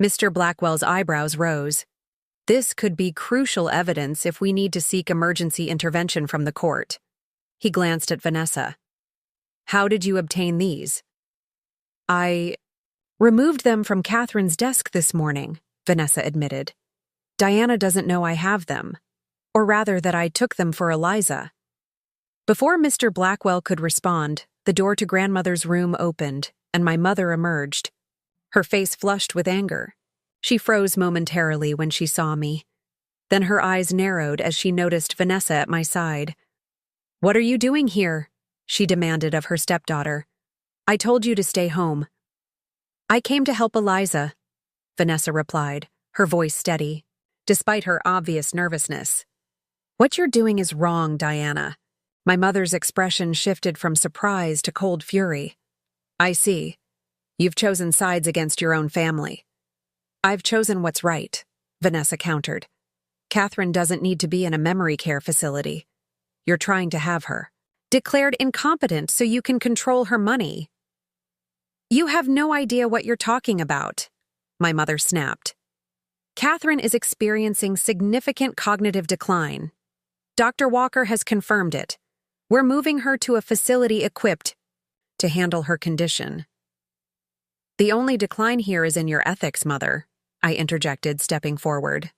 Mr. Blackwell's eyebrows rose. "This could be crucial evidence if we need to seek emergency intervention from the court." He glanced at Vanessa. "How did you obtain these?" "I removed them from Catherine's desk this morning," Vanessa admitted. "Diana doesn't know I have them, or rather that I took them for Eliza." Before Mr. Blackwell could respond, the door to grandmother's room opened, and my mother emerged. Her face flushed with anger. She froze momentarily when she saw me. Then her eyes narrowed as she noticed Vanessa at my side. "What are you doing here?" she demanded of her stepdaughter. "I told you to stay home." "I came to help Eliza," Vanessa replied, her voice steady, despite her obvious nervousness. "What you're doing is wrong, Diana." My mother's expression shifted from surprise to cold fury. "I see. You've chosen sides against your own family." "I've chosen what's right," Vanessa countered. "Catherine doesn't need to be in a memory care facility. You're trying to have her declared incompetent so you can control her money." "You have no idea what you're talking about," my mother snapped. "Catherine is experiencing significant cognitive decline. Dr. Walker has confirmed it. We're moving her to a facility equipped to handle her condition. The only decline here is in your ethics, Mother, I interjected, stepping forward.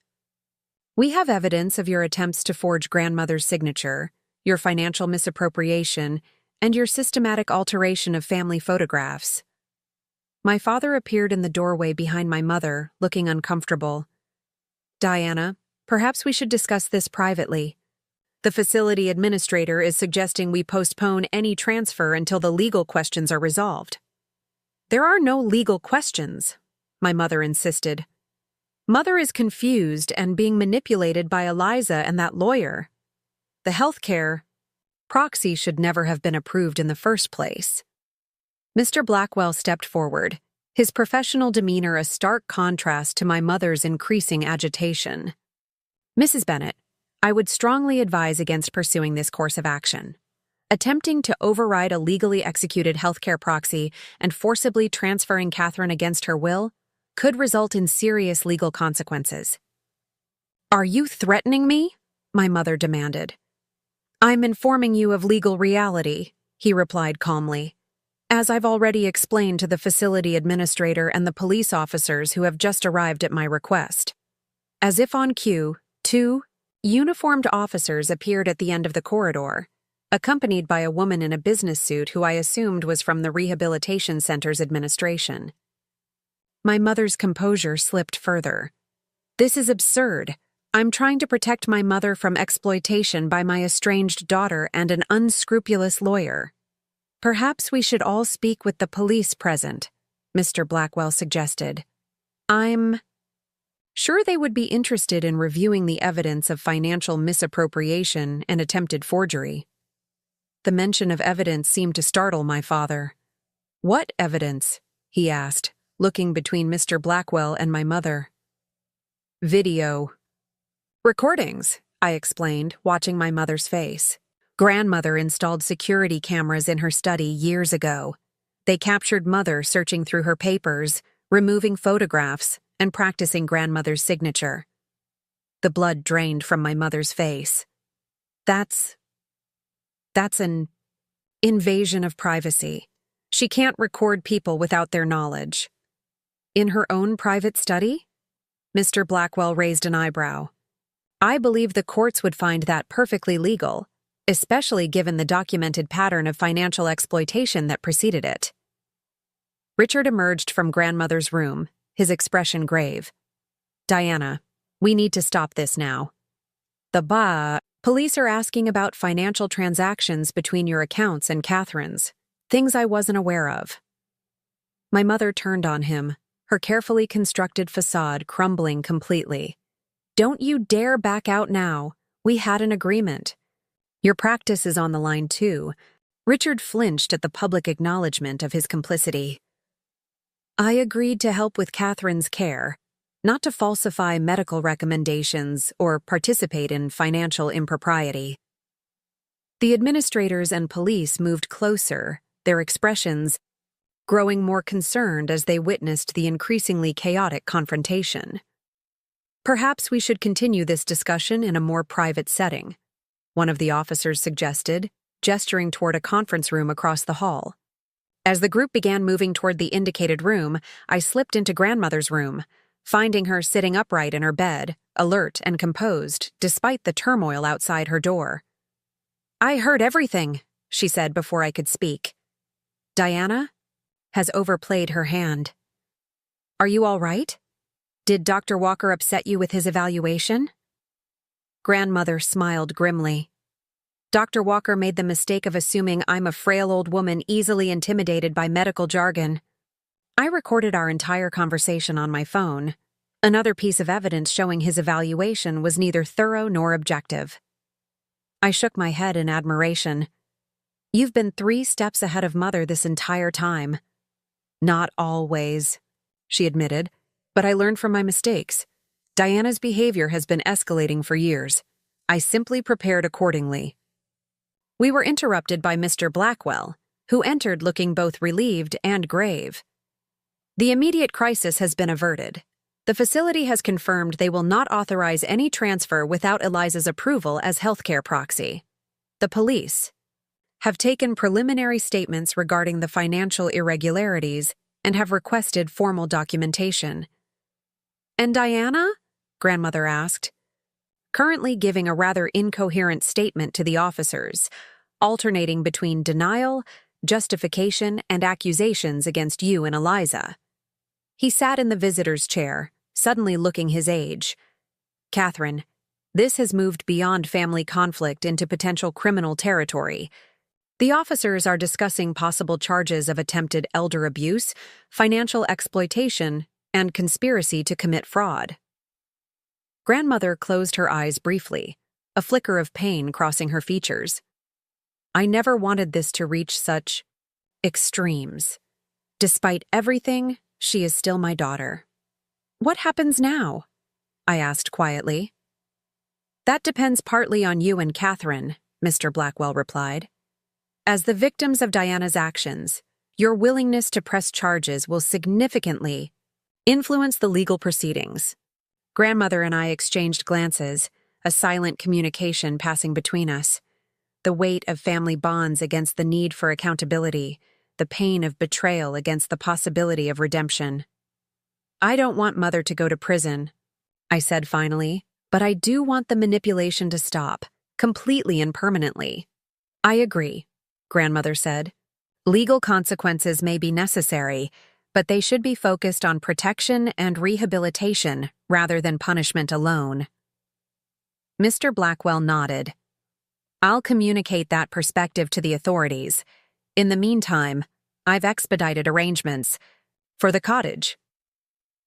We have evidence of your attempts to forge grandmother's signature, your financial misappropriation, and your systematic alteration of family photographs. My father appeared in the doorway behind my mother, looking uncomfortable. Diana, perhaps we should discuss this privately. The facility administrator is suggesting we postpone any transfer until the legal questions are resolved. There are no legal questions, my mother insisted. Mother is confused and being manipulated by Eliza and that lawyer. The healthcare proxy should never have been approved in the first place. Mr. Blackwell stepped forward, his professional demeanor a stark contrast to my mother's increasing agitation. Mrs. Bennett, I would strongly advise against pursuing this course of action. Attempting to override a legally executed healthcare proxy and forcibly transferring Catherine against her will could result in serious legal consequences. Are you threatening me? My mother demanded. I'm informing you of legal reality, he replied calmly. As I've already explained to the facility administrator and the police officers who have just arrived at my request. As if on cue, 2 uniformed officers appeared at the end of the corridor, accompanied by a woman in a business suit who I assumed was from the rehabilitation center's administration. My mother's composure slipped further. This is absurd. I'm trying to protect my mother from exploitation by my estranged daughter and an unscrupulous lawyer. Perhaps we should all speak with the police present, Mr. Blackwell suggested. I'm sure they would be interested in reviewing the evidence of financial misappropriation and attempted forgery. The mention of evidence seemed to startle my father. What evidence? He asked, looking between Mr. Blackwell and my mother. Video. Recordings, I explained, watching my mother's face. Grandmother installed security cameras in her study years ago. They captured Mother searching through her papers, removing photographs, and practicing grandmother's signature. The blood drained from my mother's face. That's an invasion of privacy. She can't record people without their knowledge. In her own private study? Mr. Blackwell raised an eyebrow. I believe the courts would find that perfectly legal, especially given the documented pattern of financial exploitation that preceded it. Richard emerged from grandmother's room, his expression grave. Diana, we need to stop this now. Police are asking about financial transactions between your accounts and Catherine's, things I wasn't aware of. My mother turned on him, her carefully constructed facade crumbling completely. Don't you dare back out now. We had an agreement. Your practice is on the line too. Richard flinched at the public acknowledgement of his complicity. I agreed to help with Catherine's care, not to falsify medical recommendations or participate in financial impropriety. The administrators and police moved closer, their expressions growing more concerned as they witnessed the increasingly chaotic confrontation. Perhaps we should continue this discussion in a more private setting, one of the officers suggested, gesturing toward a conference room across the hall. As the group began moving toward the indicated room, I slipped into grandmother's room, finding her sitting upright in her bed, alert and composed, despite the turmoil outside her door. I heard everything, she said before I could speak. Diana has overplayed her hand. Are you all right? Did Dr. Walker upset you with his evaluation? Grandmother smiled grimly. Dr. Walker made the mistake of assuming I'm a frail old woman easily intimidated by medical jargon. I recorded our entire conversation on my phone, another piece of evidence showing his evaluation was neither thorough nor objective. I shook my head in admiration. You've been 3 steps ahead of Mother this entire time. Not always, she admitted, but I learned from my mistakes. Diana's behavior has been escalating for years. I simply prepared accordingly. We were interrupted by Mr. Blackwell, who entered looking both relieved and grave. The immediate crisis has been averted. The facility has confirmed they will not authorize any transfer without Eliza's approval as healthcare proxy. The police have taken preliminary statements regarding the financial irregularities and have requested formal documentation. And Diana? Grandmother asked, currently giving a rather incoherent statement to the officers, alternating between denial, justification, and accusations against you and Eliza. He sat in the visitor's chair, suddenly looking his age. Catherine, this has moved beyond family conflict into potential criminal territory. The officers are discussing possible charges of attempted elder abuse, financial exploitation, and conspiracy to commit fraud. Grandmother closed her eyes briefly, a flicker of pain crossing her features. I never wanted this to reach such extremes. Despite everything, she is still my daughter. What happens now? I asked quietly. That depends partly on you and Catherine, Mr. Blackwell replied. As the victims of Diana's actions, your willingness to press charges will significantly influence the legal proceedings. Grandmother and I exchanged glances, a silent communication passing between us. The weight of family bonds against the need for accountability, the pain of betrayal against the possibility of redemption. I don't want Mother to go to prison, I said finally, but I do want the manipulation to stop, completely and permanently. I agree, Grandmother said. Legal consequences may be necessary, but they should be focused on protection and rehabilitation rather than punishment alone. Mr. Blackwell nodded. I'll communicate that perspective to the authorities. In the meantime, I've expedited arrangements for the cottage.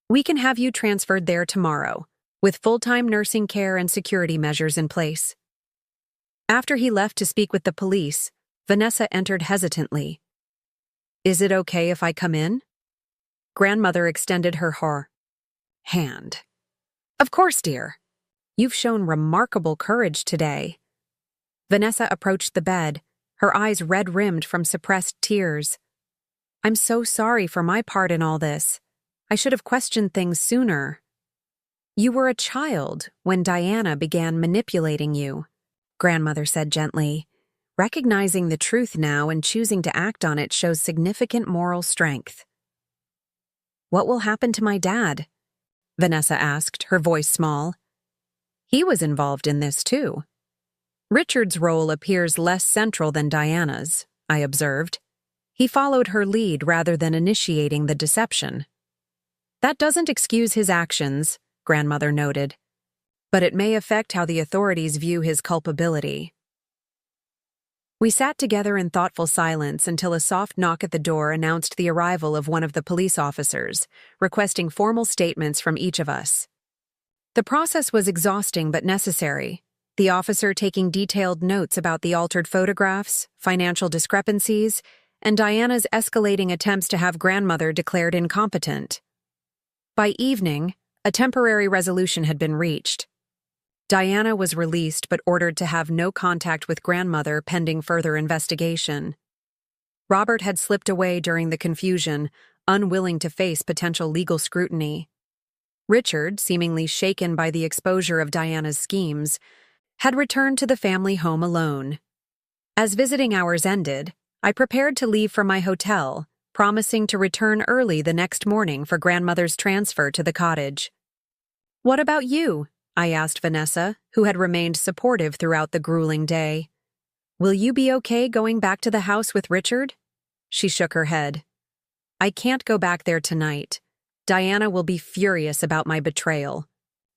We can have you transferred there tomorrow, with full-time nursing care and security measures in place. After he left to speak with the police, Vanessa entered hesitantly. Is it okay if I come in? Grandmother extended her hand. Of course, dear. You've shown remarkable courage today. Vanessa approached the bed, her eyes red-rimmed from suppressed tears. I'm so sorry for my part in all this. I should have questioned things sooner. You were a child when Diana began manipulating you, Grandmother said gently. Recognizing the truth now and choosing to act on it shows significant moral strength. What will happen to my dad? Vanessa asked, her voice small. He was involved in this too. Richard's role appears less central than Diana's, I observed. He followed her lead rather than initiating the deception. That doesn't excuse his actions, Grandmother noted, but it may affect how the authorities view his culpability. We sat together in thoughtful silence until a soft knock at the door announced the arrival of one of the police officers, requesting formal statements from each of us. The process was exhausting but necessary, the officer taking detailed notes about the altered photographs, financial discrepancies, and Diana's escalating attempts to have Grandmother declared incompetent. By evening, a temporary resolution had been reached. Diana was released but ordered to have no contact with Grandmother pending further investigation. Robert had slipped away during the confusion, unwilling to face potential legal scrutiny. Richard, seemingly shaken by the exposure of Diana's schemes, had returned to the family home alone. As visiting hours ended, I prepared to leave for my hotel, promising to return early the next morning for Grandmother's transfer to the cottage. What about you? I asked Vanessa, who had remained supportive throughout the grueling day. Will you be okay going back to the house with Richard? She shook her head. I can't go back there tonight. Diana will be furious about my betrayal.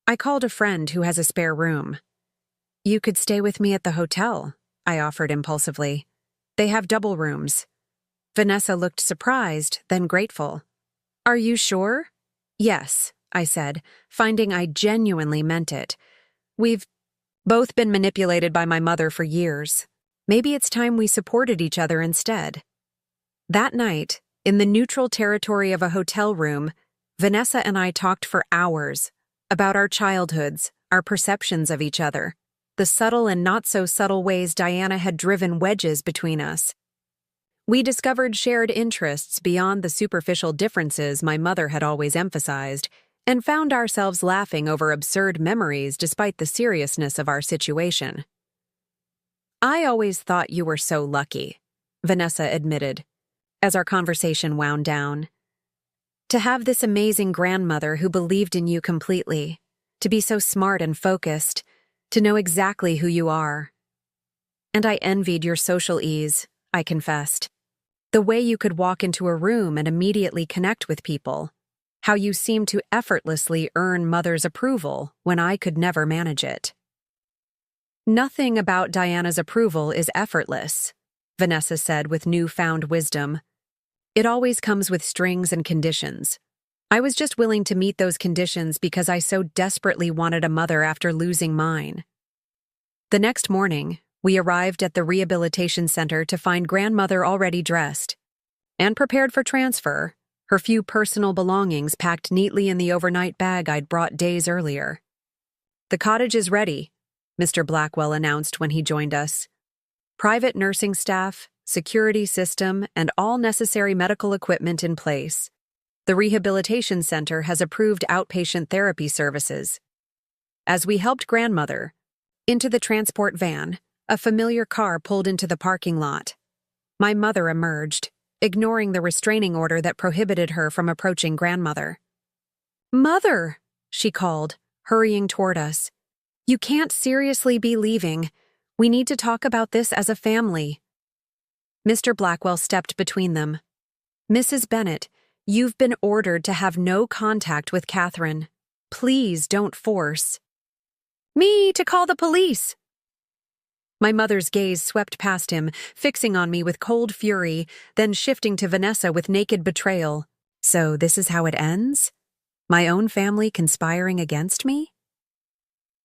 I called a friend who has a spare room. You could stay with me at the hotel, I offered impulsively. They have double rooms. Vanessa looked surprised, then grateful. Are you sure? Yes, I said, finding I genuinely meant it. We've both been manipulated by my mother for years. Maybe it's time we supported each other instead. That night, in the neutral territory of a hotel room, Vanessa and I talked for hours about our childhoods, our perceptions of each other, the subtle and not-so-subtle ways Diana had driven wedges between us. We discovered shared interests beyond the superficial differences my mother had always emphasized, and found ourselves laughing over absurd memories despite the seriousness of our situation. "I always thought you were so lucky," Vanessa admitted, as our conversation wound down. "To have this amazing grandmother who believed in you completely, to be so smart and focused, to know exactly who you are. And I envied your social ease," I confessed. "The way you could walk into a room and immediately connect with people. How you seemed to effortlessly earn Mother's approval when I could never manage it." "Nothing about Diana's approval is effortless," Vanessa said with newfound wisdom. "It always comes with strings and conditions. I was just willing to meet those conditions because I so desperately wanted a mother after losing mine." The next morning, we arrived at the rehabilitation center to find grandmother already dressed and prepared for transfer, her few personal belongings packed neatly in the overnight bag I'd brought days earlier. "The cottage is ready," Mr. Blackwell announced when he joined us. "Private nursing staff, security system, and all necessary medical equipment in place. The rehabilitation center has approved outpatient therapy services." As we helped grandmother into the transport van, a familiar car pulled into the parking lot. My mother emerged, ignoring the restraining order that prohibited her from approaching grandmother. "Mother," she called, hurrying toward us. "You can't seriously be leaving. We need to talk about this as a family." Mr. Blackwell stepped between them. "Mrs. Bennett, you've been ordered to have no contact with Catherine. Please don't force." "Me to call the police!" My mother's gaze swept past him, fixing on me with cold fury, then shifting to Vanessa with naked betrayal. "So this is how it ends? My own family conspiring against me?"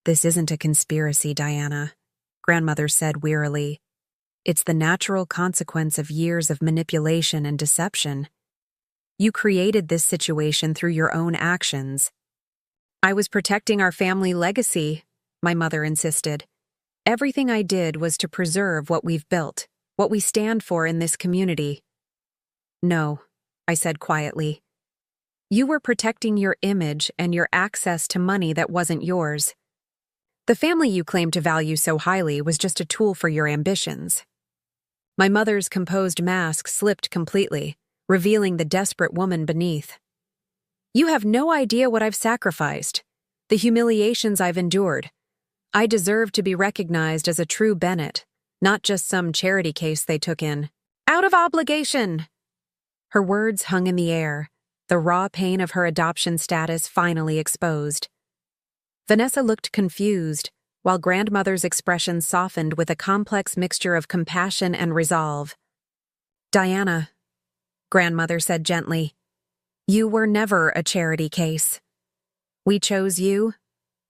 "This isn't a conspiracy, Diana," grandmother said wearily. "It's the natural consequence of years of manipulation and deception. You created this situation through your own actions." "I was protecting our family legacy," my mother insisted. "Everything I did was to preserve what we've built, what we stand for in this community." "No," I said quietly. "You were protecting your image and your access to money that wasn't yours. The family you claim to value so highly was just a tool for your ambitions." My mother's composed mask slipped completely, revealing the desperate woman beneath. "You have no idea what I've sacrificed, the humiliations I've endured. I deserve to be recognized as a true Bennett, not just some charity case they took in. Out of obligation!" Her words hung in the air, the raw pain of her adoption status finally exposed. Vanessa looked confused, while grandmother's expression softened with a complex mixture of compassion and resolve. "Diana," grandmother said gently, "you were never a charity case. We chose you,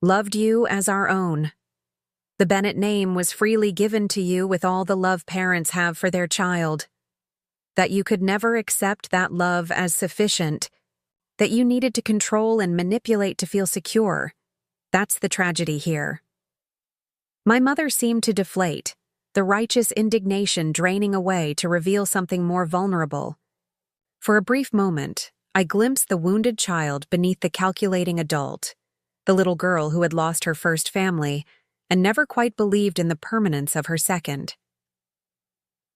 loved you as our own. The Bennett name was freely given to you with all the love parents have for their child. That you could never accept that love as sufficient, that you needed to control and manipulate to feel secure. That's the tragedy here." My mother seemed to deflate, the righteous indignation draining away to reveal something more vulnerable. For a brief moment, I glimpsed the wounded child beneath the calculating adult, the little girl who had lost her first family and never quite believed in the permanence of her second.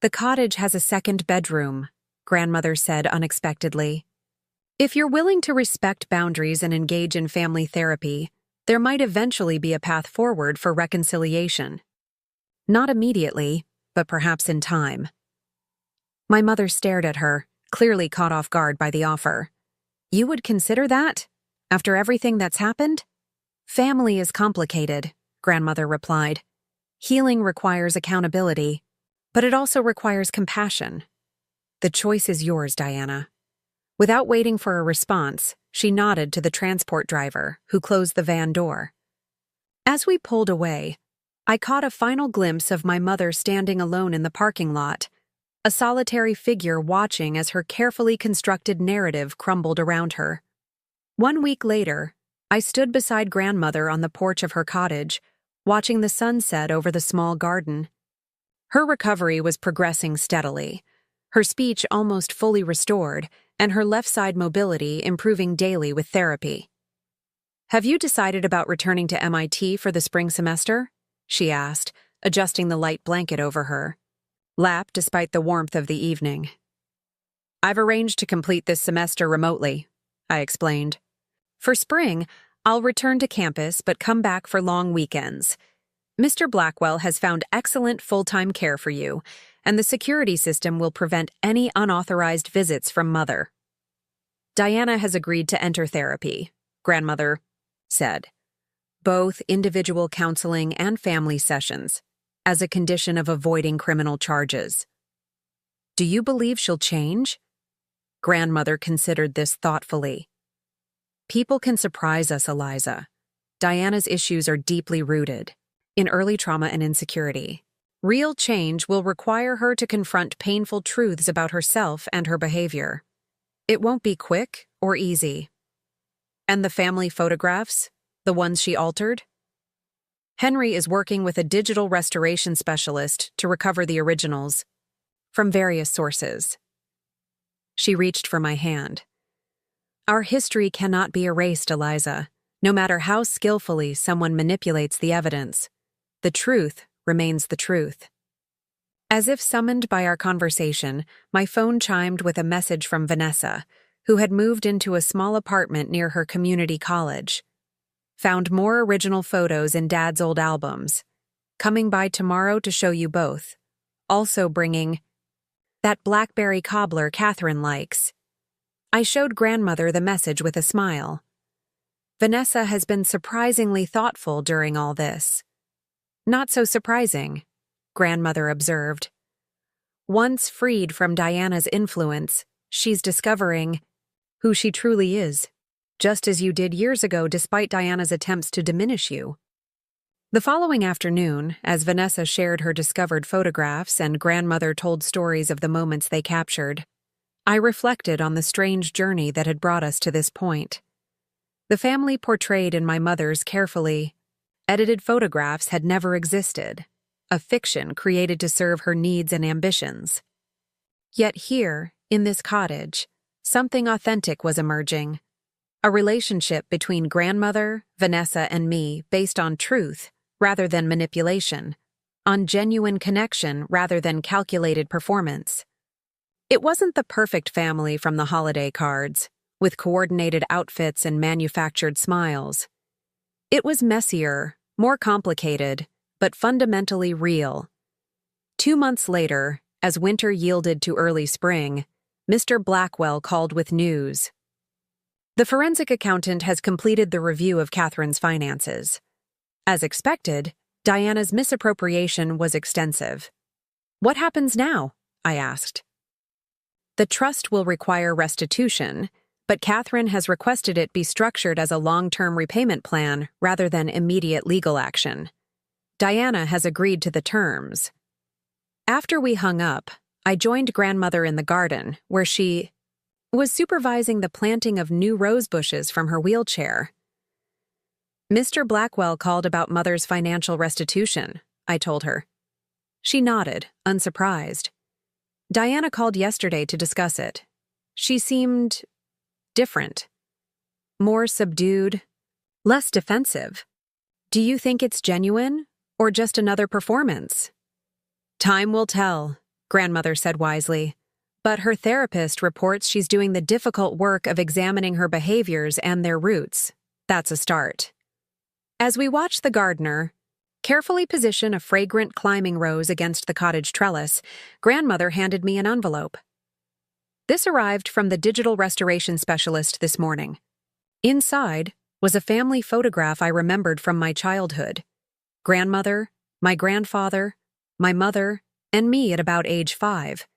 "The cottage has a second bedroom," grandmother said unexpectedly. "If you're willing to respect boundaries and engage in family therapy, there might eventually be a path forward for reconciliation. Not immediately, but perhaps in time." My mother stared at her, clearly caught off guard by the offer. "You would consider that? After everything that's happened?" "Family is complicated," grandmother replied. "Healing requires accountability, but it also requires compassion. The choice is yours, Diana." Without waiting for a response, she nodded to the transport driver, who closed the van door. As we pulled away, I caught a final glimpse of my mother standing alone in the parking lot, a solitary figure watching as her carefully constructed narrative crumbled around her. 1 week later, I stood beside grandmother on the porch of her cottage, watching the sunset over the small garden. Her recovery was progressing steadily, her speech almost fully restored, and her left side mobility improving daily with therapy. Have you decided about returning to MIT for the spring semester? She asked, adjusting the light blanket over her lap despite the warmth of the evening. I've arranged to complete this semester remotely, I explained. For spring, I'll return to campus but come back for long weekends. Mr. Blackwell has found excellent full-time care for you, and the security system will prevent any unauthorized visits from Mother. Diana has agreed to enter therapy, Grandmother said. Both individual counseling and family sessions, as a condition of avoiding criminal charges. Do you believe she'll change? Grandmother considered this thoughtfully. People can surprise us, Eliza. Diana's issues are deeply rooted in early trauma and insecurity. Real change will require her to confront painful truths about herself and her behavior. It won't be quick or easy. And the family photographs, the ones she altered? Henry is working with a digital restoration specialist to recover the originals from various sources. She reached for my hand. Our history cannot be erased, Eliza, no matter how skillfully someone manipulates the evidence. The truth remains the truth. As if summoned by our conversation, my phone chimed with a message from Vanessa, who had moved into a small apartment near her community college. Found more original photos in Dad's old albums. Coming by tomorrow to show you both. Also bringing that blackberry cobbler Catherine likes. I showed Grandmother the message with a smile. Vanessa has been surprisingly thoughtful during all this. Not so surprising, Grandmother observed. Once freed from Diana's influence, she's discovering who she truly is, just as you did years ago despite Diana's attempts to diminish you. The following afternoon, as Vanessa shared her discovered photographs and Grandmother told stories of the moments they captured, I reflected on the strange journey that had brought us to this point. The family portrayed in my mother's carefully edited photographs had never existed, a fiction created to serve her needs and ambitions. Yet here, in this cottage, something authentic was emerging. A relationship between Grandmother, Vanessa, and me based on truth rather than manipulation, on genuine connection rather than calculated performance. It wasn't the perfect family from the holiday cards, with coordinated outfits and manufactured smiles. It was messier, more complicated, but fundamentally real. 2 months later, as winter yielded to early spring, Mr. Blackwell called with news. The forensic accountant has completed the review of Catherine's finances. As expected, Diana's misappropriation was extensive. What happens now? I asked. The trust will require restitution, but Catherine has requested it be structured as a long-term repayment plan rather than immediate legal action. Diana has agreed to the terms. After we hung up, I joined Grandmother in the garden, where she was supervising the planting of new rose bushes from her wheelchair. Mr. Blackwell called about Mother's financial restitution, I told her. She nodded, unsurprised. Diana called yesterday to discuss it. She seemed different. More subdued, less defensive. Do you think it's genuine, or just another performance? Time will tell, Grandmother said wisely. But her therapist reports she's doing the difficult work of examining her behaviors and their roots. That's a start. As we watched the gardener carefully position a fragrant climbing rose against the cottage trellis, Grandmother handed me an envelope. This arrived from the digital restoration specialist this morning. Inside was a family photograph I remembered from my childhood. Grandmother, my grandfather, my mother, and me at about age 5,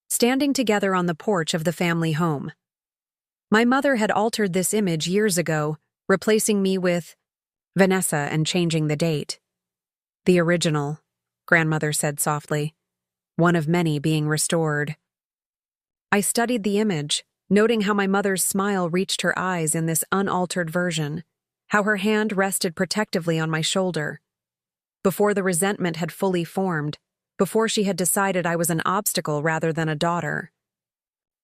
standing together on the porch of the family home. My mother had altered this image years ago, replacing me with Vanessa and changing the date. The original, Grandmother said softly, one of many being restored. I studied the image, noting how my mother's smile reached her eyes in this unaltered version, how her hand rested protectively on my shoulder. Before the resentment had fully formed, before she had decided I was an obstacle rather than a daughter.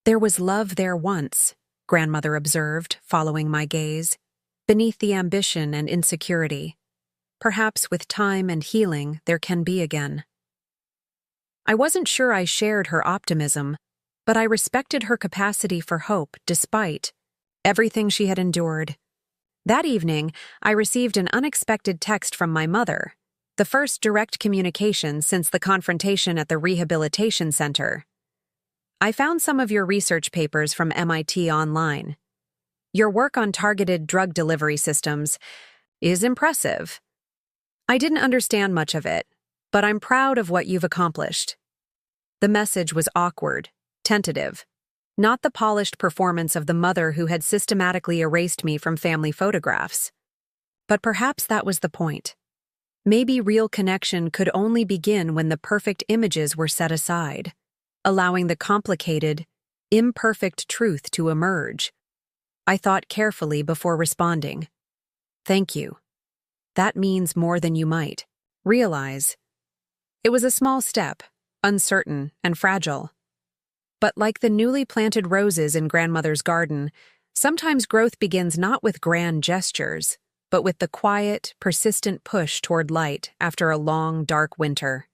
There was love there once, Grandmother observed, following my gaze. beneath the ambition and insecurity. Perhaps with time and healing, there can be again. I wasn't sure I shared her optimism, but I respected her capacity for hope despite everything she had endured. That evening, I received an unexpected text from my mother, the first direct communication since the confrontation at the rehabilitation center. I found some of your research papers from MIT online. Your work on targeted drug delivery systems is impressive. I didn't understand much of it, but I'm proud of what you've accomplished. The message was awkward, tentative, not the polished performance of the mother who had systematically erased me from family photographs. But perhaps that was the point. Maybe real connection could only begin when the perfect images were set aside, allowing the complicated, imperfect truth to emerge. I thought carefully before responding. Thank you. That means more than you might realize. It was a small step, uncertain and fragile. But like the newly planted roses in grandmother's garden, sometimes growth begins not with grand gestures, but with the quiet, persistent push toward light after a long, dark winter.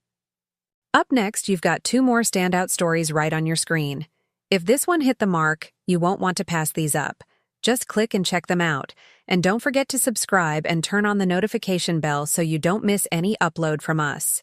Up next, you've got 2 more standout stories right on your screen. If this one hit the mark, you won't want to pass these up. Just click and check them out. And don't forget to subscribe and turn on the notification bell so you don't miss any upload from us.